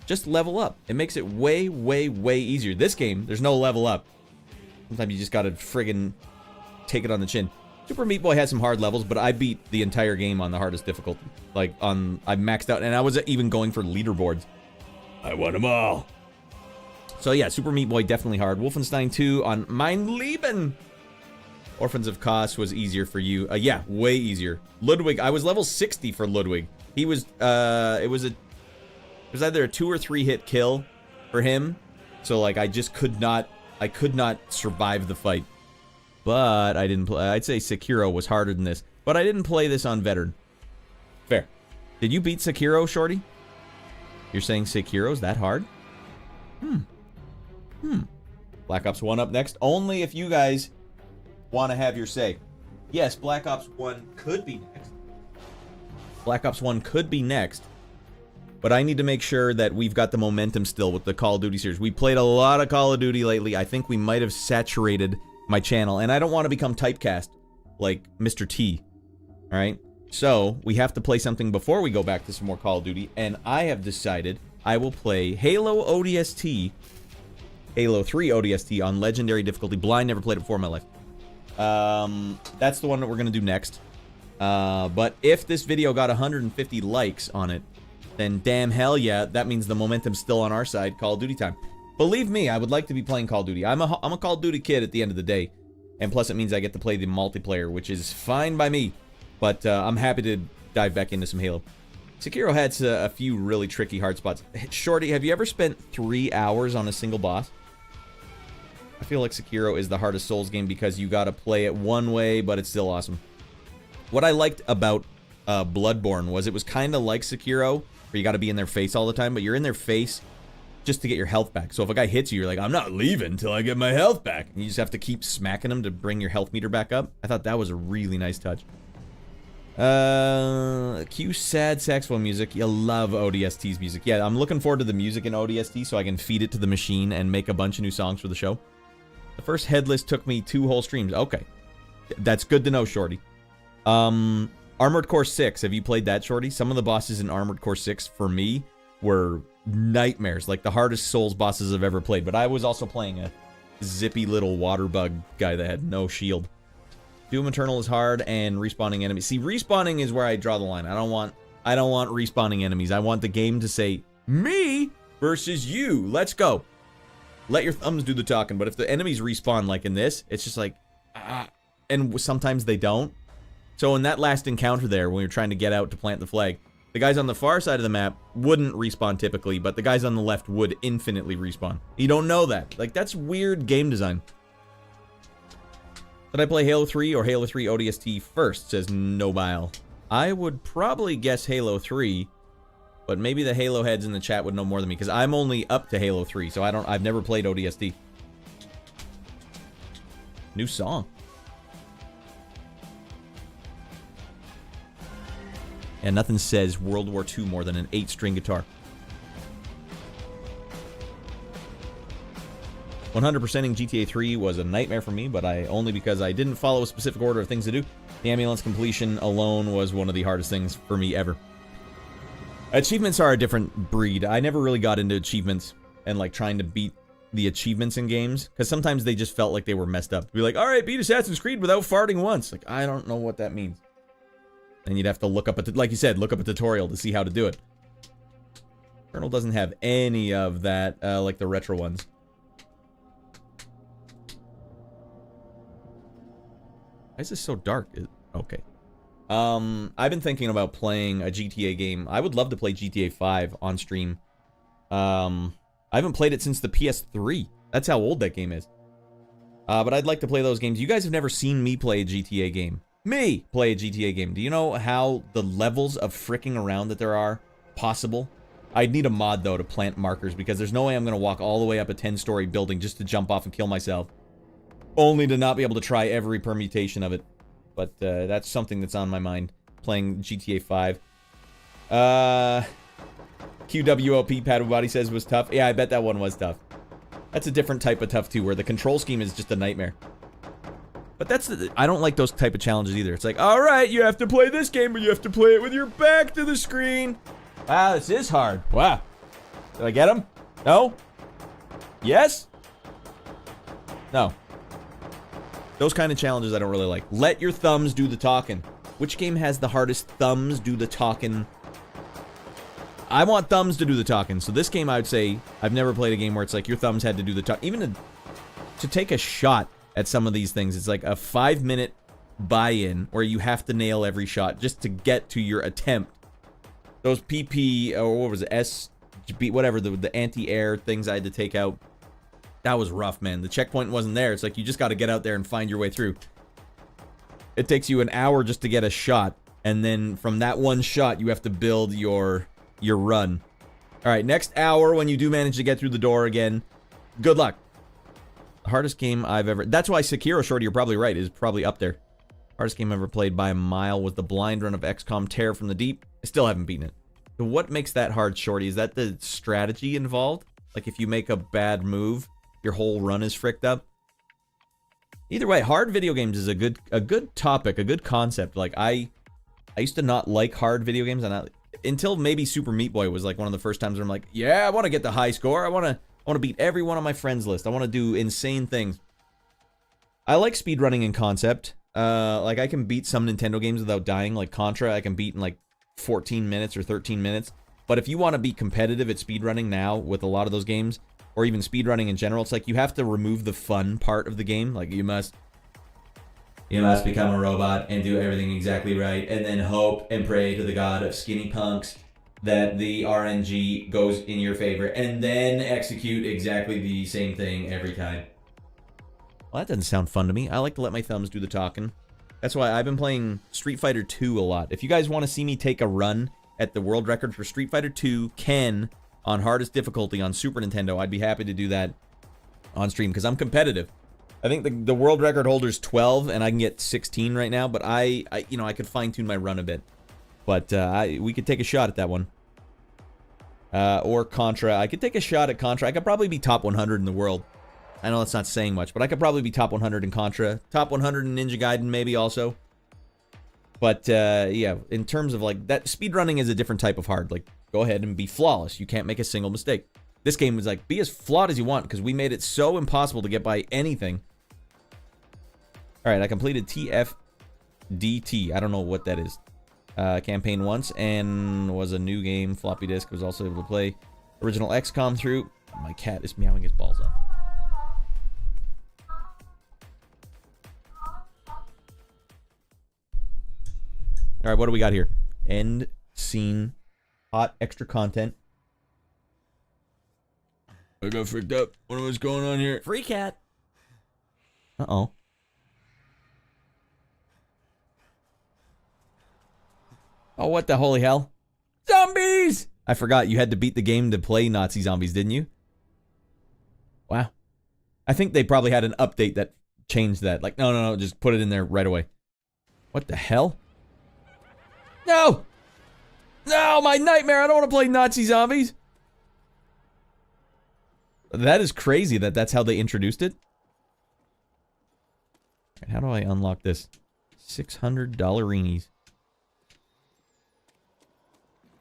just level up. It makes it way, way, way easier. This game, there's no level up. Sometimes you just gotta friggin' take it on the chin. Super Meat Boy had some hard levels, but I beat the entire game on the hardest difficulty. Like, I maxed out, and I was even going for leaderboards. I won them all. So yeah, Super Meat Boy definitely hard. Wolfenstein 2 on Mein Leben. Orphans of Kos was easier for you. Yeah, way easier. Ludwig, I was level 60 for Ludwig. He was, it was either a 2 or 3 hit kill for him. So like, I could not survive the fight. but I didn't play. I'd say Sekiro was harder than this, but I didn't play this on veteran. Fair. Did you beat Sekiro, Shorty? You're saying Sekiro's that hard? Black Ops 1 up next. Only if you guys want to have your say. Yes, Black Ops 1 could be next. Black Ops 1 could be next. But I need to make sure that we've got the momentum still with the Call of Duty series. We played a lot of Call of Duty lately. I think we might have saturated my channel. And I don't want to become typecast like Mr. T. Alright? So, we have to play something before we go back to some more Call of Duty. And I have decided I will play Halo ODST. Halo 3 ODST on Legendary difficulty. Blind, never played it before in my life. That's the one that we're going to do next. But if this video got 150 likes on it, then damn hell yeah, that means the momentum's still on our side. Call of Duty time. Believe me, I would like to be playing Call of Duty. I'm a Call of Duty kid at the end of the day. And plus it means I get to play the multiplayer, which is fine by me. But I'm happy to dive back into some Halo. Sekiro had a few really tricky hard spots. Shorty, have you ever spent 3 hours on a single boss? I feel like Sekiro is the hardest Souls game because you gotta play it one way, but it's still awesome. What I liked about Bloodborne was it was kind of like Sekiro, where you gotta be in their face all the time, but you're in their face just to get your health back. So if a guy hits you, you're like, I'm not leaving until I get my health back. And you just have to keep smacking him to bring your health meter back up. I thought that was a really nice touch. Cue sad saxophone music. You love ODST's music. Yeah, I'm looking forward to the music in ODST so I can feed it to the machine and make a bunch of new songs for the show. The first headless took me 2 whole streams. Okay. That's good to know, Shorty. Armored Core 6. Have you played that, Shorty? Some of the bosses in Armored Core 6, for me, were nightmares. Like the hardest Souls bosses I've ever played. But I was also playing a zippy little water bug guy that had no shield. Doom Eternal is hard, and respawning enemies. See, respawning is where I draw the line. I don't want respawning enemies. I want the game to say, me versus you. Let's go. Let your thumbs do the talking. But if the enemies respawn like in this, it's just like, and sometimes they don't. So in that last encounter there, when you're trying to get out to plant the flag, the guys on the far side of the map wouldn't respawn typically, but the guys on the left would infinitely respawn. You don't know that. Like, that's weird game design. Did I play Halo 3 or Halo 3 ODST first, says Nobile. I would probably guess Halo 3, but maybe the Halo heads in the chat would know more than me, because I'm only up to Halo 3, so I've never played ODST. New song. And nothing says World War II more than an 8-string guitar. 100%ing GTA 3 was a nightmare for me, but only because I didn't follow a specific order of things to do. The ambulance completion alone was one of the hardest things for me ever. Achievements are a different breed. I never really got into achievements and like trying to beat the achievements in games, because sometimes they just felt like they were messed up. Be like, alright, beat Assassin's Creed without farting once. Like, I don't know what that means. And you'd have to look up, like you said, look up a tutorial to see how to do it. Colonel doesn't have any of that, like the retro ones. Why is this so dark? Okay. I've been thinking about playing a GTA game. I would love to play GTA 5 on stream. I haven't played it since the PS3. That's how old that game is. But I'd like to play those games. You guys have never seen me play a GTA game. Me play a GTA game. Do you know how the levels of fricking around that there are possible? I'd need a mod, though, to plant markers, because there's no way I'm going to walk all the way up a 10-story building just to jump off and kill myself. Only to not be able to try every permutation of it. But that's something that's on my mind. Playing GTA 5. QWOP, Padwabody says was tough. Yeah, I bet that one was tough. That's a different type of tough, too, where the control scheme is just a nightmare. But I don't like those type of challenges either. It's like, alright, you have to play this game, but you have to play it with your back to the screen. Wow, this is hard. Wow. Did I get him? No? Yes? No. Those kind of challenges I don't really like. Let your thumbs do the talking. Which game has the hardest thumbs do the talking? I want thumbs to do the talking. So this game, I would say, I've never played a game where it's like your thumbs had to do the talk. Even to take a shot at some of these things, it's like a 5-minute buy-in where you have to nail every shot just to get to your attempt. Those PP, or what was it, SB, whatever, the anti-air things I had to take out. That was rough, man. The checkpoint wasn't there. It's like you just got to get out there and find your way through. It takes you an hour just to get a shot, and then from that one shot, you have to build your run. All right, next hour, when you do manage to get through the door again, good luck. The hardest game I've ever... That's why Sekiro, Shorty, you're probably right, is probably up there. Hardest game I've ever played by a mile was the blind run of XCOM Terror from the Deep. I still haven't beaten it. So what makes that hard, Shorty? Is that the strategy involved? Like if you make a bad move, your whole run is fricked up? Either way, hard video games is a good topic, a good concept. Like I used to not like hard video games, and until maybe Super Meat Boy was like one of the first times where I'm like, yeah, I want to get the high score. I want to beat everyone on my friends list. I want to do insane things. I like speedrunning in concept. Like I can beat some Nintendo games without dying, like Contra. I can beat in like 14 minutes or 13 minutes. But if you want to be competitive at speedrunning now with a lot of those games, or even speedrunning in general, it's like you have to remove the fun part of the game. Like you must become a robot and do everything exactly right, and then hope and pray to the god of skinny punks that the RNG goes in your favor, and then execute exactly the same thing every time. Well, that doesn't sound fun to me. I like to let my thumbs do the talking. That's why I've been playing Street Fighter 2 a lot. If you guys want to see me take a run at the world record for Street Fighter 2 Ken on hardest difficulty on Super Nintendo, I'd be happy to do that on stream, because I'm competitive. I think the world record holder's 12, and I can get 16 right now, but I could fine-tune my run a bit. But we could take a shot at that one. Or Contra. I could take a shot at Contra. I could probably be top 100 in the world. I know that's not saying much, but I could probably be top 100 in Contra. Top 100 in Ninja Gaiden, maybe, also. But, yeah, in terms of, like, that speedrunning is a different type of hard. Like, go ahead and be flawless. You can't make a single mistake. This game was like, be as flawed as you want, because we made it so impossible to get by anything. Alright, I completed TFDT. I don't know what that is. Campaign once, and was a new game. Floppy disk. Was also able to play original XCOM through. My cat is meowing his balls off. Alright, what do we got here? End scene. Hot extra content. I got freaked up. What was going on here? Free cat. Uh-oh. Oh, what the holy hell? Zombies! I forgot you had to beat the game to play Nazi zombies, didn't you? Wow. I think they probably had an update that changed that. Like, no, just put it in there right away. What the hell? No! No, my nightmare! I don't want to play Nazi zombies! That is crazy that that's how they introduced it. How do I unlock this? $600.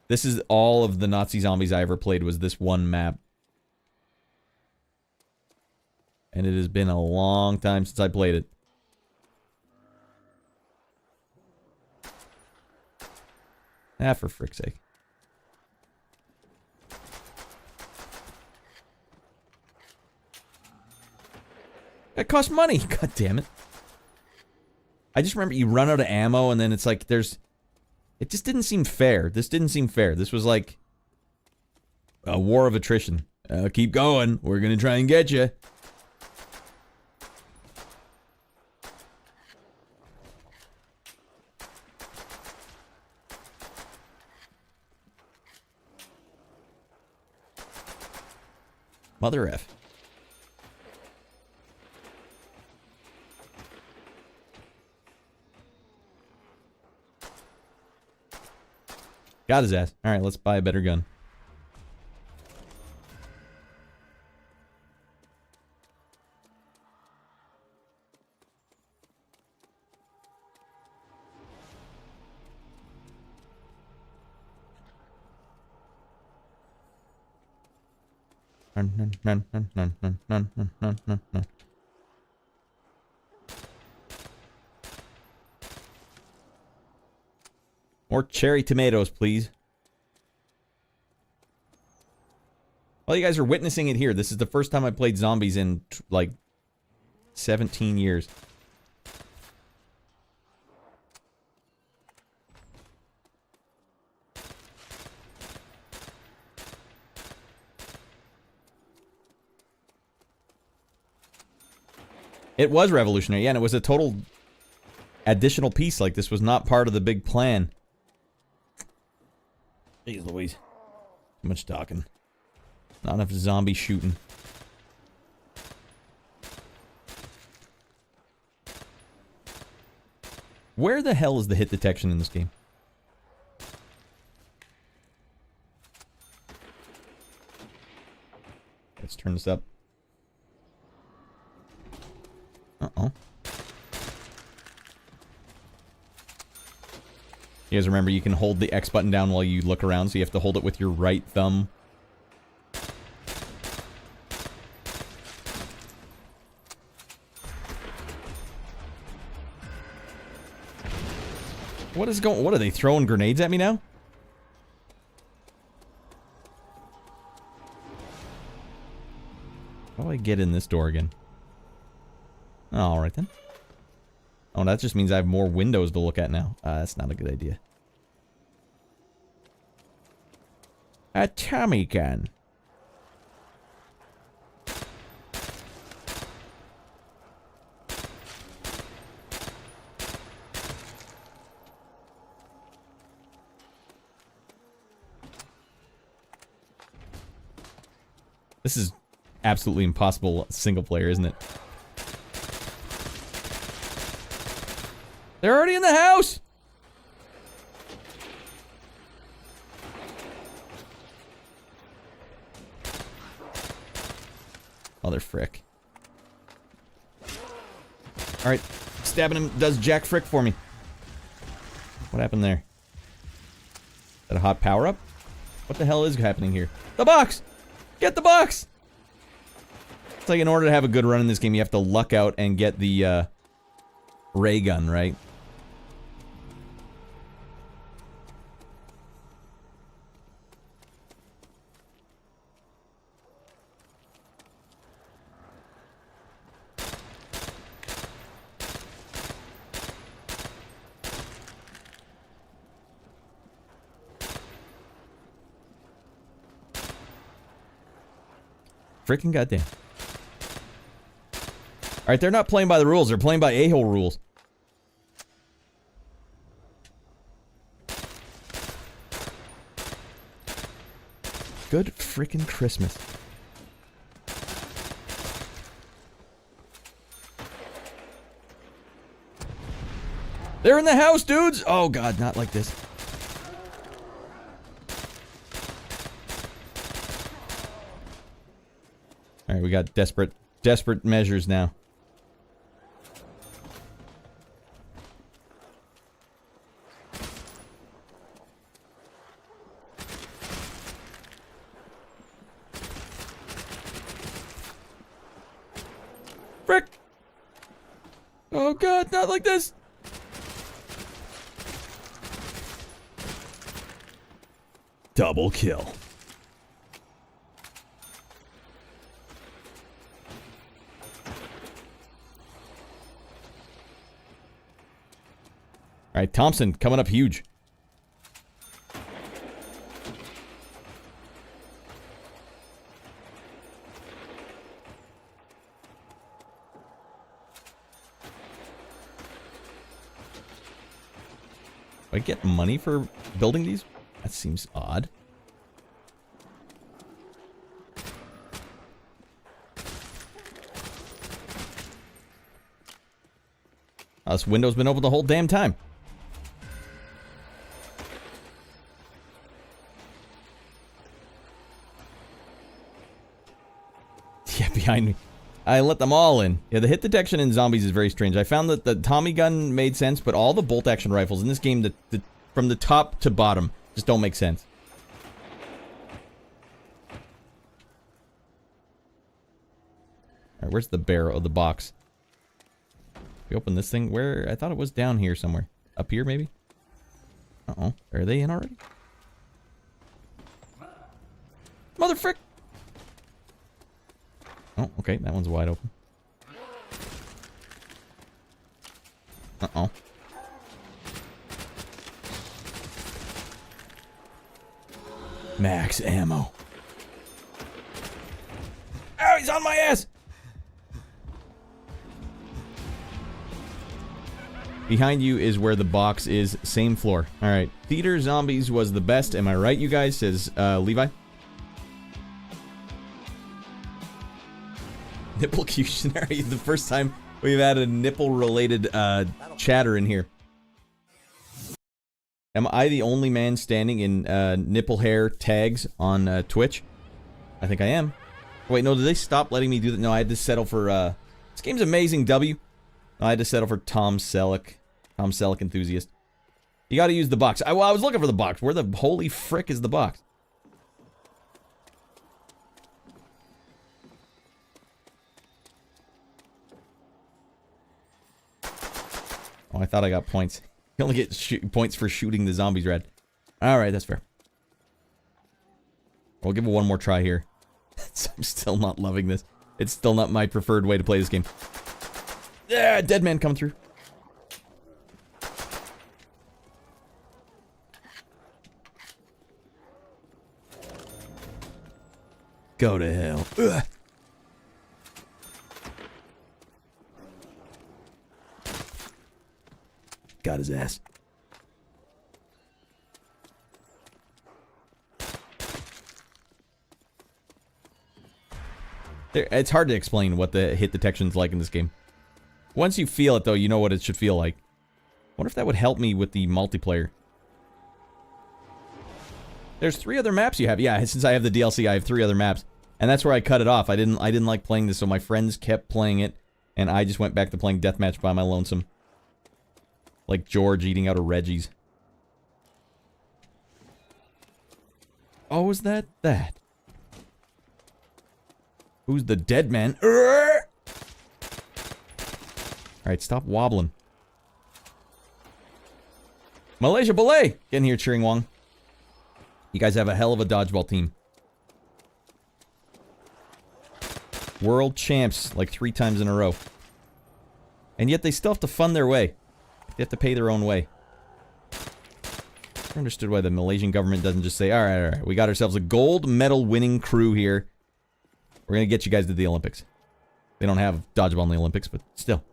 This is all of the Nazi zombies I ever played, was this one map. And it has been a long time since I played it. Ah, for frick's sake. That costs money. God damn it. I just remember you run out of ammo and then it's like there's... It just didn't seem fair. This didn't seem fair. This was like a war of attrition. Keep going. We're gonna try and get you. Mother F. Got his ass. Alright, let's buy a better gun. More cherry tomatoes, please. Well, you guys are witnessing it here. This is the first time I played zombies in, like, 17 years. It was revolutionary, yeah, and it was a total additional piece. Like, this was not part of the big plan. Jeez Louise. Too much talking. Not enough zombie shooting. Where the hell is the hit detection in this game? Let's turn this up. Uh-oh. You guys remember you can hold the X button down while you look around, so you have to hold it with your right thumb. What is going... What, are they throwing grenades at me now? How do I get in this door again? Oh, alright then. Oh, that just means I have more windows to look at now. That's not a good idea. A Tommy gun. This is absolutely impossible single player, isn't it? They're already in the house! Mother frick. Alright, stabbing him does jack frick for me. What happened there? Is that a hot power-up? What the hell is happening here? The box! Get the box! It's like in order to have a good run in this game, you have to luck out and get the, ray gun, right? Freaking goddamn. Alright, they're not playing by the rules, they're playing by a-hole rules. Good freaking Christmas. They're in the house, dudes! Oh god, not like this. Alright, we got desperate measures now. Frick! Oh god, not like this! Double kill. Alright, Thompson coming up huge. Do I get money for building these? That seems odd. Oh, this window's been open the whole damn time. Yeah, behind me. I let them all in. Yeah, the hit detection in zombies is very strange. I found that the Tommy gun made sense, but all the bolt action rifles in this game, from the top to bottom, just don't make sense. Alright, where's the barrel of the box? We open this thing. Where? I thought it was down here somewhere. Up here, maybe? Uh-oh. Are they in already? Motherfrick! Oh, okay. That one's wide open. Uh-oh. Max ammo. Ow, he's on my ass! Behind you is where the box is. Same floor. All right. Theater Zombies was the best. Am I right, you guys? Says Levi. Nipple Cutionary. The first time we've had a nipple-related chatter in here. Am I the only man standing in nipple hair tags on Twitch? I think I am. Wait, no, did they stop letting me do that? No, I had to settle for, this game's amazing, W. No, I had to settle for Tom Selleck. Tom Selleck enthusiast. You gotta use the box. Well, I was looking for the box. Where the holy frick is the box? Oh, I thought I got points. You only get points for shooting the zombies, Radd. Alright, that's fair. We'll give it one more try here. I'm still not loving this. It's still not my preferred way to play this game. Yeah, dead man coming through. Go to hell. Ugh. Got his ass. It's hard to explain what the hit detection's like in this game. Once you feel it, though, you know what it should feel like. Wonder if that would help me with the multiplayer. There's 3 other maps you have. Yeah, since I have the DLC, I have 3 other maps. And that's where I cut it off. I didn't like playing this, so my friends kept playing it, and I just went back to playing Deathmatch by my lonesome. Like George eating out of Reggie's. Oh, is that that? Who's the dead man? Alright, stop wobbling. Malaysia Belay! Getting here, cheering Wong. You guys have a hell of a dodgeball team. World champs, like 3 times in a row. And yet they still have to fund their way. They have to pay their own way. I understood why the Malaysian government doesn't just say, alright, we got ourselves a gold medal winning crew here. We're gonna get you guys to the Olympics. They don't have dodgeball in the Olympics, but still.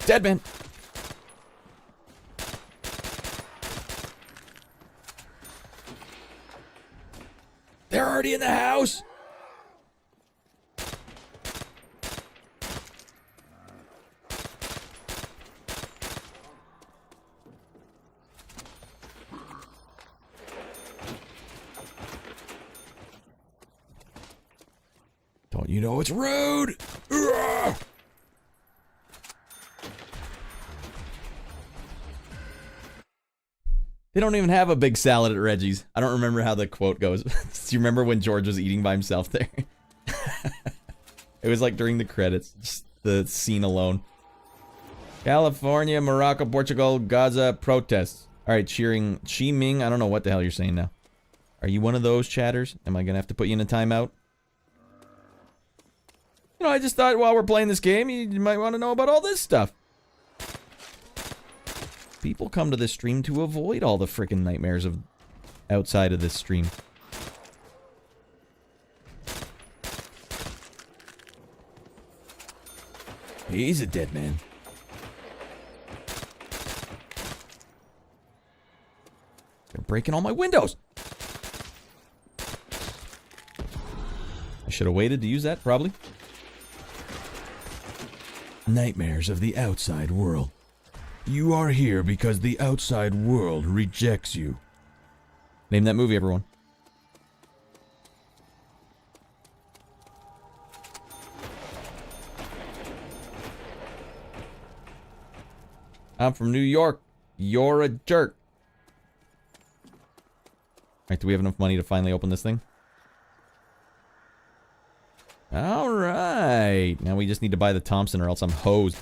Dead man! They're already in the house! Don't you know it's rude? Ugh! They don't even have a big salad at Reggie's. I don't remember how the quote goes. Do you remember when George was eating by himself there? It was like during the credits. Just the scene alone. California, Morocco, Portugal, Gaza, protests. Alright, cheering Chi Ming. I don't know what the hell you're saying now. Are you one of those chatters? Am I gonna have to put you in a timeout? You know, I just thought while we're playing this game, you might want to know about all this stuff. People come to this stream to avoid all the freaking nightmares of outside of this stream. He's a dead man. They're breaking all my windows. I should have waited to use that, probably. Nightmares of the outside world. You are here because the outside world rejects you. Name that movie, everyone. I'm from New York. You're a jerk. Alright, do we have enough money to finally open this thing? Alright. Now we just need to buy the Thompson or else I'm hosed.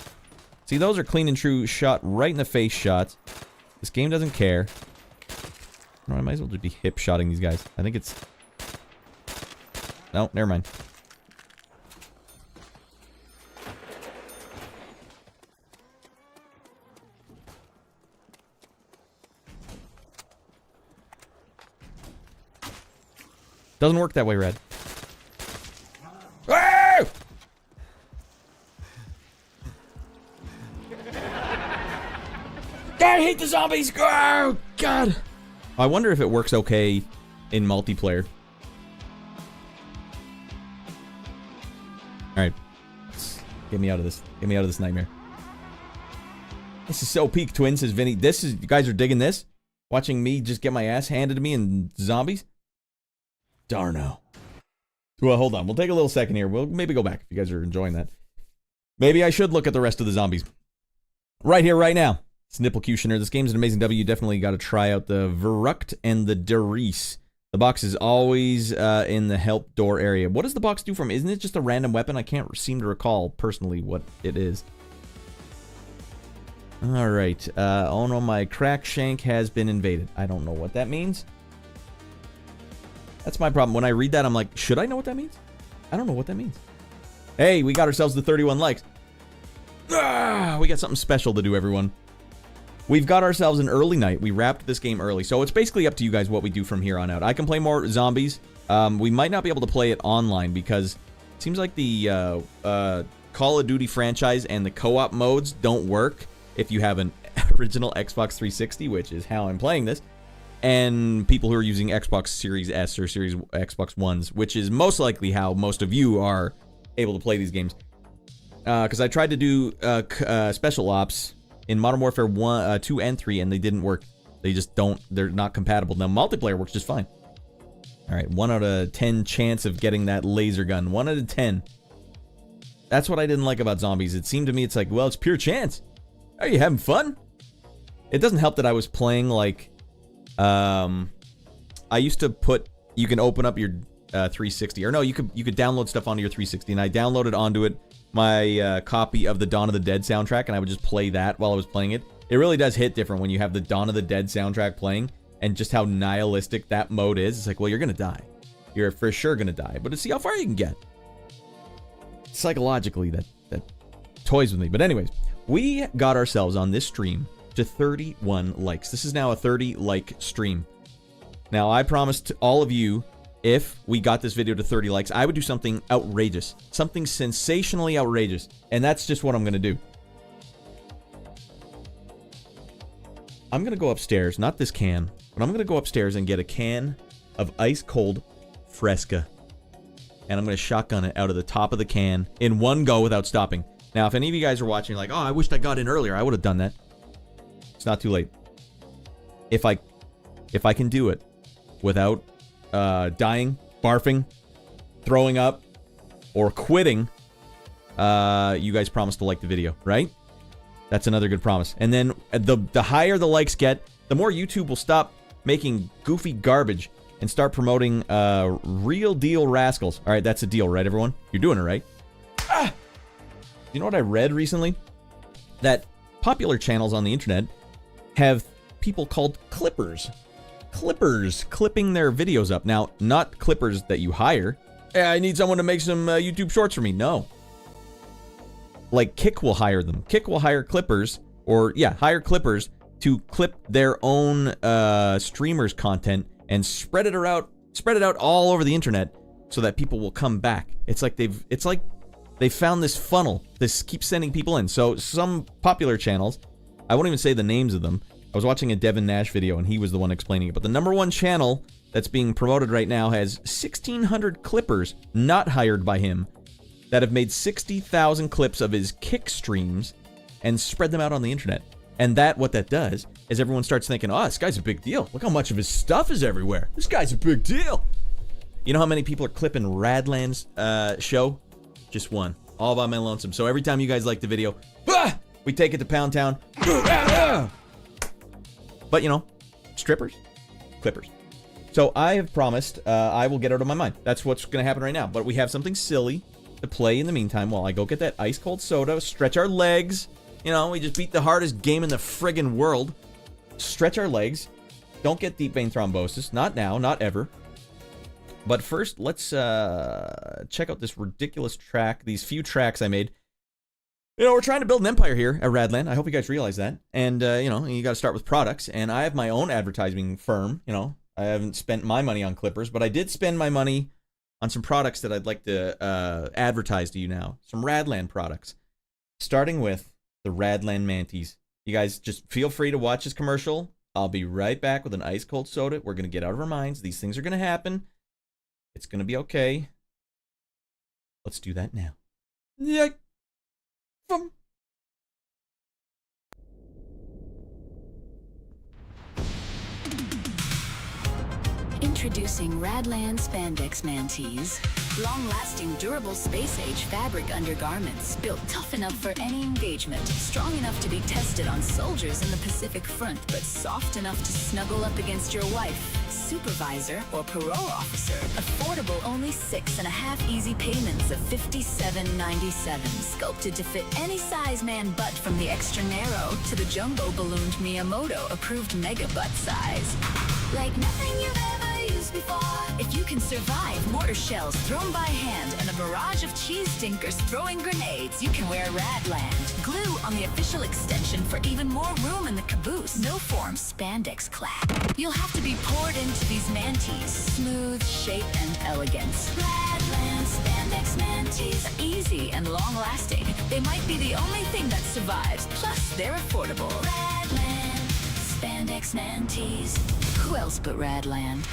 See, those are clean and true shot right in the face shots. This game doesn't care. No, I might as well just be hip-shotting these guys. I think it's... No, never mind. Doesn't work that way, Radd. I hate the zombies. Oh, God. I wonder if it works okay in multiplayer. All right. Get me out of this. Get me out of this nightmare. This is so peak, twins, says Vinny. This is, you guys are digging this? Watching me just get my ass handed to me in zombies? Darno. Well, hold on. We'll take a little second here. We'll maybe go back if you guys are enjoying that. Maybe I should look at the rest of the zombies. Right here, right now. Snipplecutioner. This game's an amazing W. You definitely got to try out the Verrückt and the Riese. The box is always in the help door area. What does the box do from? Isn't it just a random weapon? I can't seem to recall personally what it is. All right. Oh no, my crack shank has been invaded. I don't know what that means. That's my problem. When I read that, I'm like, should I know what that means? I don't know what that means. Hey, we got ourselves the 31 likes. We got something special to do, everyone. We've got ourselves an early night. We wrapped this game early. So it's basically up to you guys what we do from here on out. I can play more zombies. We might not be able to play it online because it seems like the Call of Duty franchise and the co-op modes don't work if you have an original Xbox 360, which is how I'm playing this, and people who are using Xbox Series S or Series Xbox Ones, which is most likely how most of you are able to play these games. Because I tried to do Special Ops in Modern Warfare 1, 2, and 3, and they didn't work. They just don't, they're not compatible. Now, multiplayer works just fine. All right, 1 out of 10 chance of getting that laser gun. 1 out of 10. That's what I didn't like about zombies. It seemed to me it's like, well, it's pure chance. Are you having fun? It doesn't help that I was playing like, I used to put, you can open up your 360, or no, you could download stuff onto your 360, and I downloaded onto it my copy of the Dawn of the Dead soundtrack, and I would just play that while I was playing it. It really does hit different when you have the Dawn of the Dead soundtrack playing, and just how nihilistic that mode is. It's like, well, you're gonna die. You're for sure gonna die, but to see how far you can get. Psychologically, that toys with me. But anyways, we got ourselves on this stream to 31 likes. This is now a 30-like stream. Now, I promised all of you, if we got this video to 30 likes, I would do something outrageous. Something sensationally outrageous. And that's just what I'm going to do. I'm going to go upstairs, not this can, but I'm going to go upstairs and get a can of ice-cold Fresca. And I'm going to shotgun it out of the top of the can in one go without stopping. Now, if any of you guys are watching, like, oh, I wished I got in earlier, I would have done that. It's not too late. If I can do it without dying, barfing, throwing up, or quitting, you guys promise to like the video, right? That's another good promise. And then the higher the likes get, the more YouTube will stop making goofy garbage and start promoting real deal rascals. All right, that's a deal, right, everyone? You're doing it right. Ah! You know what I read recently? That popular channels on the internet have people called clippers. Clippers clipping their videos up. Now, not clippers that you hire. Hey, I need someone to make some YouTube shorts for me. No. Like Kick will hire them. Kick will hire clippers, or yeah, hire clippers to clip their own streamers' content and spread it out all over the internet so that people will come back. It's like they've found this funnel. This keeps sending people in. So some popular channels, I won't even say the names of them. I was watching a Devin Nash video, and he was the one explaining it. But the #1 channel that's being promoted right now has 1,600 clippers not hired by him that have made 60,000 clips of his Kick streams and spread them out on the internet. And what that does is everyone starts thinking, oh, this guy's a big deal. Look how much of his stuff is everywhere. This guy's a big deal. You know how many people are clipping Raddland's show? Just one. All by my lonesome. So every time you guys like the video, we take it to Pound Town. But, you know, strippers, clippers. So I have promised I will get out of my mind. That's what's going to happen right now. But we have something silly to play in the meantime while I go get that ice-cold soda, stretch our legs. You know, we just beat the hardest game in the friggin' world. Stretch our legs. Don't get deep vein thrombosis. Not now, not ever. But first, let's check out this ridiculous track, these few tracks I made. You know, we're trying to build an empire here at Raddland. I hope you guys realize that. And, you know, you got to start with products. And I have my own advertising firm. You know, I haven't spent my money on clippers, but I did spend my money on some products that I'd like to advertise to you now. Some Raddland products. Starting with the Raddland Manties. You guys just feel free to watch this commercial. I'll be right back with an ice cold soda. We're going to get out of our minds. These things are going to happen. It's going to be okay. Let's do that now. Yeah. Introducing Raddland Spandex Manties. Long-lasting, durable space-age fabric undergarments built tough enough for any engagement, strong enough to be tested on soldiers in the Pacific Front, but soft enough to snuggle up against your wife, supervisor, or parole officer. Affordable only 6.5 easy payments of $57.97, sculpted to fit any size man butt from the extra narrow to the jumbo ballooned Miyamoto approved mega butt size. Like nothing you've ever used before. If you can survive mortar shells thrown by hand and a barrage of cheese stinkers throwing grenades, you can wear Raddland. Glue on the official extension for even more room in the caboose. No form spandex clad. You'll have to be poured into these manties. Smooth shape and elegance. Raddland Spandex Manties are easy and long-lasting. They might be the only thing that survives. Plus, they're affordable. Raddland Spandex Manties. Who else but Raddland?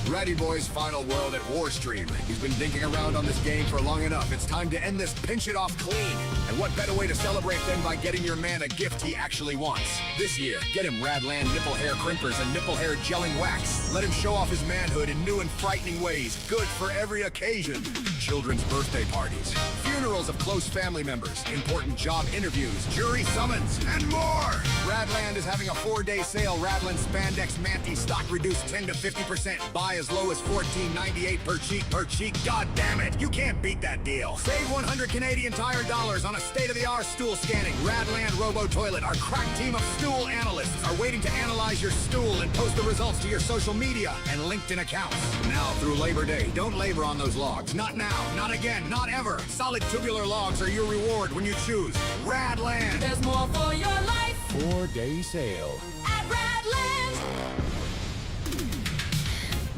Raddy Boy's final world at War stream. He's been dinking around on this game for long enough. It's time to end this pinch it off clean. And what better way to celebrate than by getting your man a gift he actually wants? This year, get him Raddland nipple hair crimpers and nipple hair gelling wax. Let him show off his manhood in new and frightening ways. Good for every occasion. Children's birthday parties, funerals of close family members, important job interviews, jury summons, and more. Raddland is having a 4-day sale. Raddland Spandex Manty stock reduced 10 to 50%. Buy as low as $14.98 per cheek. God damn it, you can't beat that deal. Save 100 Canadian Tire dollars on a state-of-the-art stool scanning. Raddland Robo Toilet, our crack team of stool analysts are waiting to analyze your stool and post the results to your social media and LinkedIn accounts. Now through Labor Day, don't labor on those logs. Not now, not again, not ever. Solid tubular logs are your reward when you choose Raddland. There's more for your life 4-day sale. at Raddland.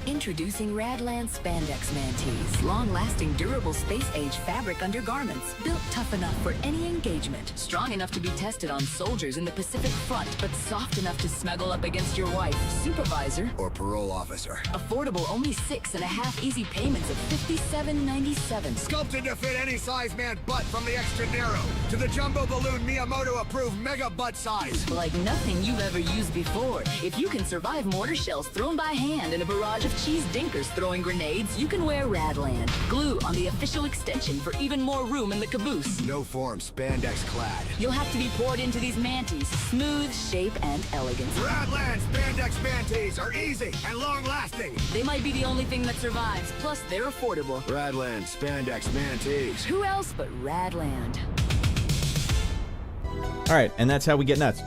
Introducing Raddland Spandex Manties. Long-lasting, durable, space-age fabric undergarments. Built tough enough for any engagement. Strong enough to be tested on soldiers in the Pacific Front, but soft enough to snuggle up against your wife, supervisor, Or parole officer. affordable only 6.5 easy payments of $57.97. Sculpted to fit any size man butt from the extra narrow to the jumbo balloon Miyamoto approved mega butt size. Like nothing you've ever used before. If you can survive mortar shells thrown by hand and a barrage of cheese dinkers throwing grenades, you can wear Raddland. Glue on the official extension for even more room in the caboose. No form spandex clad. You'll have to be poured into these manties. Smooth shape and elegance. Raddland Spandex Manties are easy and long-lasting. They might be the only thing that survives, plus they're affordable. Raddland Spandex Manties. Who else but Raddland? All right, and that's how we get nuts.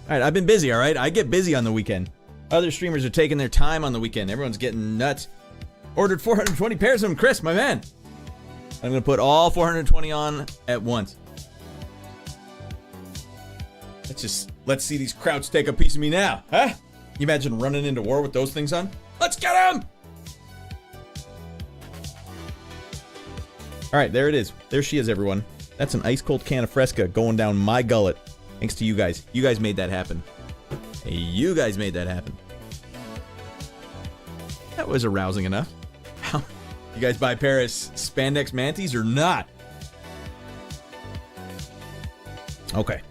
All right, I've been busy, all right? I get busy on the weekend. Other streamers are taking their time on the weekend. Everyone's getting nuts. Ordered 420 pairs of them. Chris, my man. I'm going to put all 420 on at once. Let's see these krauts take a piece of me now, huh? You imagine running into war with those things on? Let's get them! All right, there it is. There she is, everyone. That's an ice-cold can of Fresca going down my gullet. Thanks to you guys. You guys made that happen. Hey, you guys made that happen. That was arousing enough. You guys buy a pair of spandex manties or not? Okay.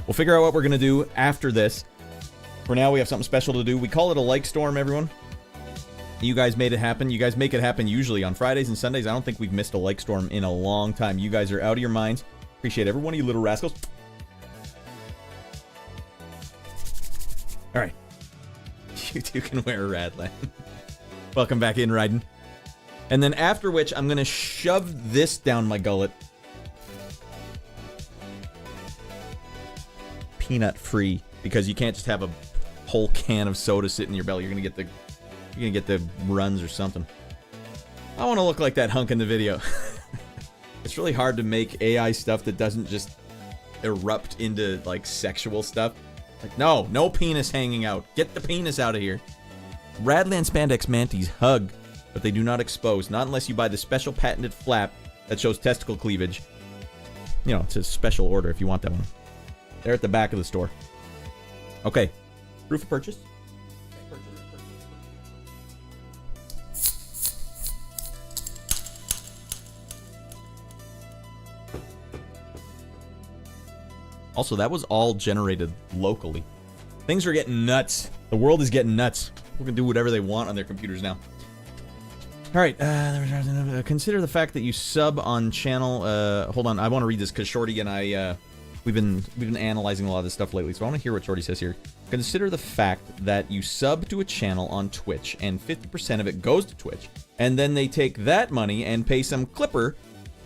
We'll figure out what we're going to do after this. For now, we have something special to do. We call it a like storm, everyone. You guys made it happen. You guys make it happen usually on Fridays and Sundays. I don't think we've missed a like storm in a long time. You guys are out of your minds. Appreciate every one of you little rascals. All right. You two can wear a Raddland. Welcome back in, Ryden. And then after which, I'm going to shove this down my gullet. Peanut free. Because you can't just have a whole can of soda sit in your belly. You're going to get the runs or something. I want to look like that hunk in the video. It's really hard to make AI stuff that doesn't just erupt into like sexual stuff. Like, no penis hanging out. Get the penis out of here. Raddland Spandex Manties hug, but they do not expose. Not unless you buy the special patented flap that shows testicle cleavage. You know, it's a special order if you want that one. They're at the back of the store. Okay. Proof of purchase. Also, that was all generated locally. Things are getting nuts. The world is getting nuts. People can do whatever they want on their computers now. All right. Consider the fact that you sub on channel. Hold on. I want to read this because Shorty and I, we've been analyzing a lot of this stuff lately. So I want to hear what Shorty says here. Consider the fact that you sub to a channel on Twitch and 50% of it goes to Twitch, and then they take that money and pay some clipper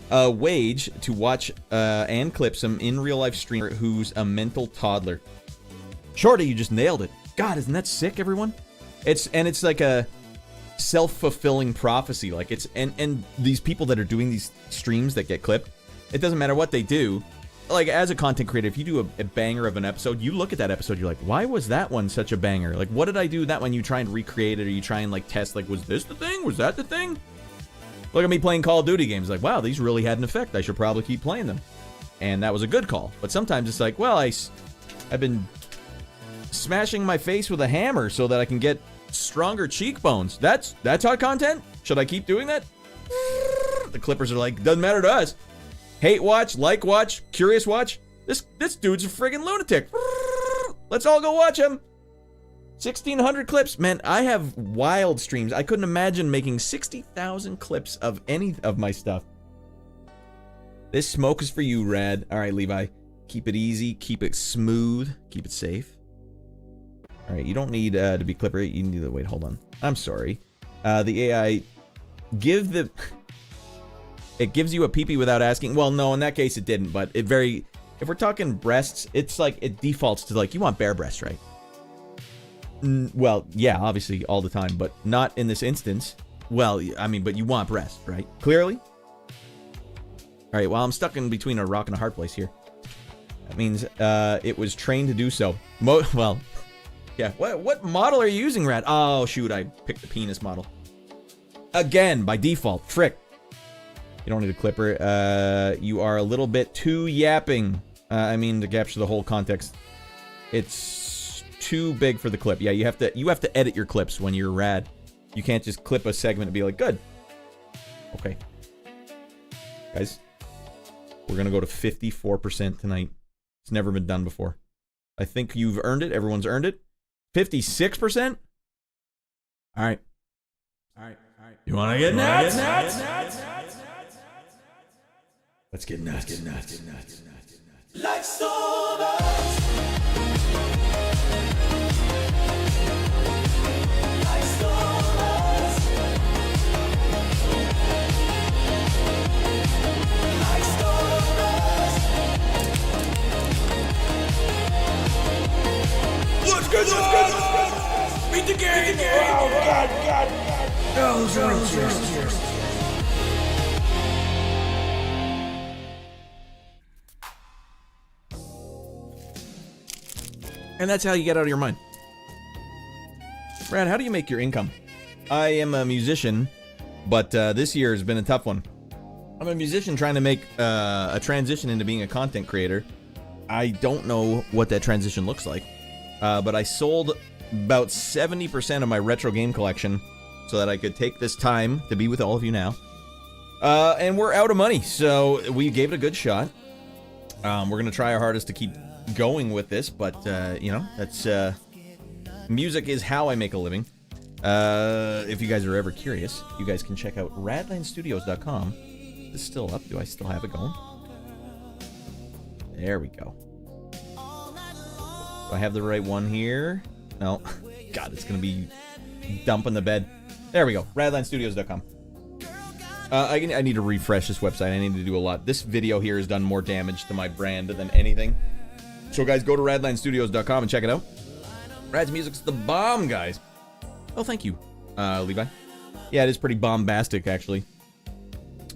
wage to watch and clip some in real life streamer who's a mental toddler. Shorty, you just nailed it. God, isn't that sick, everyone? It's like a self-fulfilling prophecy. Like it's and these people that are doing these streams that get clipped, it doesn't matter what they do. Like as a content creator, if you do a banger of an episode, you look at that episode, you're like, why was that one such a banger? Like, what did I do that one? You try and recreate it, or you try and like test, like, was this the thing? Was that the thing? Look at me playing Call of Duty games. Like, wow, these really had an effect. I should probably keep playing them. And that was a good call. But sometimes it's like, well, I've been smashing my face with a hammer so that I can get stronger cheekbones. That's hot content? Should I keep doing that? The clippers are like, doesn't matter to us. Hate watch, like watch, curious watch. This dude's a friggin' lunatic. Let's all go watch him. 1,600 clips. Man, I have wild streams. I couldn't imagine making 60,000 clips of any of my stuff. This smoke is for you, Radd. All right, Levi. Keep it easy. Keep it smooth. Keep it safe. All right, you don't need to be clipper. You need to wait. Hold on. I'm sorry. The AI it gives you a pee-pee without asking. Well, no, in that case it didn't. But if we're talking breasts, it's like it defaults to like you want bare breasts, right? Well, yeah, obviously all the time, but not in this instance. Well, I mean, but you want breasts, right? Clearly. All right. Well, I'm stuck in between a rock and a hard place here. That means it was trained to do so. Well, yeah. What model are you using, Radd? Oh shoot, I picked the penis model. Again, by default. Frick. You don't need a clipper. You are a little bit too yapping. I mean, to capture the whole context. It's too big for the clip. Yeah, you have to edit your clips when you're Radd. You can't just clip a segment and be like, good. Okay. Guys, we're gonna go to 54% tonight. It's never been done before. I think you've earned it. Everyone's earned it. 56%? All right. You wanna get nuts? Let's get nuts. LIKESTORMERS. Let's go. Beat the game. Oh, God. Those are cheers. And that's how you get out of your mind. Radd, how do you make your income? I am a musician, but this year has been a tough one. I'm a musician trying to make a transition into being a content creator. I don't know what that transition looks like, but I sold about 70% of my retro game collection so that I could take this time to be with all of you now. And we're out of money, so we gave it a good shot. We're going to try our hardest to keep going with this, but you know, that's music is how I make a living. If you guys are ever curious, you guys can check out radlandstudios.com. Is it still up? Do I still have it going? There we go. Do I have the right one here? No. God, it's gonna be dumping the bed. There we go. radlandstudios.com. I need to refresh this website. I need to do a lot. This video here has done more damage to my brand than anything. So guys, go to radlandstudios.com and check it out. Radd's music's the bomb, guys. Oh, thank you, Levi. Yeah, it is pretty bombastic, actually.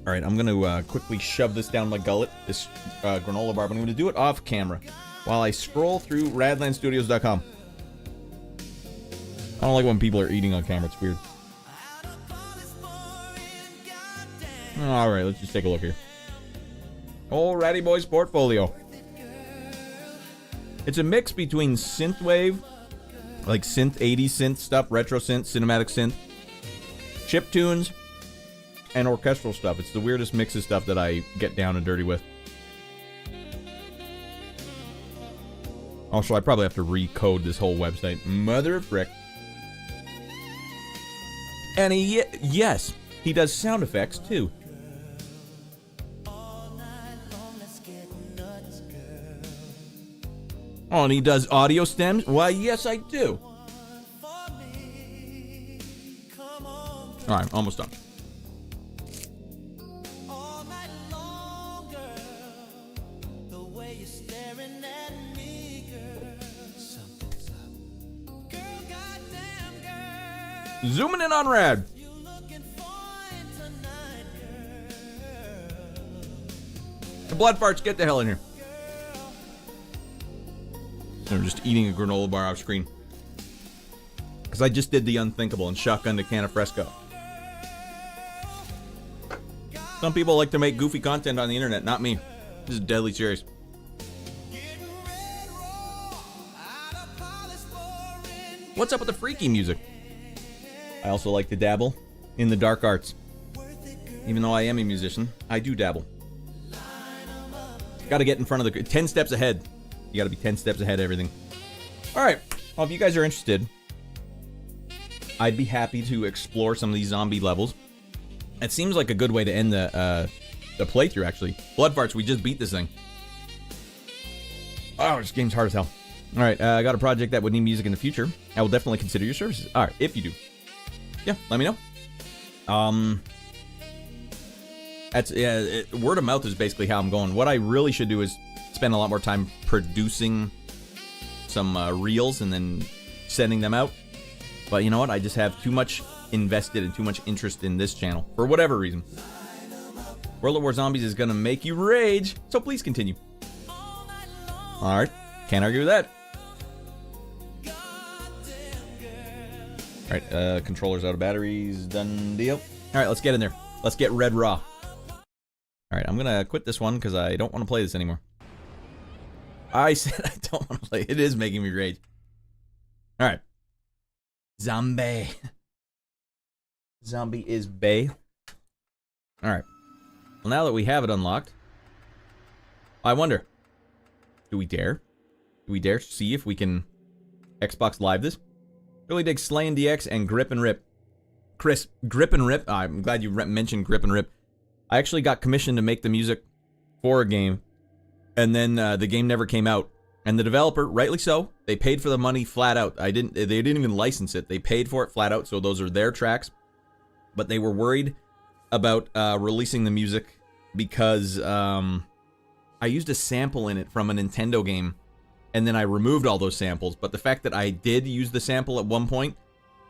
All right, I'm going to quickly shove this down my gullet, this granola bar, but I'm going to do it off camera while I scroll through radlandstudios.com. I don't like when people are eating on camera. It's weird. Alright, let's just take a look here. Old Raddy Boy's portfolio. It's a mix between synthwave, like synth 80s synth stuff, retro synth, cinematic synth, chiptunes, and orchestral stuff. It's the weirdest mix of stuff that I get down and dirty with. Also, I probably have to recode this whole website. Mother of frick. And yes, he does sound effects too. Oh, and he does audio stems? Why, yes, I do. Alright, almost done. Zooming in on Radd. The blood farts, get the hell in here. I'm just eating a granola bar off screen. Because I just did the unthinkable and shotgunned a can of Fresco. Some people like to make goofy content on the internet, not me. This is deadly serious. What's up with the freaky music? I also like to dabble in the dark arts. Even though I am a musician, I do dabble. Gotta get in front of the... 10 steps ahead. You gotta be 10 steps ahead of everything. Alright, well, if you guys are interested, I'd be happy to explore some of these zombie levels. It seems like a good way to end the playthrough, actually. Blood farts, we just beat this thing. Oh, this game's hard as hell. Alright, I got a project that would need music in the future. I will definitely consider your services. Alright, if you do. Yeah, let me know. That's word of mouth is basically how I'm going. What I really should do is spend a lot more time producing some reels and then sending them out. But you know what? I just have too much invested and too much interest in this channel for whatever reason. World of War Zombies is gonna make you rage, so please continue. All right, can't argue with that. All right, controller's out of batteries. Done deal. All right, let's get in there. Let's get red raw. All right, I'm gonna quit this one because I don't want to play this anymore. I said I don't want to play. It is making me rage. All right. Zombie. Zombie is bae. All right. Well, now that we have it unlocked, I wonder, do we dare? Do we dare see if we can Xbox Live this? Really dig Slayin' DX and Grip and Rip. Chris, Grip and Rip. I'm glad you mentioned Grip and Rip. I actually got commissioned to make the music for a game. And then the game never came out, and the developer, rightly so, they paid for the money flat out. They didn't even license it. They paid for it flat out, so those are their tracks. But they were worried about releasing the music because I used a sample in it from a Nintendo game, and then I removed all those samples. But the fact that I did use the sample at one point,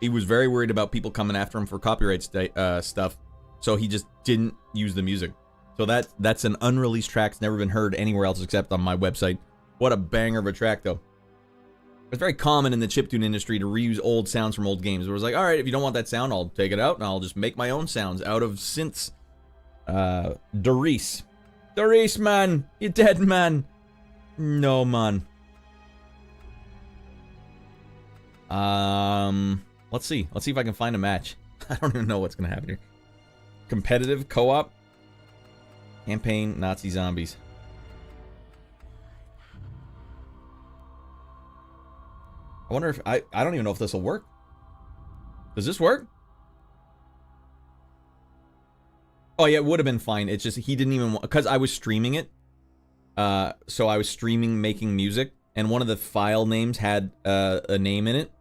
he was very worried about people coming after him for copyright stuff, so he just didn't use the music. So that's an unreleased track. It's never been heard anywhere else except on my website. What a banger of a track, though. It's very common in the chiptune industry to reuse old sounds from old games. It was like, all right, if you don't want that sound, I'll take it out, and I'll just make my own sounds out of synths. Reese. Reese, man! You dead, man! No, man. Let's see. Let's see if I can find a match. I don't even know what's going to happen here. Competitive co-op. Campaign Nazi zombies. I wonder if I don't even know if this will work. Does this work? Oh yeah, it would have been fine. It's just he didn't even want, because I was streaming it. So I was streaming making music, and one of the file names had a name in it.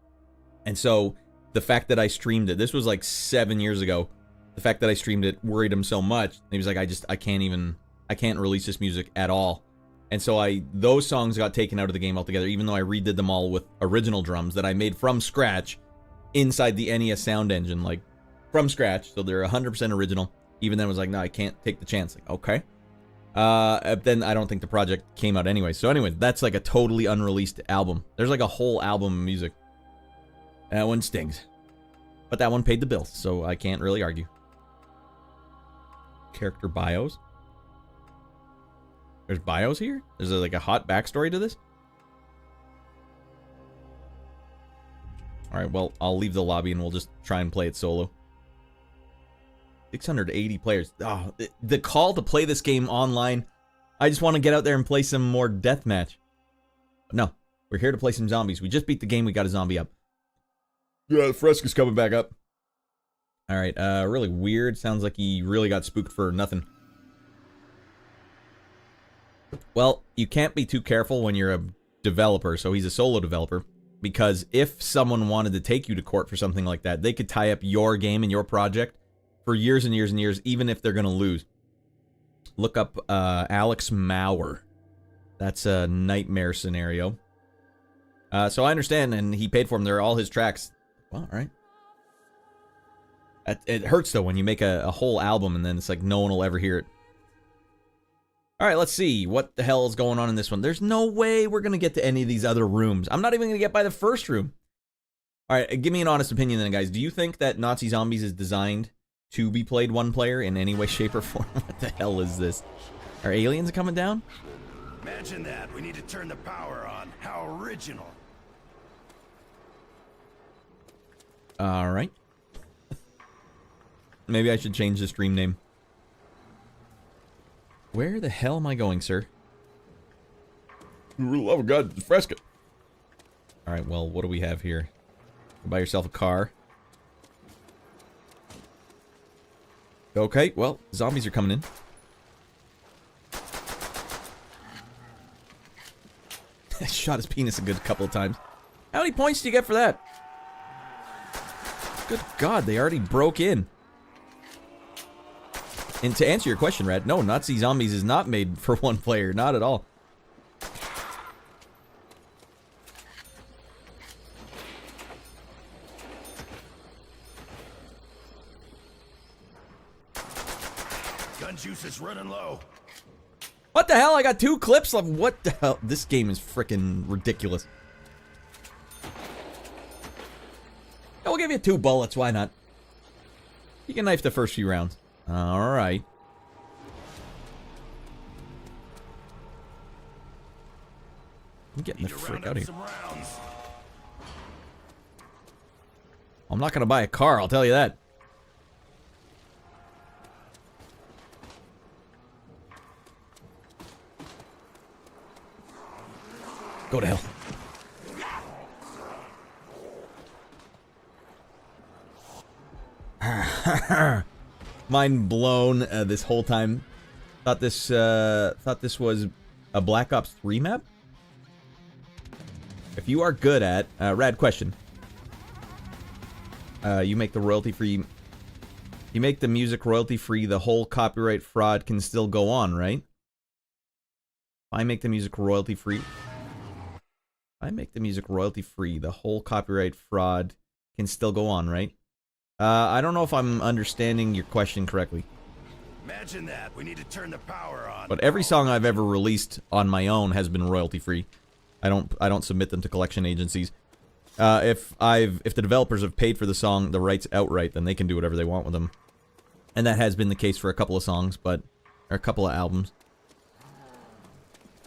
And so the fact that I streamed it, this was like 7 years ago. The fact that I streamed it worried him so much. He was like, I can't release this music at all. And so those songs got taken out of the game altogether, even though I redid them all with original drums that I made from scratch inside the NES sound engine, like from scratch. So they're 100% original. Even then I was like, no, I can't take the chance. Like, okay. Then I don't think the project came out anyway. So anyway, that's like a totally unreleased album. There's like a whole album of music. That one stings. But that one paid the bills, so I can't really argue. Character bios. There's bios here? Is there like a hot backstory to this? Alright, well, I'll leave the lobby and we'll just try and play it solo. 680 players. Oh, the call to play this game online. I just want to get out there and play some more Deathmatch. No, we're here to play some zombies. We just beat the game, we got a zombie up. Yeah, the Fresca's coming back up. Alright, really weird. Sounds like he really got spooked for nothing. Well, you can't be too careful when you're a developer, so he's a solo developer. Because if someone wanted to take you to court for something like that, they could tie up your game and your project for years and years and years, even if they're going to lose. Look up Alex Mauer. That's a nightmare scenario. So I understand, and he paid for them. They're all his tracks. Well, all right. It hurts, though, when you make a whole album and then it's like no one will ever hear it. All right, let's see. What the hell is going on in this one? There's no way we're going to get to any of these other rooms. I'm not even going to get by the first room. All right, give me an honest opinion then, guys. Do you think that Nazi Zombies is designed to be played one player in any way, shape, or form? What the hell is this? Are aliens coming down? Imagine that. We need to turn the power on. How original. All right. Maybe I should change the stream name. Where the hell am I going, sir? Oh God, the Fresca. All right, well, what do we have here? Buy yourself a car. Okay, well, zombies are coming in. Shot his penis a good couple of times. How many points do you get for that? Good God, they already broke in. And to answer your question, Radd, no, Nazi Zombies is not made for one player. Not at all. Gun juice is running low. What the hell? I got 2 clips of what the hell? This game is freaking ridiculous. I'll give you 2 bullets. Why not? You can knife the first few rounds. All right. I'm getting the frick out of here. I'm not going to buy a car, I'll tell you that. Go to hell. Mind blown this whole time. Thought this was a Black Ops 3 map. If you are good at Radd question. You make the royalty free. You make the music royalty free. The whole copyright fraud can still go on, right? I make the music royalty free. I make the music royalty free. The whole copyright fraud can still go on, right? I don't know if I'm understanding your question correctly. Imagine that. We need to turn the power on. But every song I've ever released on my own has been royalty free. I don't submit them to collection agencies. If the developers have paid for the song, the rights outright, then they can do whatever they want with them. And that has been the case for a couple of songs, or a couple of albums.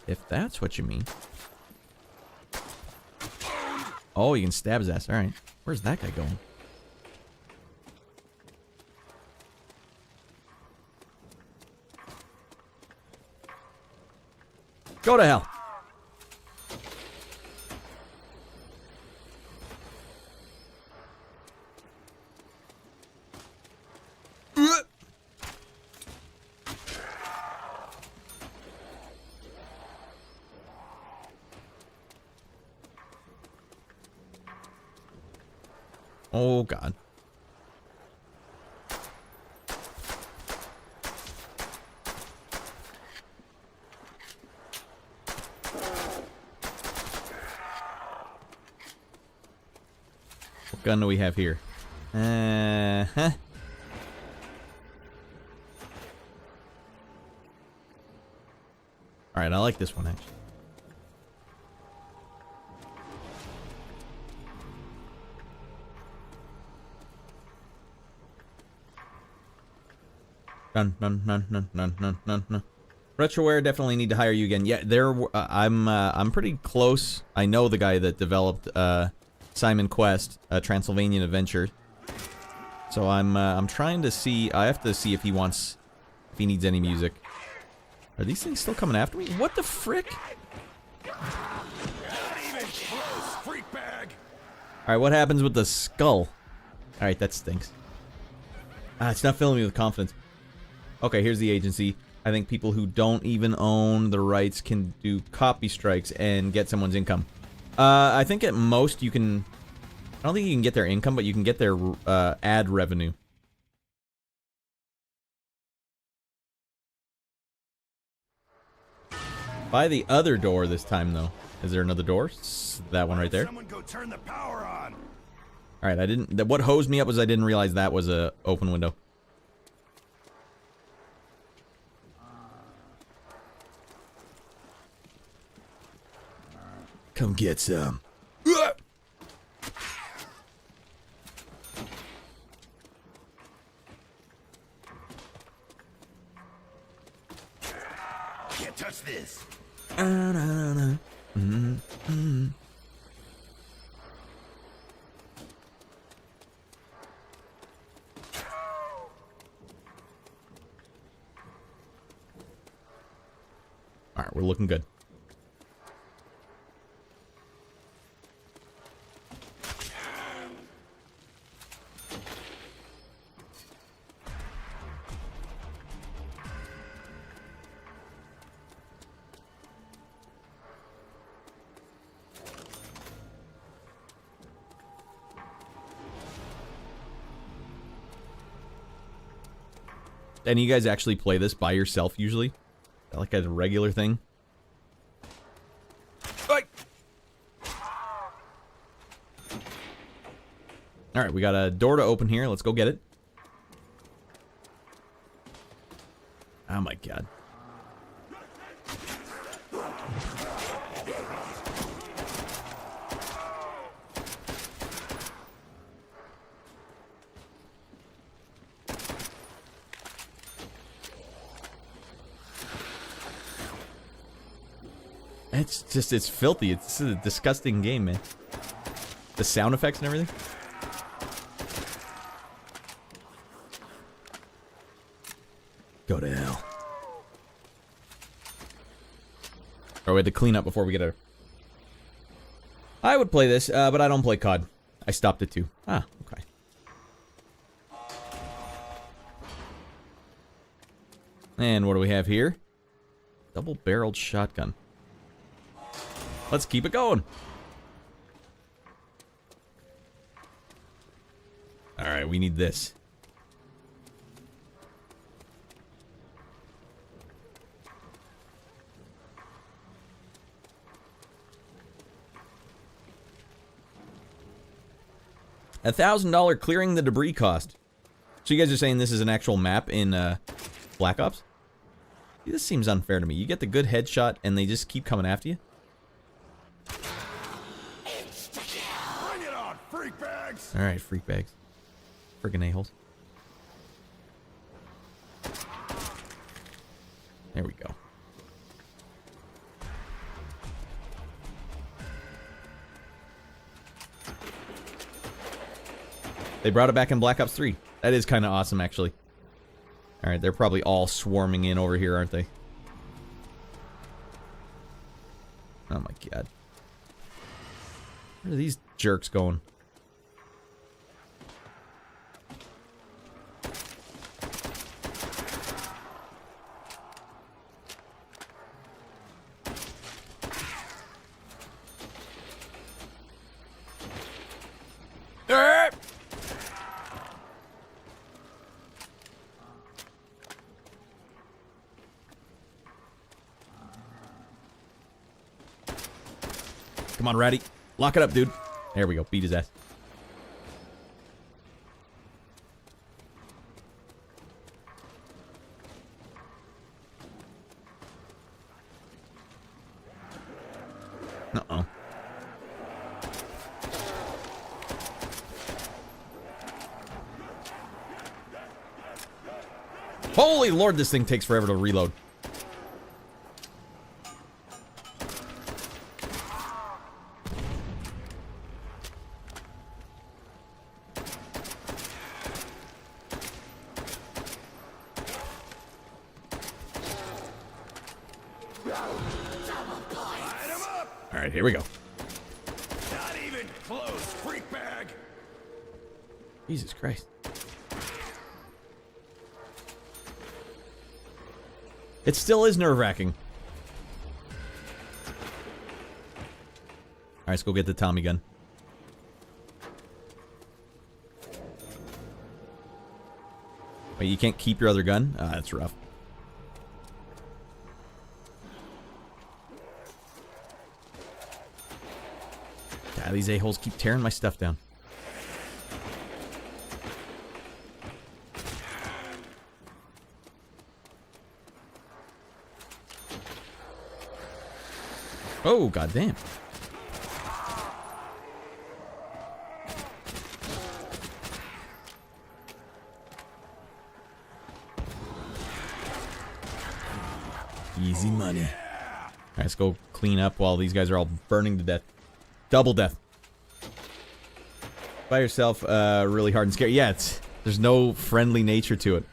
If that's what you mean. Oh, you can stab his ass. All right. Where's that guy going? Go to hell. Oh, God. What gun do we have here? Alright, I like this one, actually. Dun, dun, dun, dun, dun, dun, dun, dun. Retroware, definitely need to hire you again. Yeah, I'm pretty close. I know the guy that developed Simon Quest, Transylvanian Adventure. So I'm trying to see. I have to see if he needs any music. Are these things still coming after me? What the frick? Alright, what happens with the skull? Alright, that stinks. It's not filling me with confidence. Okay, here's the agency. I think people who don't even own the rights can do copy strikes and get someone's income. I think at most you can... I don't think you can get their income, but you can get their ad revenue. By the other door this time, though. Is there another door? That one right there. Someone go turn the power on. All right, I didn't. What hosed me up was I didn't realize that was a open window. Come get some. Can't touch this. Alright, we're looking good. And you guys actually play this by yourself usually? Is that like a regular thing? Alright, we got a door to open here. Let's go get it. Oh my god. It's just, it's filthy. It's a disgusting game, man. The sound effects and everything. Go to hell. Or we had to clean up before we get out. I would play this, but I don't play COD. I stopped it too. Ah, okay. And what do we have here? Double-barreled shotgun. Let's keep it going. Alright, we need this. $1,000 clearing the debris cost. So you guys are saying this is an actual map in Black Ops? This seems unfair to me. You get the good headshot and they just keep coming after you? Bring it on, freak bags. Alright, freak bags. Friggin' a-holes. There we go. They brought it back in Black Ops 3. That is kind of awesome, actually. Alright, they're probably all swarming in over here, aren't they? Oh my god. Where are these jerks going? Come on, Raddy. Lock it up, dude. There we go. Beat his ass. Uh-oh. Holy Lord, this thing takes forever to reload. Alright, here we go. Not even close, freak bag. Jesus Christ. It still is nerve-wracking. Alright, let's go get the Tommy gun. Wait, you can't keep your other gun? Ah, that's rough. God, these a-holes keep tearing my stuff down. Oh, goddamn. Easy money. Alright, let's go clean up while these guys are all burning to death. Double death. By yourself, really hard and scary. Yeah, there's no friendly nature to it.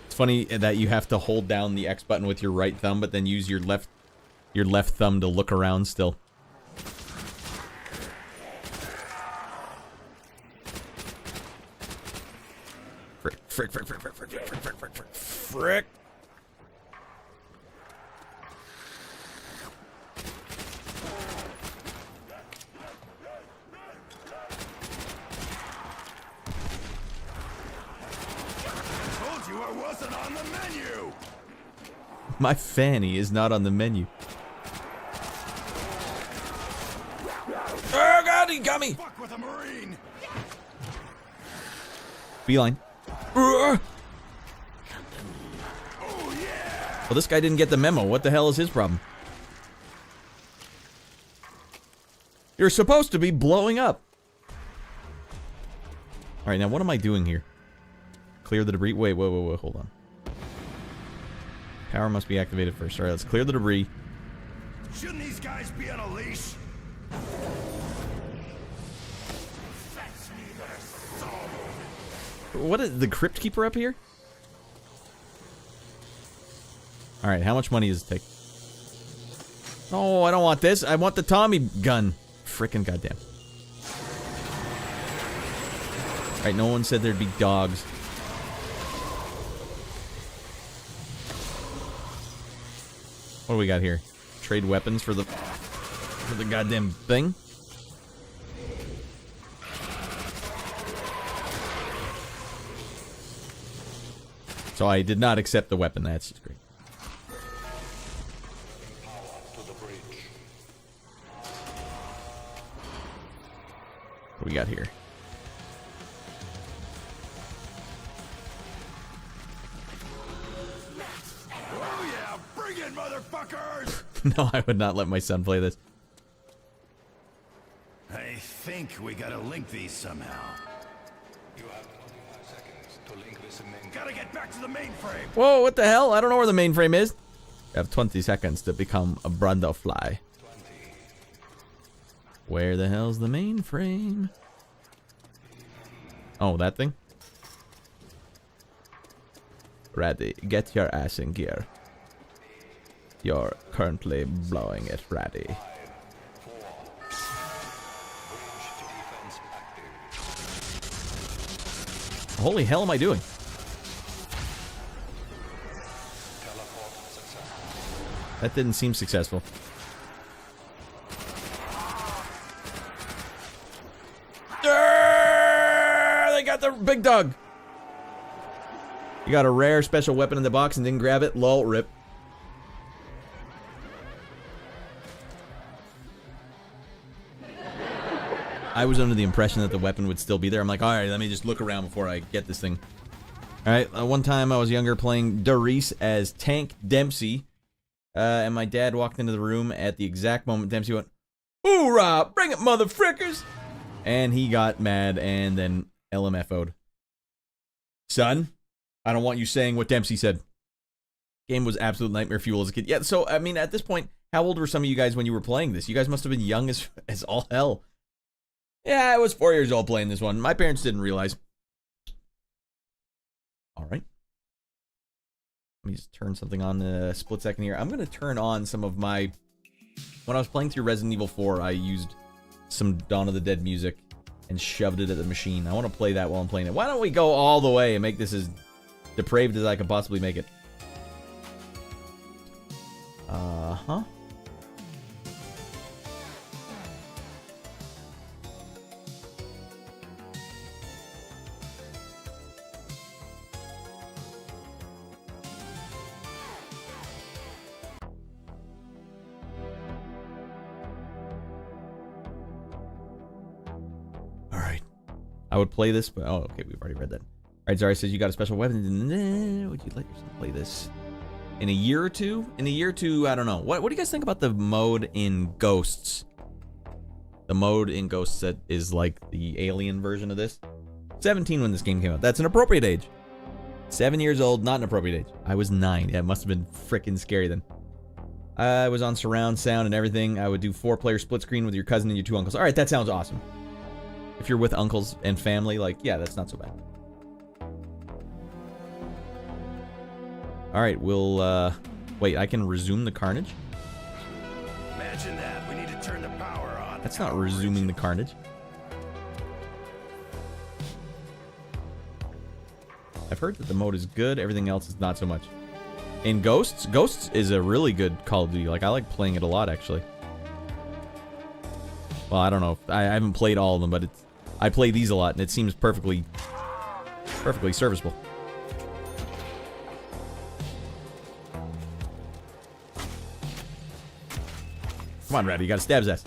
It's funny that you have to hold down the X button with your right thumb, but then use your left thumb to look around still. Frick. Told you I wasn't on the menu. My fanny is not on the menu. Oh God, he got me! Fuck with a Marine. Beeline. Oh yeah. Well, this guy didn't get the memo. What the hell is his problem? You're supposed to be blowing up. Alright, now what am I doing here? Clear the debris. Wait, hold on. Power must be activated first. Alright, let's clear the debris. Shouldn't these guys be on a leash? What is the Crypt Keeper up here? Alright, how much money does it take? Oh, I don't want this. I want the Tommy gun. Frickin' goddamn. Alright, no one said there'd be dogs. What do we got here? Trade weapons for the goddamn thing? So I did not accept the weapon. That's just great. What do we got here? Oh yeah, bring it, motherfuckers! No, I would not let my son play this. I think we gotta link these somehow. Gotta get back to the mainframe. Whoa, what the hell? I don't know where the mainframe is. You have 20 seconds to become a Brundlefly. Where the hell's the mainframe? Oh, that thing? Raddy, get your ass in gear. You're currently blowing it, Raddy. Holy hell am I doing? That didn't seem successful. They got the big dog. You got a rare special weapon in the box and didn't grab it? Lol, rip. I was under the impression that the weapon would still be there. I'm like, alright, let me just look around before I get this thing. Alright, one time I was younger playing Reese as Tank Dempsey. And my dad walked into the room at the exact moment Dempsey went, "Hoorah! Bring it, motherfrickers!" And he got mad and then LMFO'd. Son, I don't want you saying what Dempsey said. Game was absolute nightmare fuel as a kid. Yeah, so, I mean, at this point, how old were some of you guys when you were playing this? You guys must have been young as all hell. Yeah, I was 4 years old playing this one. My parents didn't realize. Alright. Let me just turn something on a split second here. I'm going to turn on some of my... When I was playing through Resident Evil 4, I used some Dawn of the Dead music and shoved it at the machine. I want to play that while I'm playing it. Why don't we go all the way and make this as depraved as I could possibly make it? Uh-huh. I would play this, but oh, okay, we've already read that. All right, Zara says you got a special weapon. Would you let yourself play this in a year or two? In a year or two, I don't know. What do you guys think about the mode in Ghosts? The mode in Ghosts that is like the alien version of this. 17 when this game came out. That's an appropriate age. 7 years old, not an appropriate age. I was 9. Yeah, it must have been freaking scary then. I was on surround sound and everything. I would do 4-player split screen with your cousin and your 2 uncles. All right, that sounds awesome. If you're with uncles and family, like, yeah, that's not so bad. Alright, we'll, wait, I can resume the carnage? Imagine that. We need to turn the power on. That's not resuming the carnage. I've heard that the mode is good, everything else is not so much. In Ghosts? Ghosts is a really good Call of Duty. Like, I like playing it a lot, actually. Well, I don't know. I haven't played all of them, but it's... I play these a lot, and it seems perfectly serviceable. Come on, Raddy, you gotta stab his ass.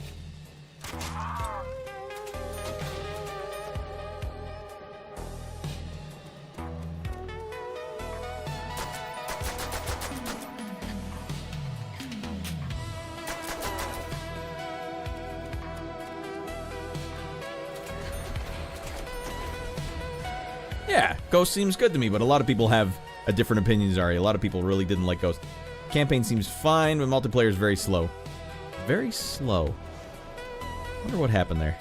Yeah, Ghost seems good to me, but a lot of people have a different opinion, Zari. A lot of people really didn't like Ghost. Campaign seems fine, but multiplayer is very slow. Very slow. I wonder what happened there.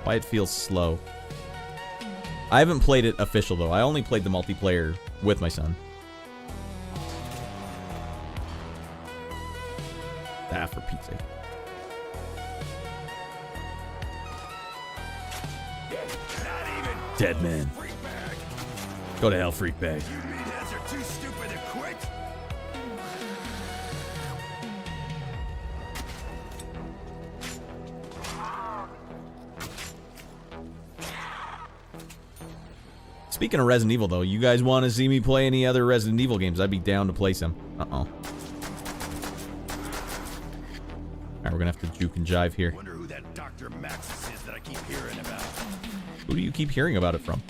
Why it feels slow. I haven't played it official, though. I only played the multiplayer with my son. Ah, for Pete's sake. Dead man. Go to hell, freak bag. You meatheads are too stupid to quit. Speaking of Resident Evil, though, you guys want to see me play any other Resident Evil games? I'd be down to play some. Uh-oh. Alright, we're gonna have to juke and jive here. Wonder who that Dr. Maxis is that I keep hearing about. Who do you keep hearing about it from?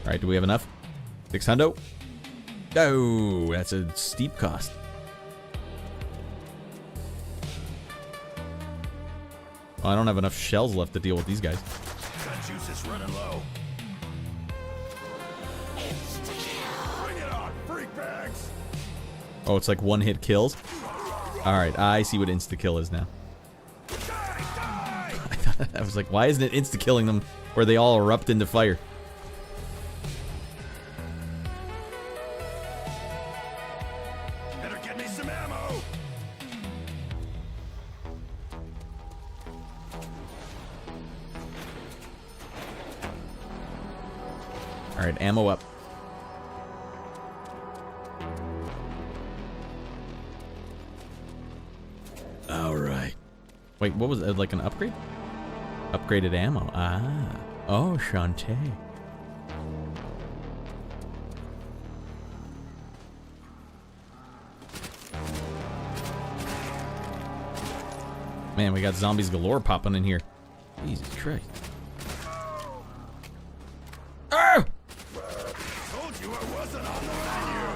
Alright, do we have enough? 600? Oh, that's a steep cost. Well, I don't have enough shells left to deal with these guys. Gun juice is running low. Bring it on, freak bags. Oh, it's like one-hit kills? Alright, I see what insta-kill is now. I was like, why isn't it insta-killing them where they all erupt into fire? Better get me some ammo. Alright, ammo up. Alright. Wait, what was it? Like an upgrade? Upgraded ammo. Ah. Oh, Shantae. Man, we got zombies galore popping in here. Jesus Christ. Ah! Told you it wasn't on the menu.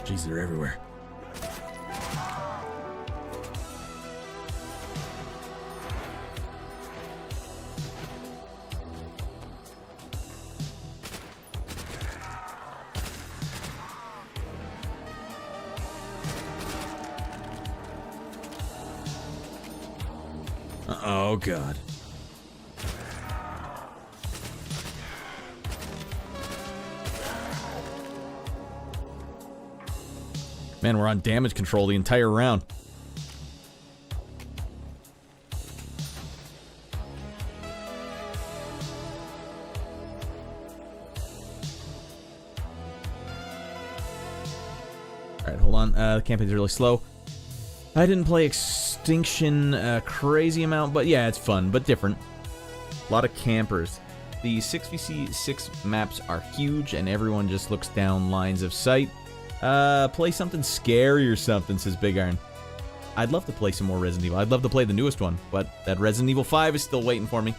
Jeez, they're everywhere. Oh, God. Man, we're on damage control the entire round. Alright, hold on. The campaign's really slow. I didn't play Extinction a crazy amount, but yeah, it's fun, but different. A lot of campers. The 6v6 maps are huge, and everyone just looks down lines of sight. Play something scary or something, says Big Iron. I'd love to play some more Resident Evil. I'd love to play the newest one, but that Resident Evil 5 is still waiting for me.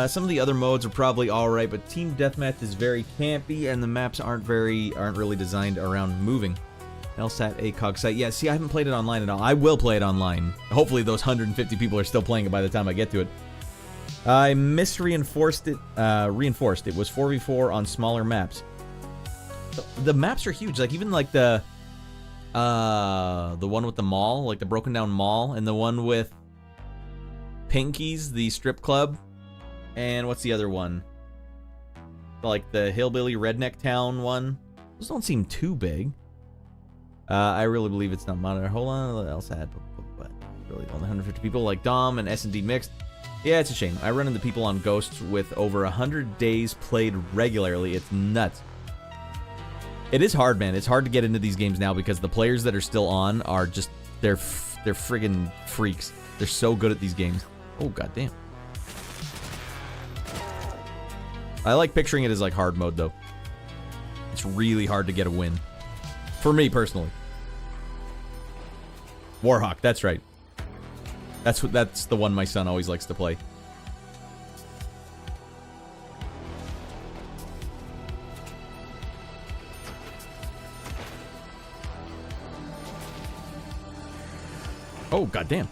Some of the other modes are probably alright, but Team Deathmatch is very campy, and the maps aren't really designed around moving. LSAT ACOG site. Yeah, see, I haven't played it online at all. I will play it online. Hopefully those 150 people are still playing it by the time I get to it. I reinforced it. It was 4v4 on smaller maps. The maps are huge. Like, even like the one with the mall, like the broken down mall, and the one with Pinky's, the strip club. And what's the other one? Like the hillbilly redneck town one. Those don't seem too big. I really believe it's not monitored. Hold on, what else I had? But really, only 150 people, like Dom and S&D mixed. Yeah, it's a shame. I run into people on Ghosts with over 100 days played regularly. It's nuts. It is hard, man. It's hard to get into these games now because the players that are still on are just they're friggin' freaks. They're so good at these games. Oh, goddamn. I like picturing it as like hard mode though. It's really hard to get a win. For me personally. Warhawk, that's right. That's the one my son always likes to play. Oh, goddamn.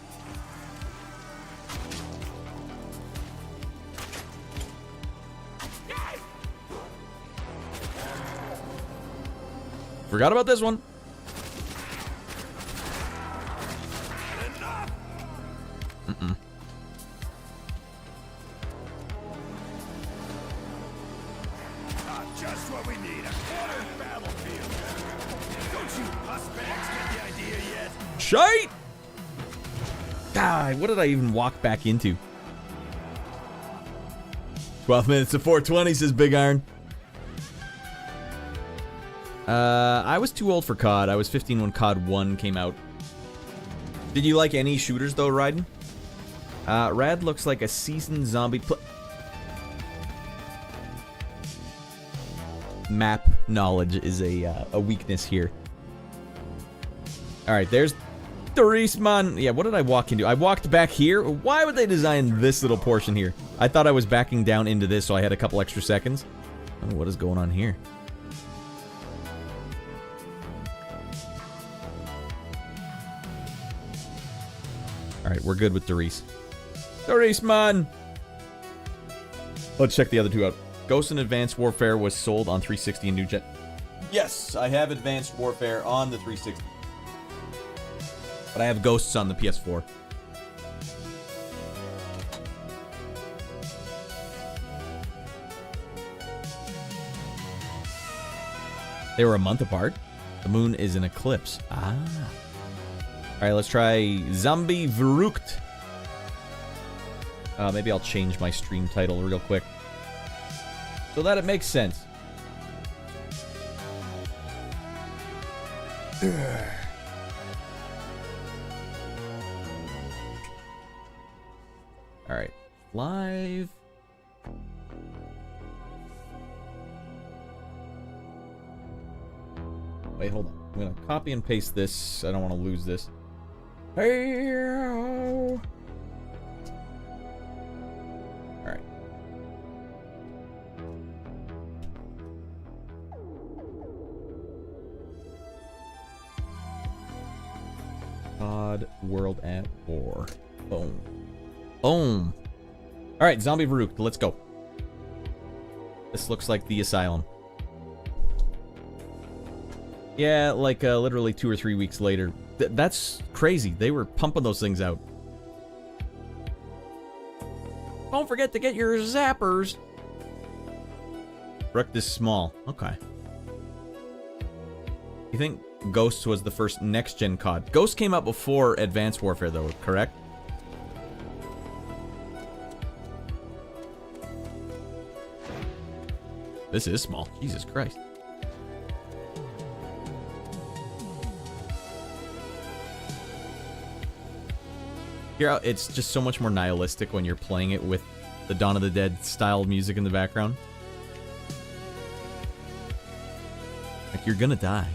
Forgot about this one. Mm-mm. Just what we need, a quarter battlefield. Don't you husbands get the idea yet? Shite! God, what did I even walk back into? 12 minutes to 420, says Big Iron. I was too old for COD. I was 15 when COD 1 came out. Did you like any shooters, though, Radd? Radd looks like a seasoned zombie map knowledge is a weakness here. Alright, there's Riese, man. Yeah, what did I walk into? I walked back here? Why would they design this little portion here? I thought I was backing down into this, so I had a couple extra seconds. Oh, what is going on here? Alright, we're good with Riese. Riese, man! Let's check the other two out. Ghost and Advanced Warfare was sold on 360 and New Gen. Yes, I have Advanced Warfare on the 360. But I have Ghosts on the PS4. They were a month apart. The moon is in eclipse. Ah. Alright, let's try Zombie Verrückt. Maybe I'll change my stream title real quick, so that it makes sense. Alright. Live. Wait, hold on. I'm gonna copy and paste this. I don't want to lose this. Hey. All right. COD World at War. Boom. Boom. All right, Zombie Verrückt. Let's go. This looks like the asylum. Yeah, like literally 2 or 3 weeks later. That's crazy. They were pumping those things out. Don't forget to get your zappers. Verrückt is small. Okay. You think Ghosts was the first next-gen COD? Ghosts came out before Advanced Warfare, though, correct? This is small. Jesus Christ. Here, it's just so much more nihilistic when you're playing it with the Dawn of the Dead style music in the background. Like, you're gonna die.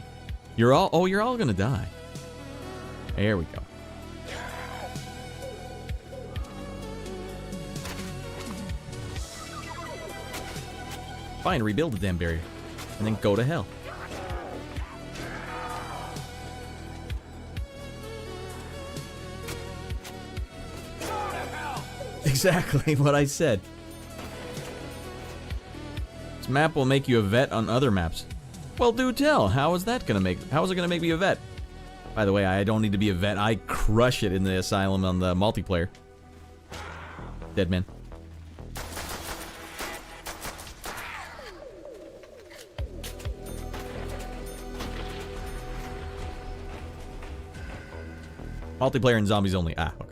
You're all gonna die. There we go. Fine, rebuild the damn barrier. And then go to hell. Exactly what I said. This map will make you a vet on other maps. Well, do tell. How is it gonna make me a vet? By the way, I don't need to be a vet. I crush it in the asylum on the multiplayer. Dead man. Multiplayer and zombies only. Ah, okay.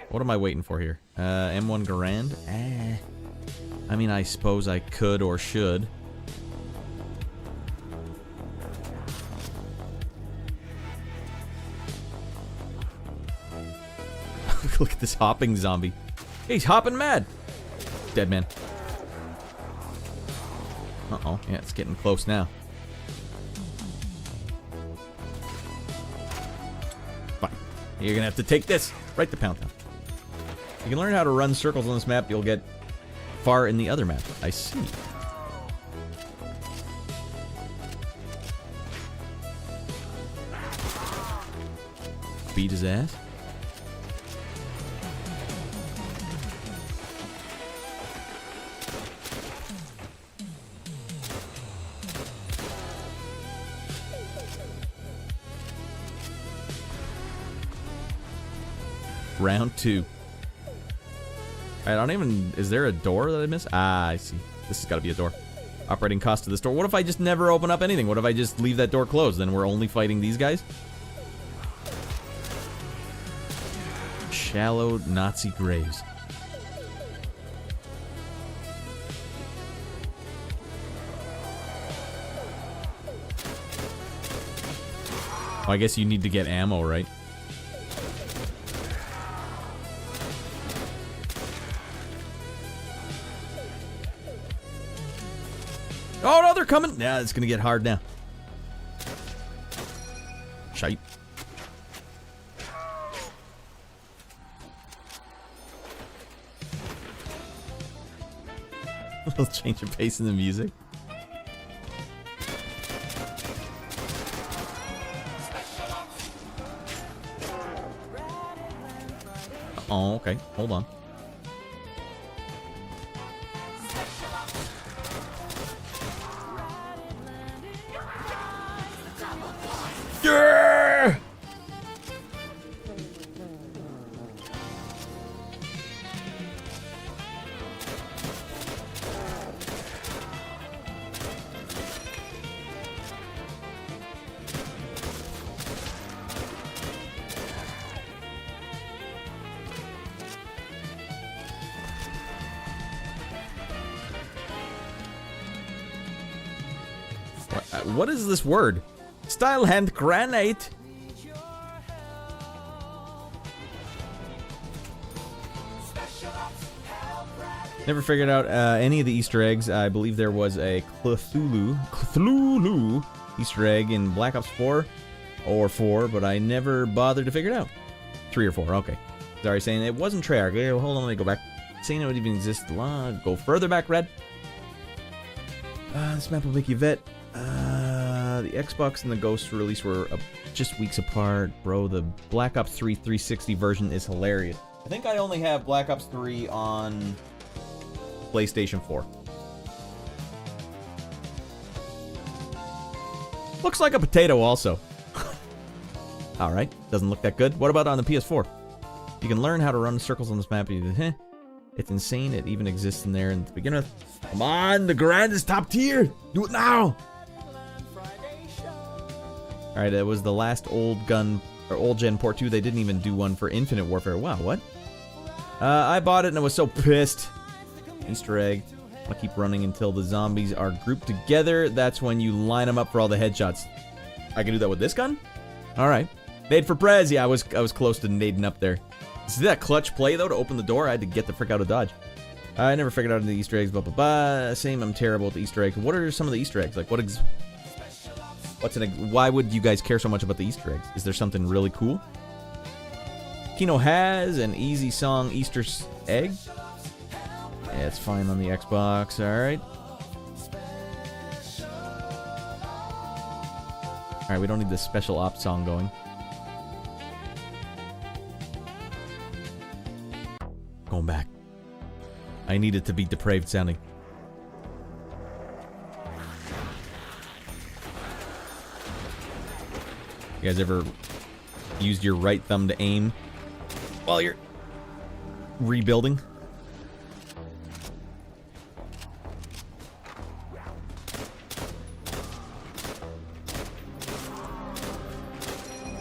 What am I waiting for here? M1 Garand? I mean, I suppose I could or should. Look at this hopping zombie. He's hopping mad. Dead man. Uh-oh. Yeah, it's getting close now. Fine. You're gonna have to take this. Right to Pound Town. You can learn how to run circles on this map. You'll get far in the other map. I see. Beat his ass. Round 2. I don't even... Is there a door that I missed? Ah, I see. This has got to be a door. Operating cost of this door. What if I just never open up anything? What if I just leave that door closed? Then we're only fighting these guys? Shallow Nazi graves. Oh, I guess you need to get ammo, right? Oh no, they're coming! Yeah, it's gonna get hard now. Shite. A little change of pace in the music. Oh, okay. Hold on. Yeah! What is this word? Style hand granite. Never figured out any of the Easter eggs. I believe there was a Cthulhu Easter egg in Black Ops 4 or 4, but I never bothered to figure it out. 3 or 4, okay. Sorry, saying it wasn't Treyarch. Okay, hold on, let me go back. Saying it would even exist. Go further back, Red. This map will make you vet. The Xbox and the Ghost release were just weeks apart. Bro, the Black Ops 3 360 version is hilarious. I think I only have Black Ops 3 on PlayStation 4. Looks like a potato also. Alright, doesn't look that good. What about on the PS4? You can learn how to run circles on this map. It's insane it even exists in there and to begin with. Come on, the grind is top tier. Do it now. Alright, that was the last old gun or old gen port 2. They didn't even do one for Infinite Warfare. Wow, what? I bought it and I was so pissed. Easter egg. I'll keep running until the zombies are grouped together. That's when you line them up for all the headshots. I can do that with this gun? Alright. Nade for Prez. Yeah, I was close to nading up there. See that clutch play, though, to open the door? I had to get the frick out of Dodge. I never figured out any Easter eggs, blah, blah, blah. Same, I'm terrible at the Easter eggs. What are some of the Easter eggs? Like, why would you guys care so much about the Easter eggs? Is there something really cool? Kino has an easy song Easter egg. Yeah, it's fine on the Xbox, alright. Alright, we don't need this special ops song going. Going back. I need it to be depraved sounding. You guys ever used your right thumb to aim while you're rebuilding?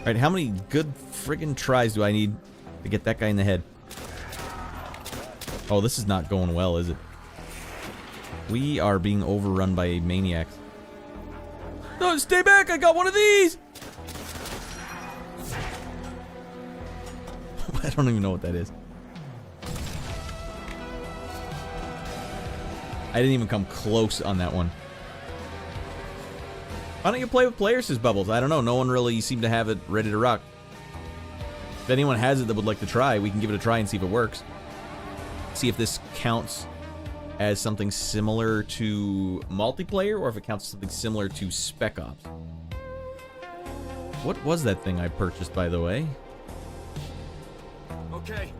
Alright, how many good friggin' tries do I need to get that guy in the head? Oh, this is not going well, is it? We are being overrun by maniacs. No, stay back! I got one of these! I don't even know what that is. I didn't even come close on that one. Why don't you play with players, says Bubbles? I don't know. No one really seemed to have it ready to rock. If anyone has it that would like to try, we can give it a try and see if it works. See if this counts as something similar to multiplayer or if it counts as something similar to Spec Ops. What was that thing I purchased, by the way? Okay,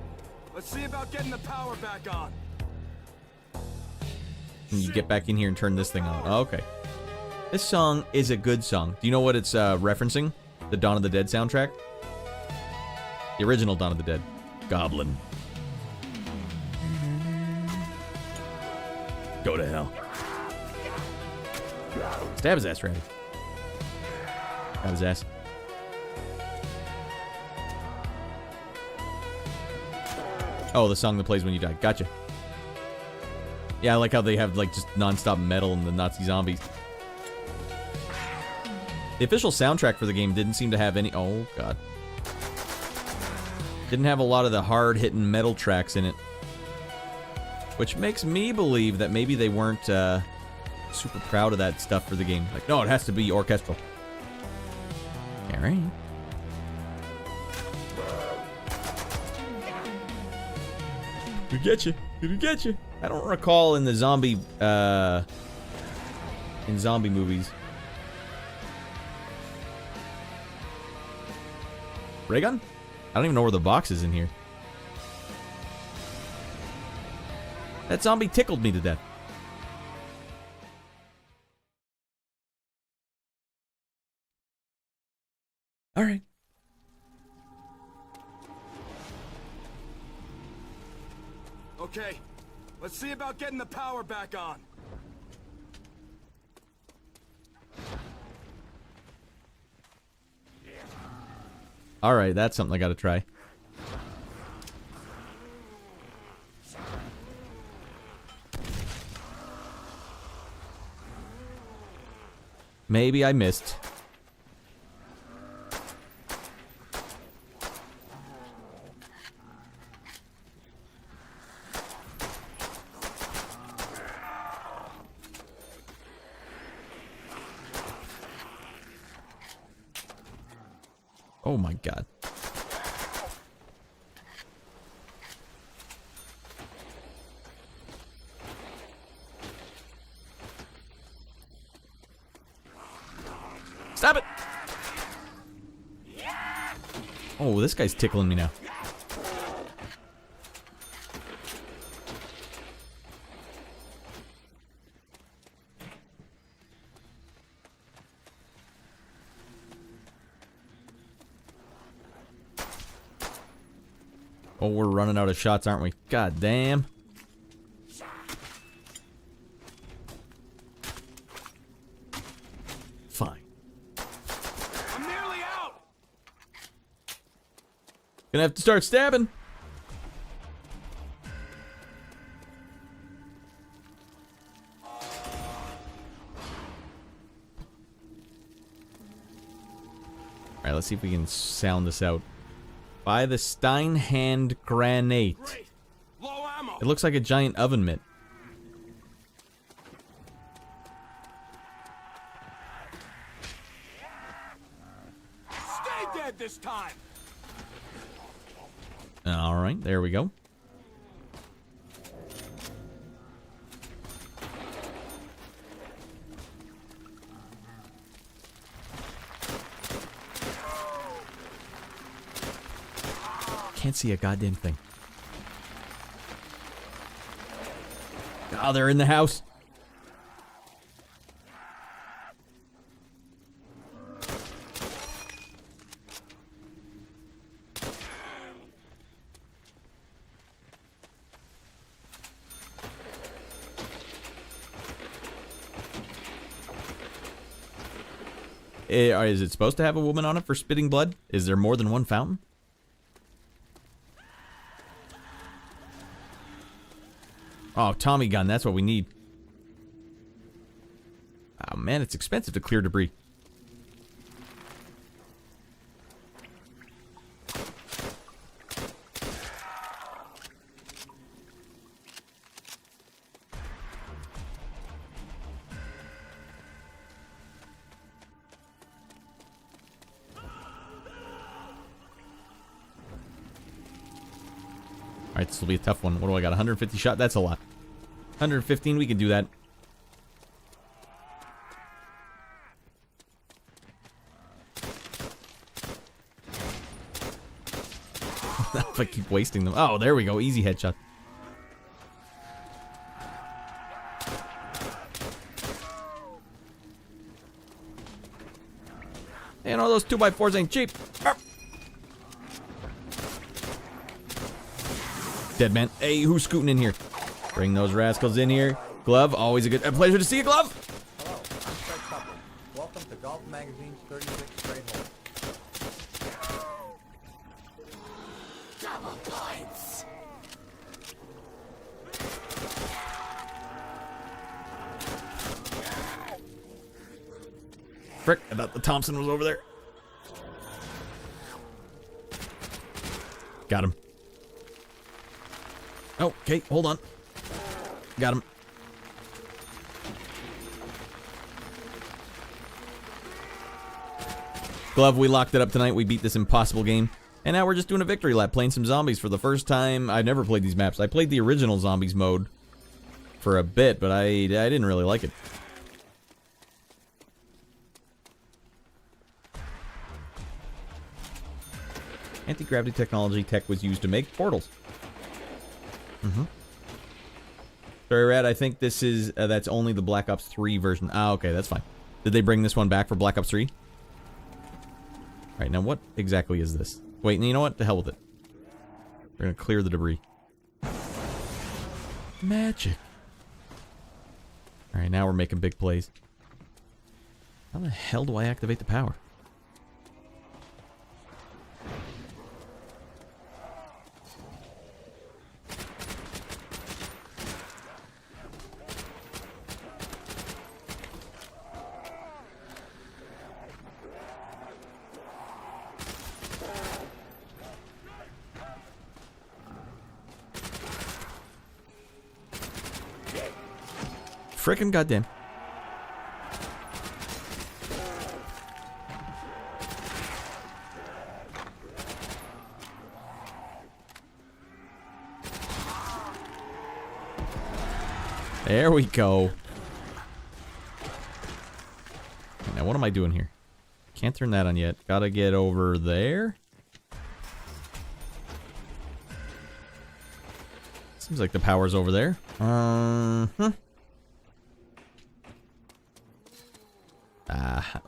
let's see about getting the power back on. Can you get back in here and turn this thing on? Oh, okay. This song is a good song. Do you know what it's referencing? The Dawn of the Dead soundtrack? The original Dawn of the Dead. Goblin. Go to hell. Stab his ass, Raddy. Stab his ass. Oh, the song that plays when you die. Gotcha. Yeah, I like how they have, like, just non-stop metal and the Nazi zombies. The official soundtrack for the game didn't seem to have any... Oh, God. Didn't have a lot of the hard-hitting metal tracks in it. Which makes me believe that maybe they weren't super proud of that stuff for the game. Like, no, it has to be orchestral. Alright. We get you. We get you. I don't recall in the zombie movies. Ray gun? I don't even know where the box is in here. That zombie tickled me to death. All right. Okay, let's see about getting the power back on. All right, that's something I gotta try. Maybe I missed. Oh my god. Stop it! Oh, this guy's tickling me now. Oh, we're running out of shots, aren't we? God damn. Fine. I'm nearly out. Gonna have to start stabbing. Alright, let's see if we can sound this out. By the Steinhand Granate. Great. Low ammo. It looks like a giant oven mitt. Stay dead this time. Alright, there we go. Can't see a goddamn thing. Oh, they're in the house. Is it supposed to have a woman on it for spitting blood? Is there more than one fountain? Oh, Tommy gun, that's what we need. Oh man, it's expensive to clear debris. Alright, this will be a tough one. What do I got? 150 shot? That's a lot. 115, we can do that. If I keep wasting them. Oh, there we go. Easy headshot. And all those 2x4s ain't cheap. Arr. Dead man. Hey, who's scooting in here? Bring those rascals in here. Glove, always a pleasure to see you, Glove. Hello, I'm Fred Tupper. Welcome to Golf Magazine's 36 Straight Holes. Double points. Frick, I thought the Thompson was over there. Got him. Oh, okay, hold on. Got him. Glove, we locked it up tonight. We beat this impossible game. And now we're just doing a victory lap, playing some zombies for the first time. I've never played these maps. I played the original zombies mode for a bit, but I didn't really like it. Anti-gravity technology tech was used to make portals. Sorry, Radd, I think this is, that's only the Black Ops 3 version. Ah, okay, that's fine. Did they bring this one back for Black Ops 3? Alright, now what exactly is this? Wait, you know what? To hell with it. We're gonna clear the debris. Magic. Alright, now we're making big plays. How the hell do I activate the power? Frickin' goddamn. There we go. Now, what am I doing here? Can't turn that on yet. Gotta get over there. Seems like the power's over there.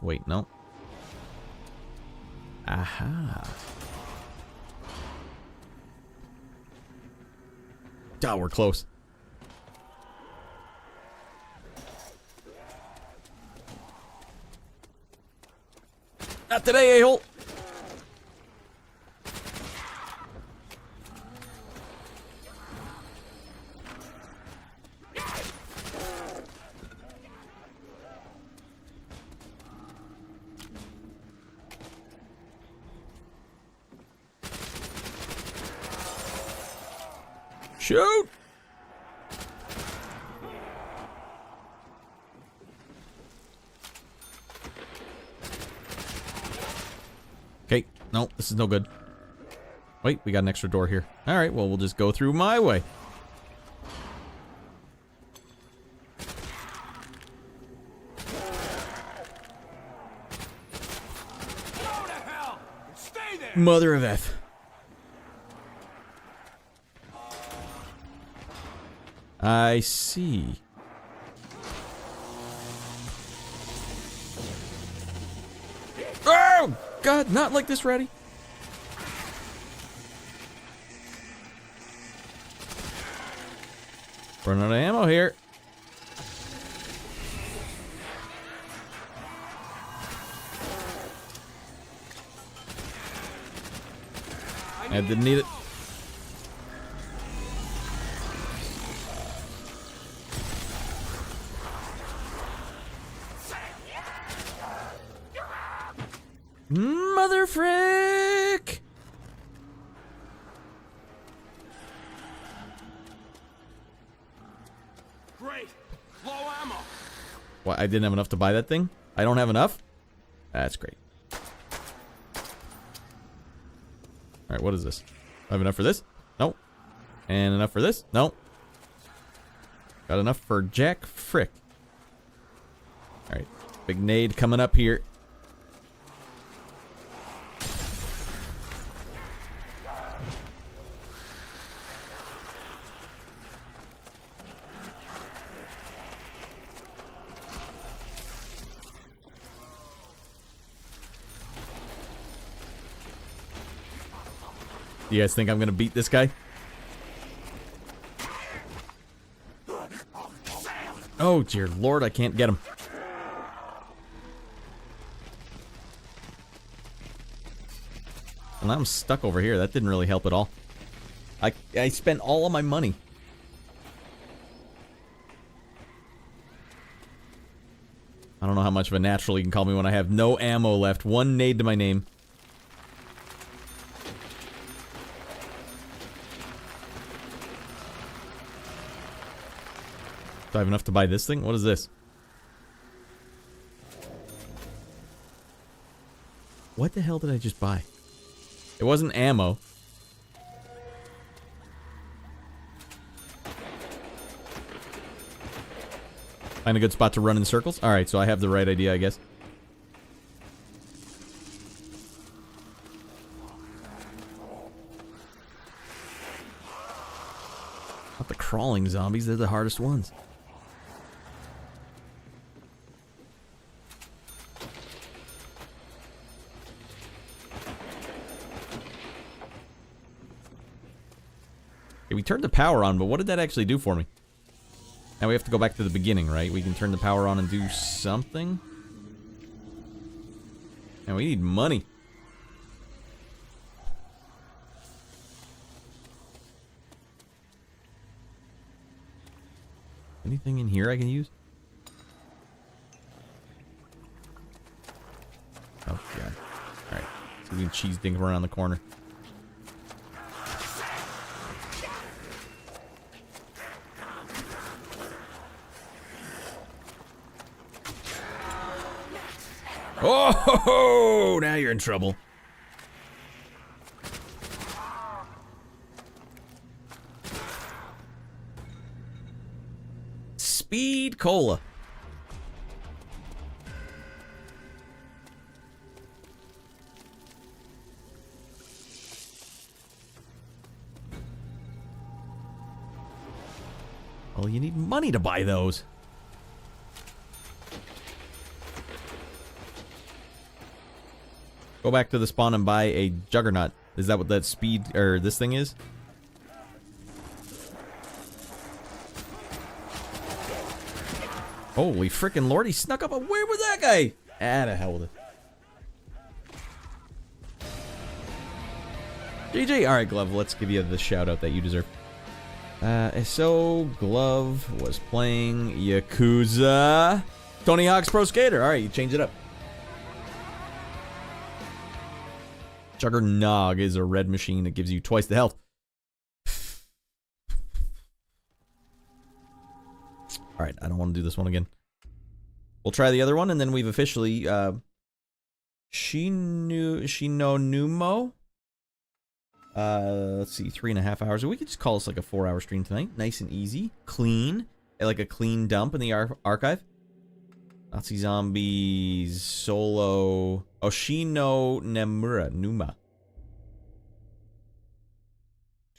Wait, no. Aha. Oh, we're close. Not today, a-hole. Shoot! Okay, no, this is no good. Wait, we got an extra door here. Alright, well, we'll just go through my way. Go to hell! Stay there! Mother of F. I see. Oh, God, not like this, Raddy. Running out of ammo here. I didn't need it. Mother frick! Great! Low ammo! What, I didn't have enough to buy that thing? I don't have enough? That's great. Alright, what is this? I have enough for this? Nope. And enough for this? Nope. Got enough for Jack Frick. Alright, big nade coming up here. You guys think I'm gonna beat this guy? Oh dear Lord, I can't get him. And I'm stuck over here. That didn't really help at all. I spent all of my money. I don't know how much of a natural you can call me when I have no ammo left. One nade to my name. Do I have enough to buy this thing? What is this? What the hell did I just buy? It wasn't ammo. Find a good spot to run in circles? Alright, so I have the right idea, I guess. Not the crawling zombies, they're the hardest ones. Okay, we turned the power on, but what did that actually do for me? Now we have to go back to the beginning, right? We can turn the power on and do something. And we need money. Anything in here I can use? Oh, God. Alright. So we can cheese things around the corner. Oh, now you're in trouble. Speed Cola. Well, you need money to buy those. Go back to the spawn and buy a Juggernaut. Is that what that speed or this thing is? Holy frickin' lord, he snuck up. Where was that guy? Ah, the hell with it. GG. Alright, Glove, let's give you the shout out that you deserve. So, Glove was playing Yakuza. Tony Hawk's Pro Skater. Alright, you change it up. Juggernog is a red machine that gives you twice the health. Alright, I don't want to do this one again. We'll try the other one, and then we've officially, Shi No Numa. Let's see, 3.5 hours. We could just call this like a 4-hour stream tonight. Nice and easy. Clean. Like a clean dump in the archive. Nazi Zombies, Solo. Oh, Shi No Numa.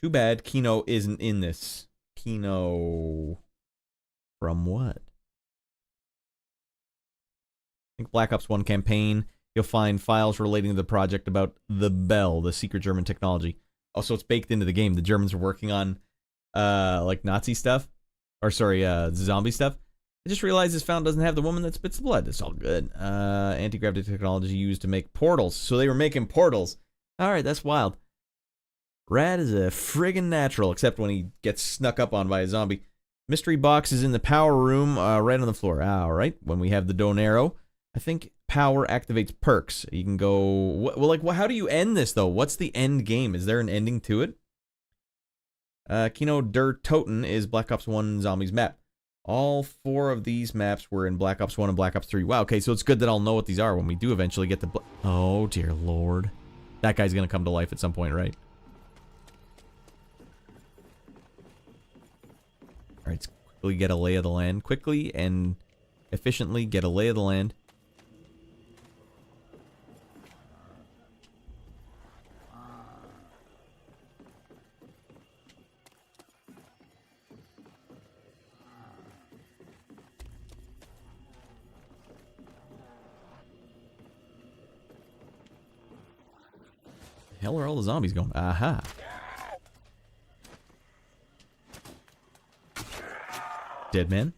Too bad Kino isn't in this. Kino... From what? I think Black Ops 1 campaign. You'll find files relating to the project about the Bell, the secret German technology. Oh, so it's baked into the game. The Germans are working on, like Nazi stuff. Or sorry, zombie stuff. I just realized this fountain doesn't have the woman that spits the blood. It's all good. Anti-gravity technology used to make portals. So they were making portals. Alright, that's wild. Radd is a friggin' natural, except when he gets snuck up on by a zombie. Mystery box is in the power room, right on the floor. Alright, when we have the Donero, I think power activates perks. You can go... how do you end this, though? What's the end game? Is there an ending to it? Kino der Toten is Black Ops 1 Zombies map. All 4 of these maps were in Black Ops 1 and Black Ops 3. Wow, okay, so it's good that I'll know what these are when we do eventually get the... Oh, dear lord. That guy's gonna come to life at some point, right? Alright, let's quickly get a lay of the land. Quickly and efficiently get a lay of the land. The hell are all the zombies going? Aha. Dead man.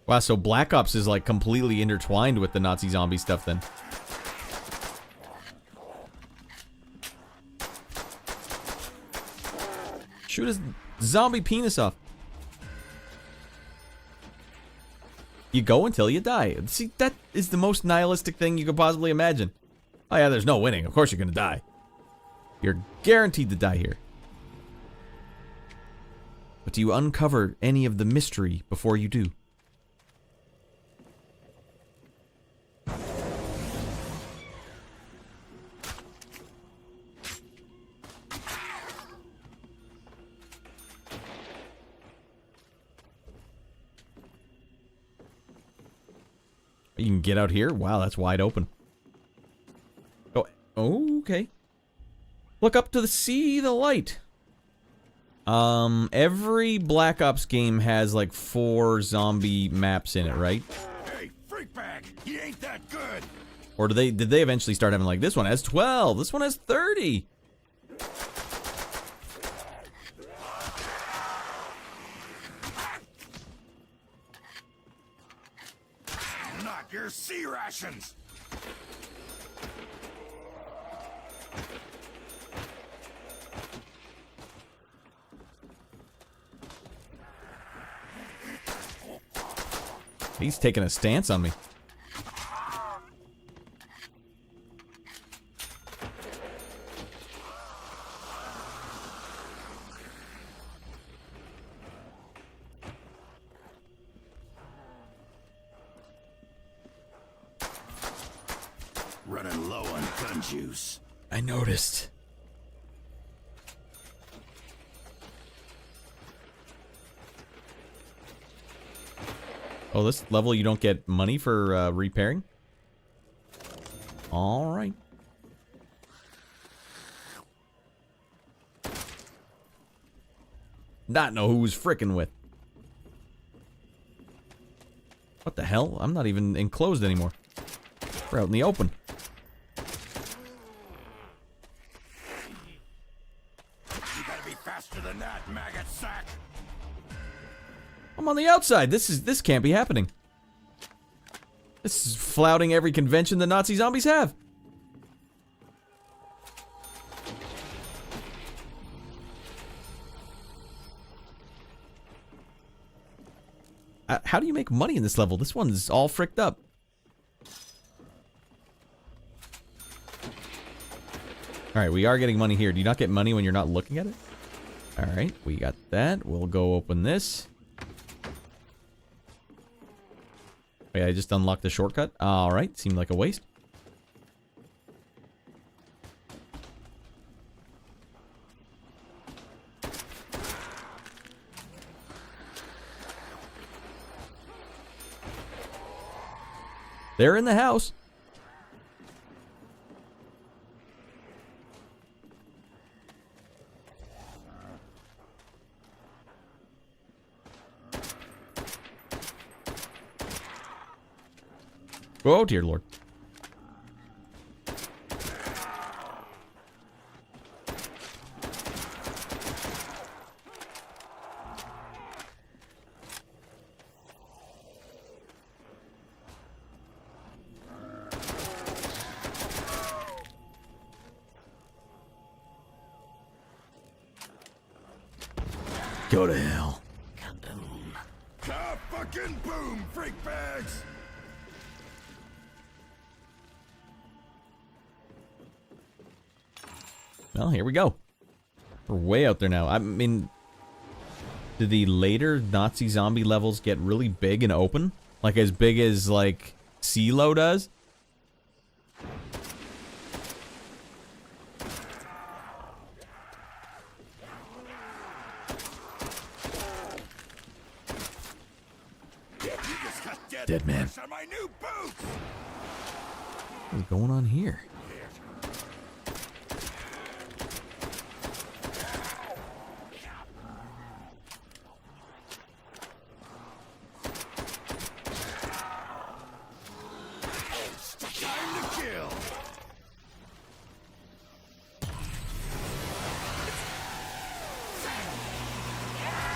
Wow, so Black Ops is like completely intertwined with the Nazi zombie stuff then. Shoot his zombie penis off. You go until you die. See, that is the most nihilistic thing you could possibly imagine. Oh yeah, there's no winning. Of course you're gonna die. You're guaranteed to die here. But do you uncover any of the mystery before you do? You can get out here? Wow, that's wide open. Oh, okay. Look up to see the light. Every Black Ops game has like 4 zombie maps in it, right? Hey, freak bag, he ain't that good. Or did they eventually start having like this one has 12, this one has 30? Not your sea rations. He's taking a stance on me. Running low on gun juice. I noticed. Oh, this level you don't get money for repairing? Alright. Not know who was frickin' with. What the hell? I'm not even enclosed anymore. We're out in the open. You gotta be faster than that, maggot sack. I'm on the outside. This can't be happening. This is flouting every convention the Nazi zombies have. How do you make money in this level? This one's all fricked up. Alright, we are getting money here. Do you not get money when you're not looking at it? Alright, we got that. We'll go open this. Wait, I just unlocked the shortcut? Alright, seemed like a waste. They're in the house. Oh, dear Lord. Go to hell. Fucking boom, freak bags. Well, here we go. We're way out there now. I mean, do the later Nazi zombie levels get really big and open? Like as big as, like, COD does? Dead man. What's going on here?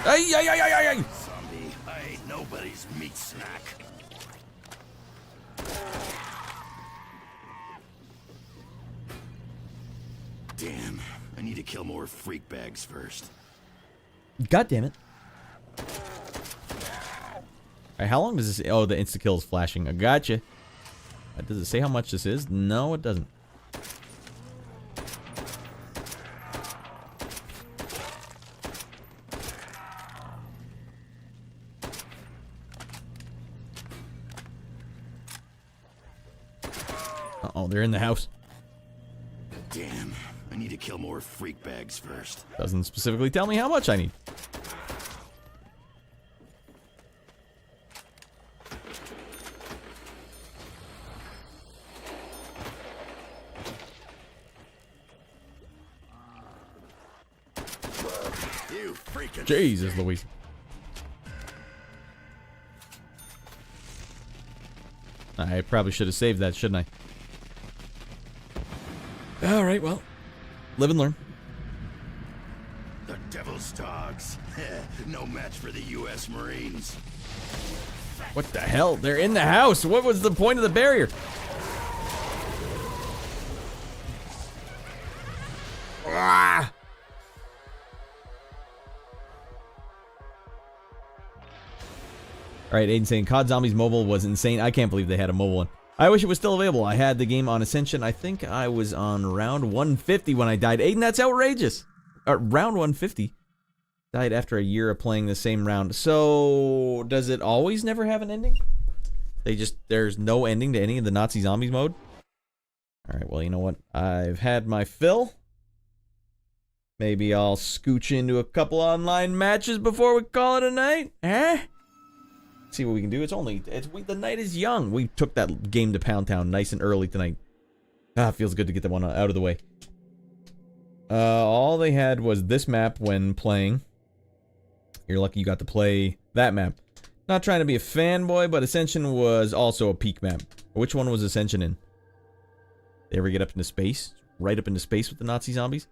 Ay, ay, ay, ay, ay, ay. Zombie, I ain't nobody's meat snack. Damn, I need to kill more freak bags first. God damn it. Alright, how long does this... Oh, the insta-kill is flashing. I gotcha. Does it say how much this is? No, it doesn't. Uh-oh, they're in the house. Damn, I need to kill more freak bags first. Doesn't specifically tell me how much I need. You freaking Jesus Louise. I probably should have saved that, shouldn't I? Alright, well. Live and learn. The devil's dogs. No match for the U.S. Marines. What the hell? They're in the house. What was the point of the barrier? Ah! Alright, Aiden saying COD Zombies Mobile was insane. I can't believe they had a mobile one. I wish it was still available. I had the game on Ascension. I think I was on round 150 when I died. Aiden, that's outrageous. Round 150. Died after a year of playing the same round. So, does it always never have an ending? There's no ending to any of the Nazi Zombies mode? Alright, well, you know what? I've had my fill. Maybe I'll scooch into a couple online matches before we call it a night? Eh? See what we can do. The night is young. We took that game to Pound Town nice and early tonight. Ah, it feels good to get that one out of the way. All they had was this map when playing. You're lucky you got to play that map. Not trying to be a fanboy, but Ascension was also a peak map. Which one was Ascension in? They ever get up into space? Right up into space with the Nazi zombies?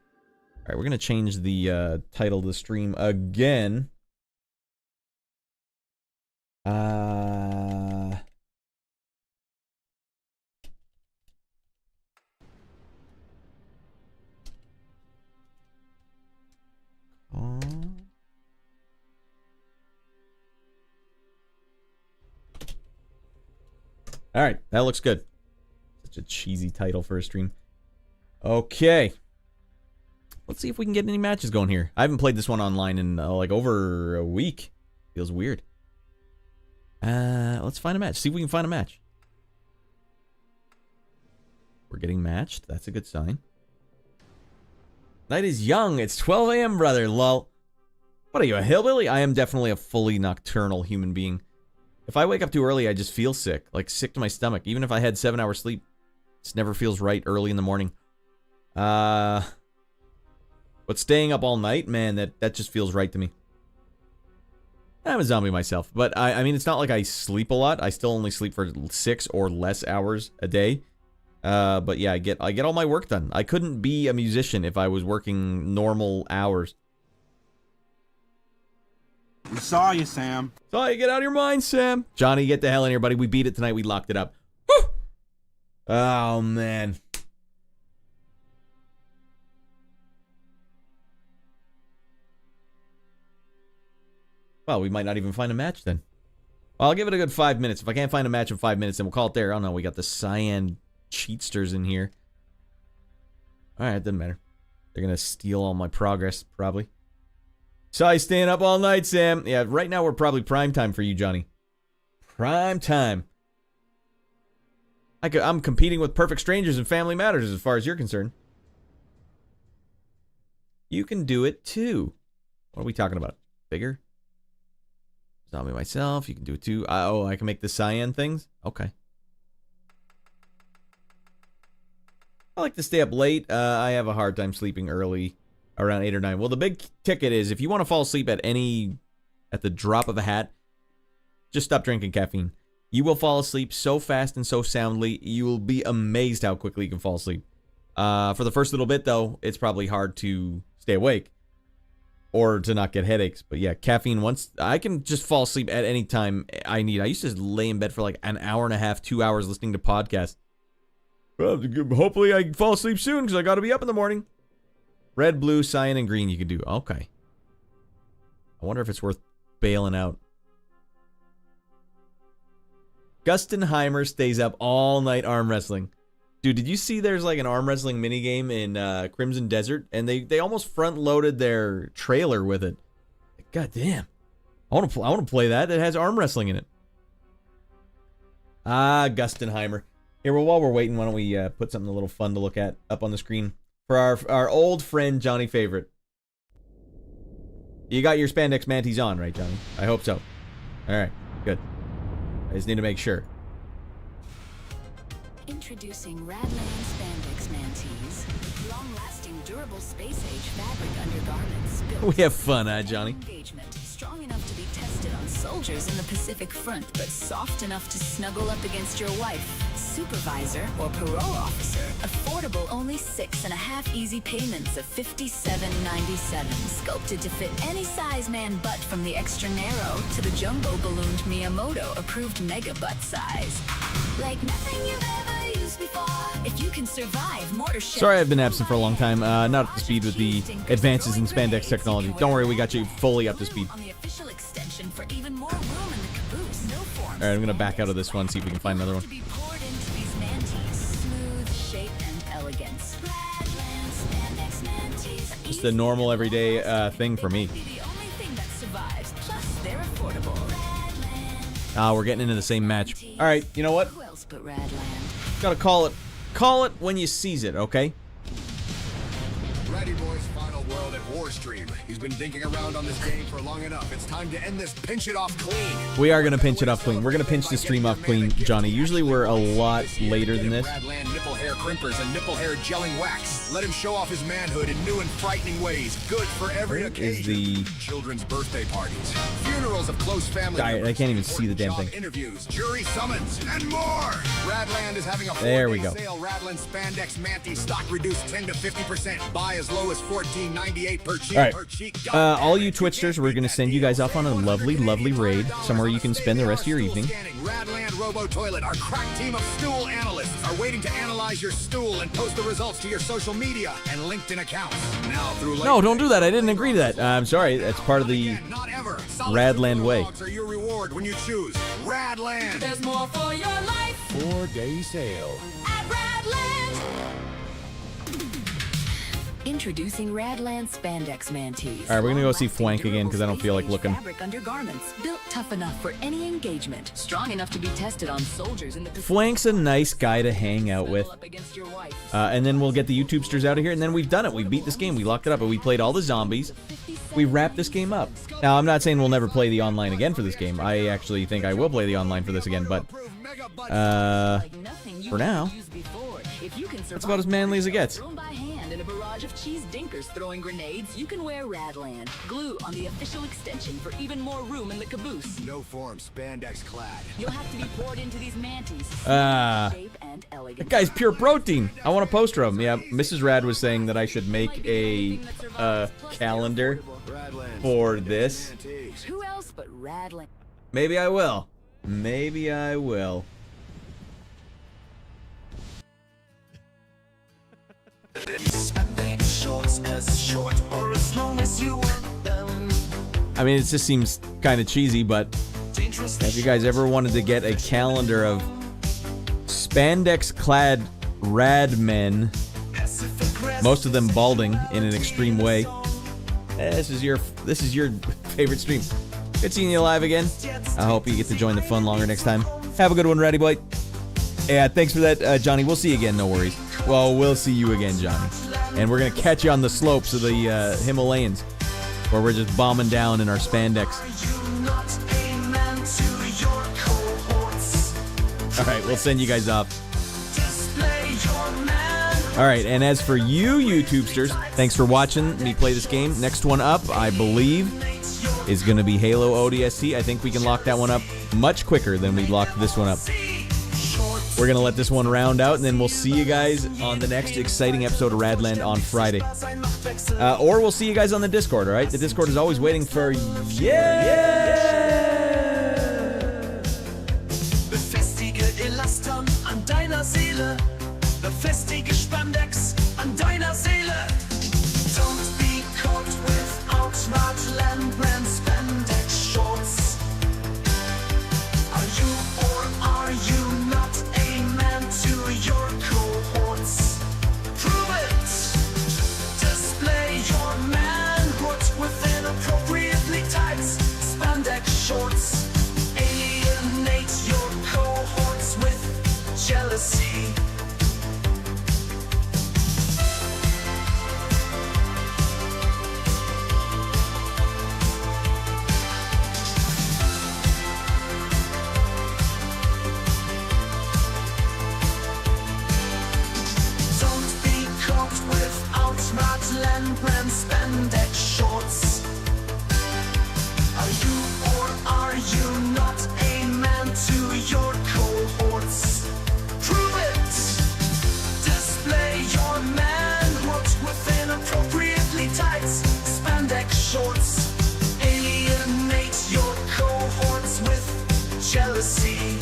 Alright, we're gonna change the title of the stream again. Alright, that looks good. Such a cheesy title for a stream. Okay. Let's see if we can get any matches going here. I haven't played this one online in like over a week. Feels weird. Let's find a match. See if we can find a match. We're getting matched. That's a good sign. Night is young. It's 12 a.m., brother. Lol. What are you, a hillbilly? I am definitely a fully nocturnal human being. If I wake up too early, I just feel sick. Like, sick to my stomach. Even if I had 7 hours sleep. It never feels right early in the morning. But staying up all night, man, that just feels right to me. I'm a zombie myself. But, I mean, it's not like I sleep a lot. I still only sleep for 6 or less hours a day. But yeah, I get all my work done. I couldn't be a musician if I was working normal hours. We saw you, Sam. Saw you. Get out of your mind, Sam. Johnny, get the hell in here, buddy. We beat it tonight. We locked it up. Woo! Oh, man. Well, we might not even find a match then. Well, I'll give it a good 5 minutes. If I can't find a match in 5 minutes, then we'll call it there. Oh, no, we got the cyan cheatsters in here. Alright, doesn't matter. They're gonna steal all my progress, probably. Saw you staying up all night, Sam. Yeah, right now we're probably prime time for you, Johnny. Prime time. I'm competing with perfect strangers in Family Matters as far as you're concerned. You can do it too. What are we talking about? Bigger? Zombie myself. You can do it too. Oh, I can make the cyan things? Okay. I like to stay up late. I have a hard time sleeping early, around 8 or 9. Well, the big ticket is if you want to fall asleep at the drop of a hat, just stop drinking caffeine. You will fall asleep so fast and so soundly, you will be amazed how quickly you can fall asleep. For the first little bit, though, it's probably hard to stay awake or to not get headaches. But yeah, caffeine, once I can just fall asleep at any time I need. I used to lay in bed for like an hour and a half, 2 hours listening to podcasts. Well, hopefully I fall asleep soon because I got to be up in the morning. Red, blue, cyan, and green you can do. Okay. I wonder if it's worth bailing out. Gustenheimer stays up all night arm wrestling. Dude, did you see there's like an arm wrestling minigame in Crimson Desert? And they almost front-loaded their trailer with it. God damn. I want to play that. It has arm wrestling in it. Ah, Gustenheimer. Here, well, while we're waiting, why don't we put something a little fun to look at up on the screen for our old friend Johnny Favorite. You got your Spandex Manties on, right, Johnny? I hope so. All right, good. I just need to make sure. Introducing Raddland Spandex Manties. Long-lasting, durable space-age fabric undergarments built We have fun, huh, Johnny? engagement. Strong enough to be tested on soldiers in the Pacific Front, but soft enough to snuggle up against your wife, supervisor, or parole officer. Affordable, only 6.5 easy payments of $57.97. Sculpted to fit any size man butt, from the extra narrow to the jumbo ballooned Miyamoto approved mega butt size. Like nothing you've ever used before. If you can survive mortar shells. Sorry I've been absent for a long time. Not up to speed with the advances in spandex technology. Don't worry, we got you fully up to speed. On the official extension for even more room in the caboose. No forms. All right, I'm gonna back out of this one, see if we can find another one. To be poured into these manties. Smooth shape and elegance. Raddland Spandex Manties. Just a normal everyday thing for me. The only thing that survives. Plus, they're affordable. Ah, we're getting into the same match. All right, you know what? Who else but Raddland? Gotta call it. Call it when you seize it, okay? Raddy Boy's final world at Warstream. He's been dinking around on this game for long enough. It's time to end this pinch it off clean. We are going to pinch it off clean. We're going to pinch the stream off clean, Johnny. Usually we're a lot later than this. Raddland nipple hair crimpers and nipple hair gelling wax. Let him show off his manhood in new and frightening ways. Good for every occasion. Is the children's birthday parties, funerals of close family members, I can't even see the damn thing. interviews, jury summons, and more. Raddland is having a there we go. sale. Raddland Spandex Manties stock reduced 10 to 50%. Buy as low as $14.98 per cheek. All right. Per cheek. All you Twitchsters, we're going to send you guys off on a lovely, lovely raid somewhere you can spend the rest of your evening. Raddland Robo Toilet, our crack team of stool analysts are waiting to analyze your stool and post the results to your social media and LinkedIn accounts. Now through No, don't do that. I didn't agree to that. I'm sorry. That's part of the Raddland way. Are your reward when you choose Raddland. There's more for your life 4-day sale. at Radland. Introducing Raddland Spandex Manties. All right, we're going to go see Fwank again because I don't feel like looking. Fabric undergarments built tough enough for any engagement, strong enough to be tested on soldiers in the Fwank's a nice guy to hang out with. And then we'll get the YouTubesters out of here, and then we've done it. We beat this game. We locked it up, and we played all the zombies. We wrapped this game up. Now, I'm not saying we'll never play the online again for this game. I actually think I will play the online for this again, but for now, that's about as manly as it gets. In a barrage of cheese dinkers throwing grenades, you can wear Raddland. Glue on the official extension for even more room in the caboose. No form, spandex clad. You'll have to be poured into these manties. Shape and That elegance. guy's pure protein. I want a poster of him. Yeah, Mrs. Radd was saying that I should make a calendar for this. Who else but Raddland? Maybe I will. Maybe I will. I mean, it just seems kind of cheesy, but if you guys ever wanted to get a calendar of spandex-clad rad men, most of them balding in an extreme way, this is your favorite stream. Good seeing you live again. I hope you get to join the fun longer next time. Have a good one, Raddy Boy. Yeah, thanks for that, Johnny. We'll see you again, no worries. Well, we'll see you again, Johnny. And we're going to catch you on the slopes of the Himalayas, where we're just bombing down in our spandex. All right, we'll send you guys off. All right, and as for you, YouTubesters, thanks for watching me play this game. Next one up, I believe, is going to be Halo ODST. I think we can lock that one up much quicker than we locked this one up. We're going to let this one round out, and then we'll see you guys on the next exciting episode of Raddland on Friday. Or we'll see you guys on the Discord, all right? The Discord is always waiting for Befestige Elastern an deiner Seele. Befestige Spandex an deiner Seele. Don't be caught without Raddland brand spandex shorts. Are you or are you not a man to your cohorts? Prove it! Display your manhood with inappropriately tight spandex shorts. Alienate your cohorts with jealousy. Raddland brand spandex shorts. Are you or are you not a man to your cohorts? Prove it! Display your manhood with inappropriately tight spandex shorts. Alienate your cohorts with jealousy.